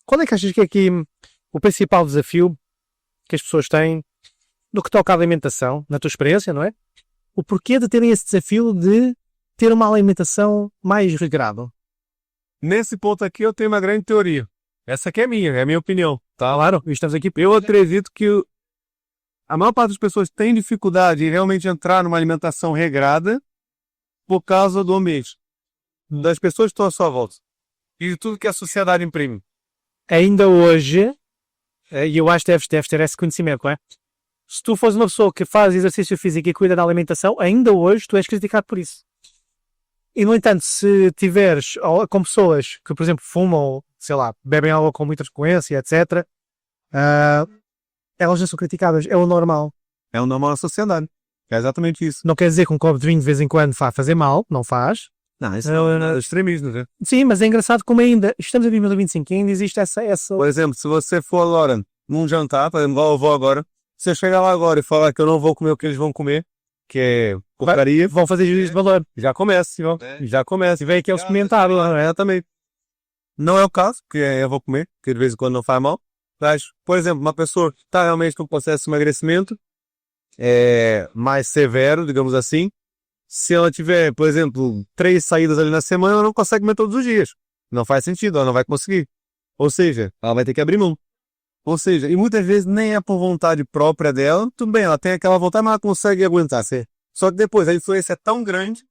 Qual é que achas que é aqui o principal desafio que as pessoas têm no que toca à alimentação, na tua experiência, não é? O porquê de terem esse desafio de ter uma alimentação mais regrada? Nesse ponto aqui eu tenho uma grande teoria. Essa aqui é a minha opinião. Tá? Claro, estamos aqui. Eu acredito que a maior parte das pessoas tem dificuldade em realmente entrar numa alimentação regrada por causa do ambiente, das pessoas que estão à sua volta e de tudo que a sociedade imprime. Ainda hoje, e eu acho que deves ter esse conhecimento, não é? Se tu fores uma pessoa que faz exercício físico e cuida da alimentação, ainda hoje tu és criticado por isso. E, no entanto, se tiveres com pessoas que, por exemplo, fumam, sei lá, bebem água com muita frequência, etc., elas não são criticadas, é o normal. É o normal da sociedade. É exatamente isso. Não quer dizer que um copo de vinho de vez em quando faz fazer mal, não faz. Não, isso Não, é extremismo, né? Sim, mas é engraçado como ainda, estamos em 2025 e ainda existe essa... Por exemplo, se você for agora num jantar, por exemplo, eu vou agora, se eu chegar lá agora e falar que eu não vou comer o que eles vão comer, que é porcaria, Vão fazer juízo de valor. já começa, já começa. E vem aqueles comentários, não é? Exatamente. Não é o caso, porque eu vou comer, que de vez em quando não faz mal. Mas, por exemplo, uma pessoa que está realmente com processo de emagrecimento mais severo, digamos assim, se ela tiver, por exemplo, 3 saídas ali na semana, ela não consegue comer todos os dias. Não faz sentido, ela não vai conseguir. Ou seja, ela vai ter que abrir mão. Ou seja, e muitas vezes nem é por vontade própria dela, tudo bem, ela tem aquela vontade, mas ela consegue aguentar. Só que depois a influência é tão grande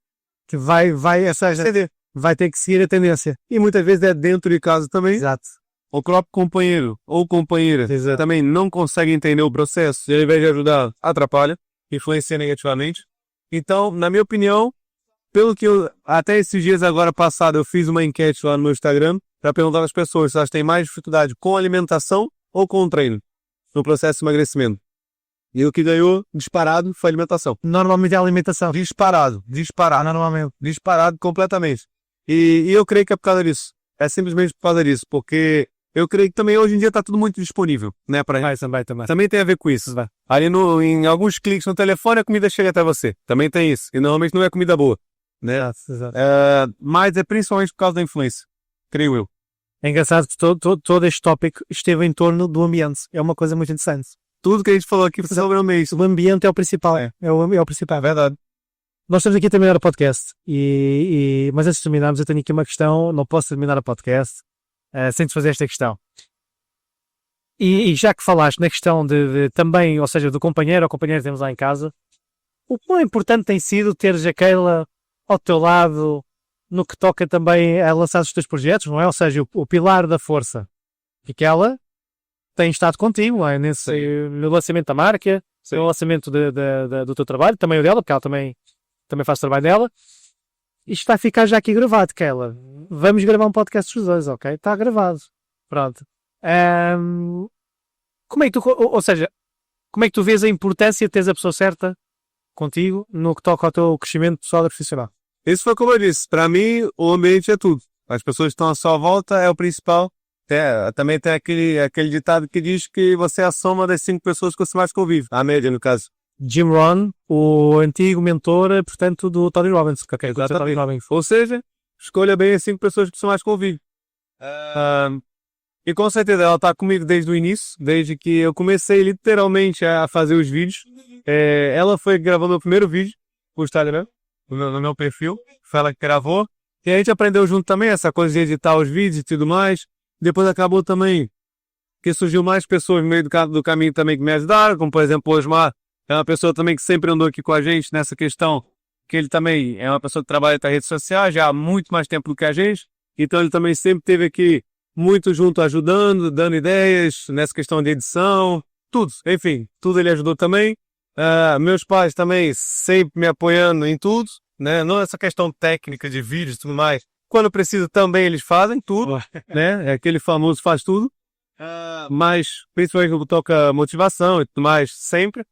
Que vai ceder. vai ter que seguir a tendência. E muitas vezes é dentro de casa também. Exato. O próprio companheiro ou companheira Exato. também não consegue entender o processo, e ao invés de ajudar, atrapalha, influencia negativamente. Então, na minha opinião, pelo que eu, até esses dias agora passado, eu fiz uma enquete lá no meu Instagram para perguntar às pessoas se elas têm mais dificuldade com alimentação ou com o treino no processo de emagrecimento. E o que ganhou disparado foi a alimentação. Normalmente é a alimentação. Disparado completamente. E eu creio que é por causa disso. É simplesmente por causa disso, porque eu creio que também hoje em dia está tudo muito disponível, né, pra gente. Também tem a ver com isso. Ali em alguns cliques no telefone a comida chega até você. Também tem isso. E normalmente não é comida boa, né? Exato. Mas é principalmente por causa da influência, creio eu. É engraçado que todo este tópico esteve em torno do ambiente. É uma coisa muito interessante. Tudo que a gente falou aqui foi sobre o meio. O ambiente é o principal. É o principal. É verdade. Nós estamos aqui a terminar o podcast, mas antes de terminarmos eu tenho aqui uma questão, não posso terminar o podcast sem te fazer esta questão. E já que falaste na questão de também, ou seja, do companheiro ou companheira que temos lá em casa, o quão importante tem sido teres aquela ao teu lado no que toca também a lançar os teus projetos, não é? Ou seja, o pilar da força. E que ela tem estado contigo, não é? No lançamento da marca, Sim. no lançamento do teu trabalho, também o dela, porque ela também faz o trabalho dela. Isto vai ficar já aqui gravado, Keila. Vamos gravar um podcast dos dois, ok? Está gravado. Pronto. Como é que como é que tu vês a importância de teres a pessoa certa contigo no que toca ao teu crescimento pessoal e profissional? Isso foi como eu disse. Para mim, o ambiente é tudo. As pessoas que estão à sua volta é o principal. Também tem aquele ditado que diz que você é a soma das 5 pessoas que você mais convive. A média, no caso. Jim Rohn, o antigo mentor, portanto, do Tony Robbins. Okay, Exatamente. Tony Robbins. Ou seja, escolha bem as 5 pessoas que você mais convive. E com certeza ela está comigo desde o início, desde que eu comecei literalmente a fazer os vídeos. Ela foi gravando o meu primeiro vídeo pro Instagram, no meu perfil. Foi ela que gravou. E a gente aprendeu junto também essa coisa de editar os vídeos e tudo mais. Depois acabou também que surgiu mais pessoas no meio do caminho também que me ajudaram, como por exemplo o Osmar. É uma pessoa também que sempre andou aqui com a gente nessa questão, que ele também é uma pessoa que trabalha nas redes sociais já há muito mais tempo do que a gente. Então ele também sempre esteve aqui muito junto, ajudando, dando ideias nessa questão de edição, tudo. Enfim, tudo ele ajudou também. Meus pais também sempre me apoiando em tudo, né? Não essa questão técnica de vídeos e tudo mais. Quando precisa também eles fazem tudo, né? É aquele famoso faz tudo. Mas principalmente no que toca motivação e tudo mais, sempre.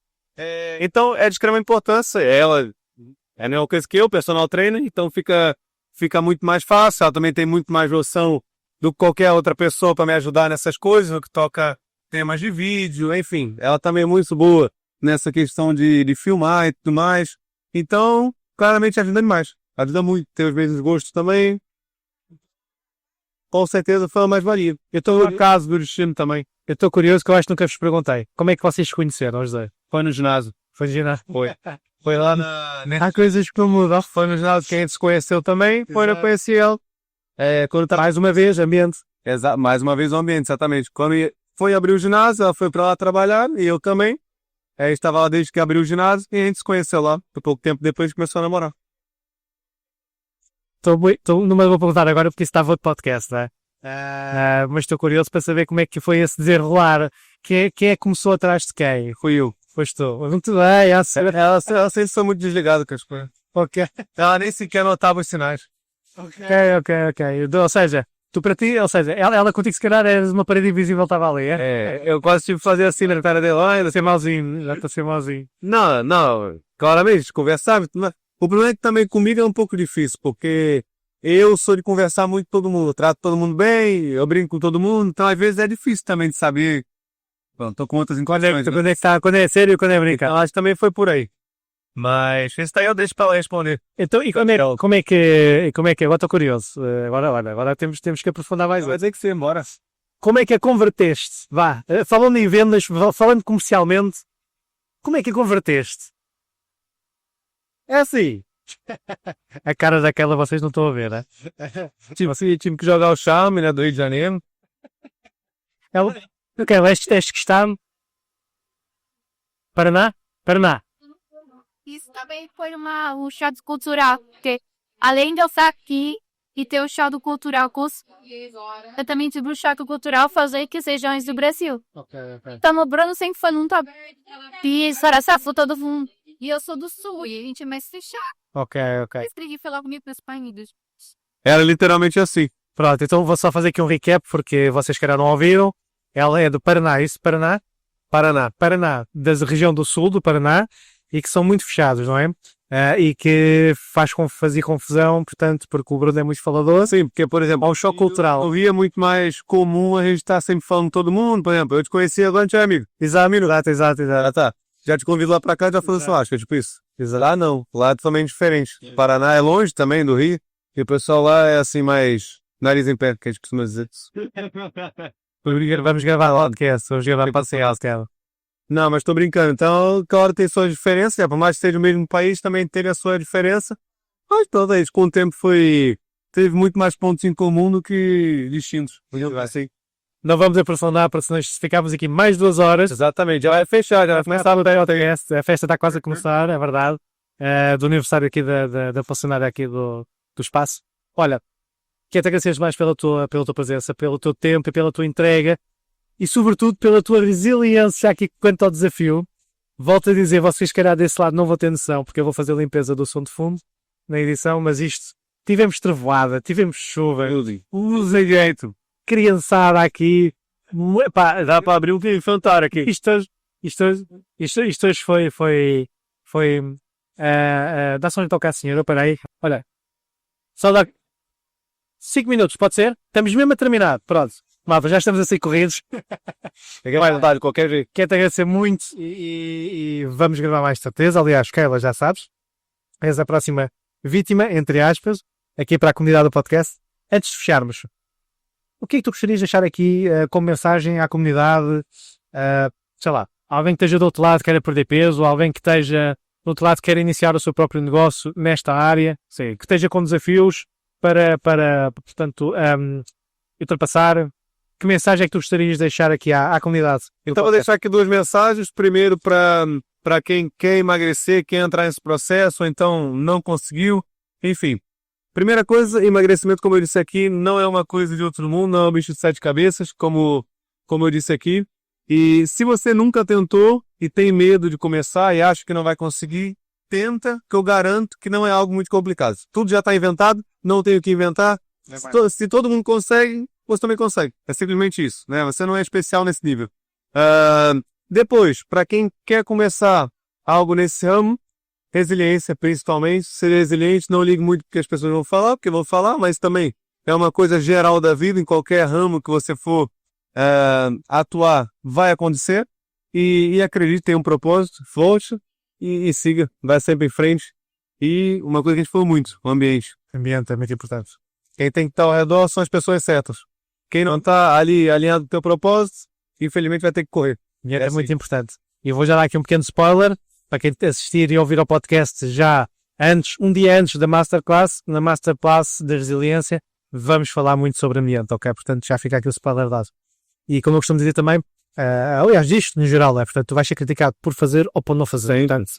Então é de extrema importância. Ela é a mesma coisa que eu, personal trainer, então fica muito mais fácil. Ela também tem muito mais noção do que qualquer outra pessoa para me ajudar nessas coisas, no que toca temas de vídeo, enfim. Ela também é muito boa nessa questão de filmar e tudo mais. Então, claramente ajuda demais. Ajuda muito. Tem os mesmos gostos também. Com certeza foi a mais-valia. Eu estou no caso do destino também. Eu estou curioso, que eu acho que nunca vos perguntei. Como é que vocês se conheceram, José? Foi no ginásio. Foi no ginásio? Foi lá Há coisas que não mudam. Foi no ginásio que a gente se conheceu também. Foi eu conheci ele. Mais uma vez, ambiente. Mais uma vez o ambiente, exatamente. Quando foi abrir o ginásio, ela foi para lá trabalhar e eu também. Estava lá desde que abriu o ginásio e a gente se conheceu lá. Por pouco tempo depois começou a namorar. Não me vou perguntar agora porque isso estava outro podcast, não é? Mas estou curioso para saber como é que foi esse desenrolar. Quem é que começou atrás de quem? Fui eu. Foste tu. Muito bem, Ela sempre foi muito desligada com as coisas. Ok. Ela nem sequer notava os sinais. Ok. Ou seja, Tu para ti, ou seja, ela contigo se calhar eras uma parede invisível, estava ali, é? Eu quase tive que fazer assim na cara dele. Ainda ser mauzinho, já está a ser mauzinho. Não, claramente, conversar. Mas o problema é que também comigo é um pouco difícil, porque eu sou de conversar muito com todo mundo, eu trato todo mundo bem, eu brinco com todo mundo, então às vezes é difícil também de saber. Bom, tô com outras incondições. Quando é sério e quando é brincar. Então, acho que também foi por aí. Mas esse daí eu deixo para ela responder. Então, e como é que, agora estou curioso, agora temos que aprofundar mais. Vai dizer que sim, bora. Como é que a converteste? Vá, falando em vendas, falando comercialmente, como é que a converteste? É assim. A cara daquela vocês não estão a ver, né? Tive que jogar o charme, né, do Rio de Janeiro. Este que está... Paraná? Isso também foi um choque cultural, porque além de eu estar aqui e ter o choque cultural com os... eu também tive o choque cultural fazer que regiões do Brasil. Então, o Bruno sempre foi muito e Saraçafu, todo mundo. E eu sou do Sul, e a gente é mais fechado. Ok. Eles têm que falar comigo para Espanha. Era literalmente assim. Pronto, então vou só fazer aqui um recap, porque vocês que não ouviram. Ela é do Paraná, isso? Paraná, da região do sul do Paraná, e que são muito fechados, não é? E que fazia confusão, portanto, porque o Bruno é muito falador. Sim, porque, por exemplo, Há um choque cultural. no Rio é muito mais comum a gente estar sempre falando com todo mundo. Por exemplo, eu te conheci agora, a gente é amigo. Exato. Tá. Já te convido lá para cá, já falou assim, acho que é tipo isso. Lá não, lá é totalmente diferente. O Paraná é longe também do Rio, e o pessoal lá é assim mais nariz em pé, que a gente costuma dizer. Vamos gravar lá, vamos gravar para ser cara. Não, mas estou brincando. Então, claro, tem suas diferenças, por mais que seja o mesmo país, também teve a sua diferença. Mas toda isso, com o tempo teve muito mais pontos em comum do que distintos. Assim. Não vamos aprofundar, porque senão ficamos aqui mais 2 horas. Exatamente, já vai fechar, já vai começar a podcast. A festa está quase a começar, é verdade. Do aniversário aqui da funcionária aqui do espaço. Olha, quero-te agradecer mais pela tua presença, pelo teu tempo e pela tua entrega e, sobretudo, pela tua resiliência aqui quanto ao desafio. Volto a dizer, vocês, se calhar, desse lado não vão ter noção, porque eu vou fazer a limpeza do som de fundo na edição, mas isto, tivemos trevoada, tivemos chuva, Usa jeito. criançada aqui, pá, Dá para abrir um infantário aqui. isto hoje foi dá só um toque à senhora, peraí, olha, só dá 5 minutos, pode ser? Estamos mesmo a terminar, pronto, malta, já estamos a ser corridos. Vai dar de qualquer jeito. Quero-te agradecer muito e vamos gravar mais de certeza. Aliás, Keila, já sabes, és a próxima vítima, entre aspas, aqui para a comunidade do podcast. Antes de fecharmos, o que é que tu gostarias de deixar aqui como mensagem à comunidade? Sei lá, alguém que esteja do outro lado queira perder peso, alguém que esteja do outro lado queira iniciar o seu próprio negócio nesta área, sim, que esteja com desafios para portanto, ultrapassar. Que mensagem é que tu gostarias de deixar aqui à comunidade? Então vou deixar aqui 2 mensagens. Primeiro para quem quer emagrecer, quer entrar nesse processo, ou então não conseguiu. Enfim, primeira coisa, emagrecimento, como eu disse aqui, não é uma coisa de outro mundo, não é um bicho de 7 cabeças, como eu disse aqui. E se você nunca tentou e tem medo de começar e acha que não vai conseguir, tenta, que eu garanto que não é algo muito complicado. Tudo já está inventado, não tem o que inventar. Se todo mundo consegue, você também consegue. É simplesmente isso, né? Você não é especial nesse nível. Depois, para quem quer começar algo nesse ramo, resiliência principalmente. Ser resiliente, não ligue muito porque as pessoas vão falar, porque vão falar, mas também é uma coisa geral da vida, em qualquer ramo que você for atuar, vai acontecer. E acredite, tem um propósito, volte e siga, vai sempre em frente. E uma coisa que a gente falou muito, o ambiente. O ambiente é muito importante. Quem tem que estar ao redor são as pessoas certas. Quem não está ali alinhado com o teu propósito, infelizmente vai ter que correr. É muito importante. E eu vou já dar aqui um pequeno spoiler, para quem assistir e ouvir ao podcast já um dia antes da Masterclass, na Masterclass da Resiliência, vamos falar muito sobre ambiente, ok? Portanto, já fica aqui o spoiler dado. E como eu costumo dizer também, aliás, disto no geral, portanto, tu vais ser criticado por fazer ou por não fazer. Portanto,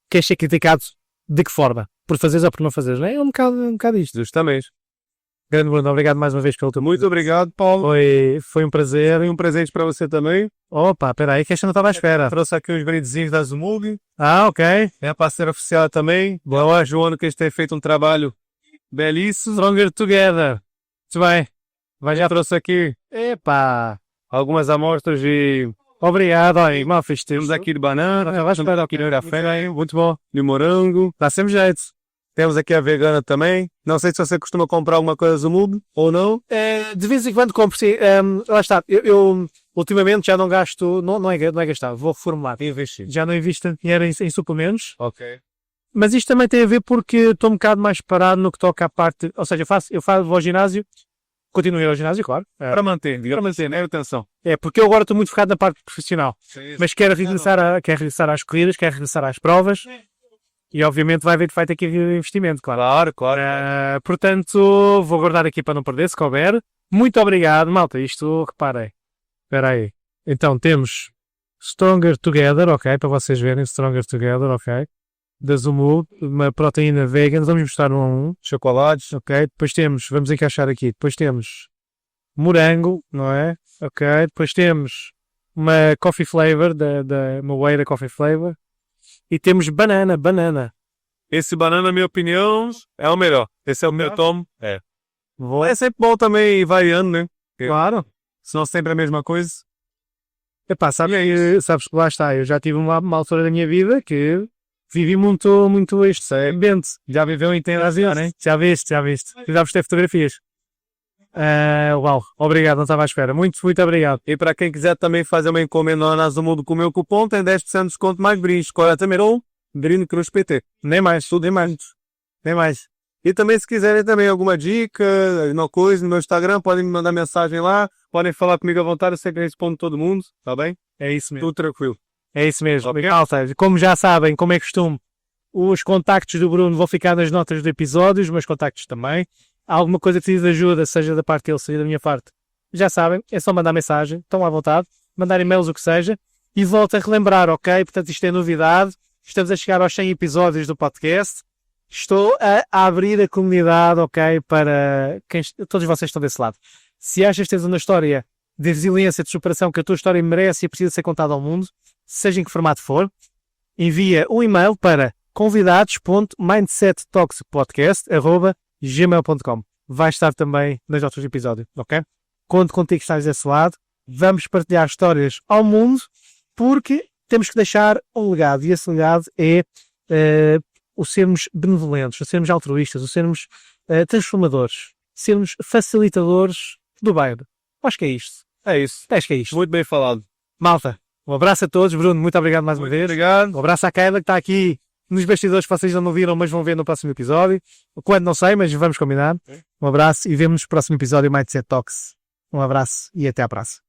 queres ser criticado de que forma? Por fazeres ou por não fazeres, não é? É um bocado isto. Justamente. Grande Bruno, obrigado mais uma vez pelo teu... Muito obrigado, Paulo. Foi um prazer. E um presente para você também. Opa, espera aí que esta não estava à espera. Trouxe aqui uns brindezinhos da Zumug. Ok. É a parceira oficial também. Boa, Joana, que eles têm feito um trabalho belíssimo. Stronger Together. Muito bem. Já trouxe aqui Epá, algumas amostras de... obrigado, olha, mal fiz Temos aqui de banana, Vais esperar aqui de café, muito bom, de morango. Dá sempre jeito. Temos aqui a vegana também. Não sei se você costuma comprar alguma coisa do mundo ou não. De vez em quando compro, sim. Lá está, eu ultimamente já não gasto, não é gastar, vou reformular. Investir. Já não invisto tanto dinheiro em suplementos, Ok. mas isto também tem a ver porque estou um bocado mais parado no que toca à parte, ou seja, vou ao ginásio, continuo a ir ao ginásio, claro. Para manter, né? Atenção. É, porque eu agora estou muito focado na parte profissional, mas quero regressar às corridas, quero regressar às provas, e obviamente vai ter que haver investimento, claro. Claro. Portanto, vou guardar aqui para não perder, se couber. Muito obrigado, malta, isto, reparem. Espera aí. Então, temos Stronger Together, ok, para vocês verem, Stronger Together, ok. Da Zumu, uma proteína vegan, vamos mostrar um a um. Chocolates. Ok, depois temos, vamos encaixar aqui, depois temos morango, não é? Ok, depois temos uma coffee flavor, uma whey da coffee flavor. E temos banana. Esse banana, na minha opinião, é o melhor. Esse é o meu tomo. É. É sempre bom também ir variando, né? Claro. Senão sempre a mesma coisa. Epá, sabes que lá está, eu já tive uma altura da minha vida que vivi muito este ambiente. Já viveu em Tenerife, né? Já viste. Já postei fotografias. Uau, obrigado, não estava à espera. Muito obrigado. E para quem quiser também fazer uma encomenda lá na Zumudo com o meu cupom, tem 10% de desconto mais brinde. Escolha também ou Brinde Cruz PT. Nem mais. Tudo nem mais. E também se quiserem também alguma dica, alguma coisa no meu Instagram, podem me mandar mensagem lá, podem falar comigo à vontade, eu sempre respondo todo mundo, tá bem? É isso mesmo. Tudo tranquilo. É isso mesmo. Ok. Como já sabem, como é costume, os contactos do Bruno vão ficar nas notas do episódio, os meus contactos também. Há alguma coisa que precisa de ajuda, seja da parte dele, seja da minha parte, já sabem, é só mandar mensagem, estão à vontade, mandar e-mails, o que seja, e volto a relembrar, ok? Portanto, isto é novidade, estamos a chegar aos 100 episódios do podcast, estou a abrir a comunidade, ok? Para todos vocês estão desse lado. Se achas que tens uma história de resiliência, de superação, que a tua história merece e precisa ser contada ao mundo, seja em que formato for, envia um e-mail para convidados.mindsettalkspodcast@gmail.com. Vai estar também nas notas do episódio, ok? Conto contigo que estás desse lado. Vamos partilhar histórias ao mundo porque temos que deixar um legado e esse legado é o sermos benevolentes, o sermos altruístas, o sermos transformadores, sermos facilitadores do bem. Acho que é isto. Acho que é isto. Muito bem falado. Malta, um abraço a todos. Bruno, muito obrigado mais uma vez. Obrigado. Um abraço à Keila que está aqui nos bastidores que vocês ainda não viram, mas vão ver no próximo episódio. Quando não sei, mas vamos combinar. Um abraço e vemo-nos no próximo episódio Mindset Talks. Um abraço e até à próxima.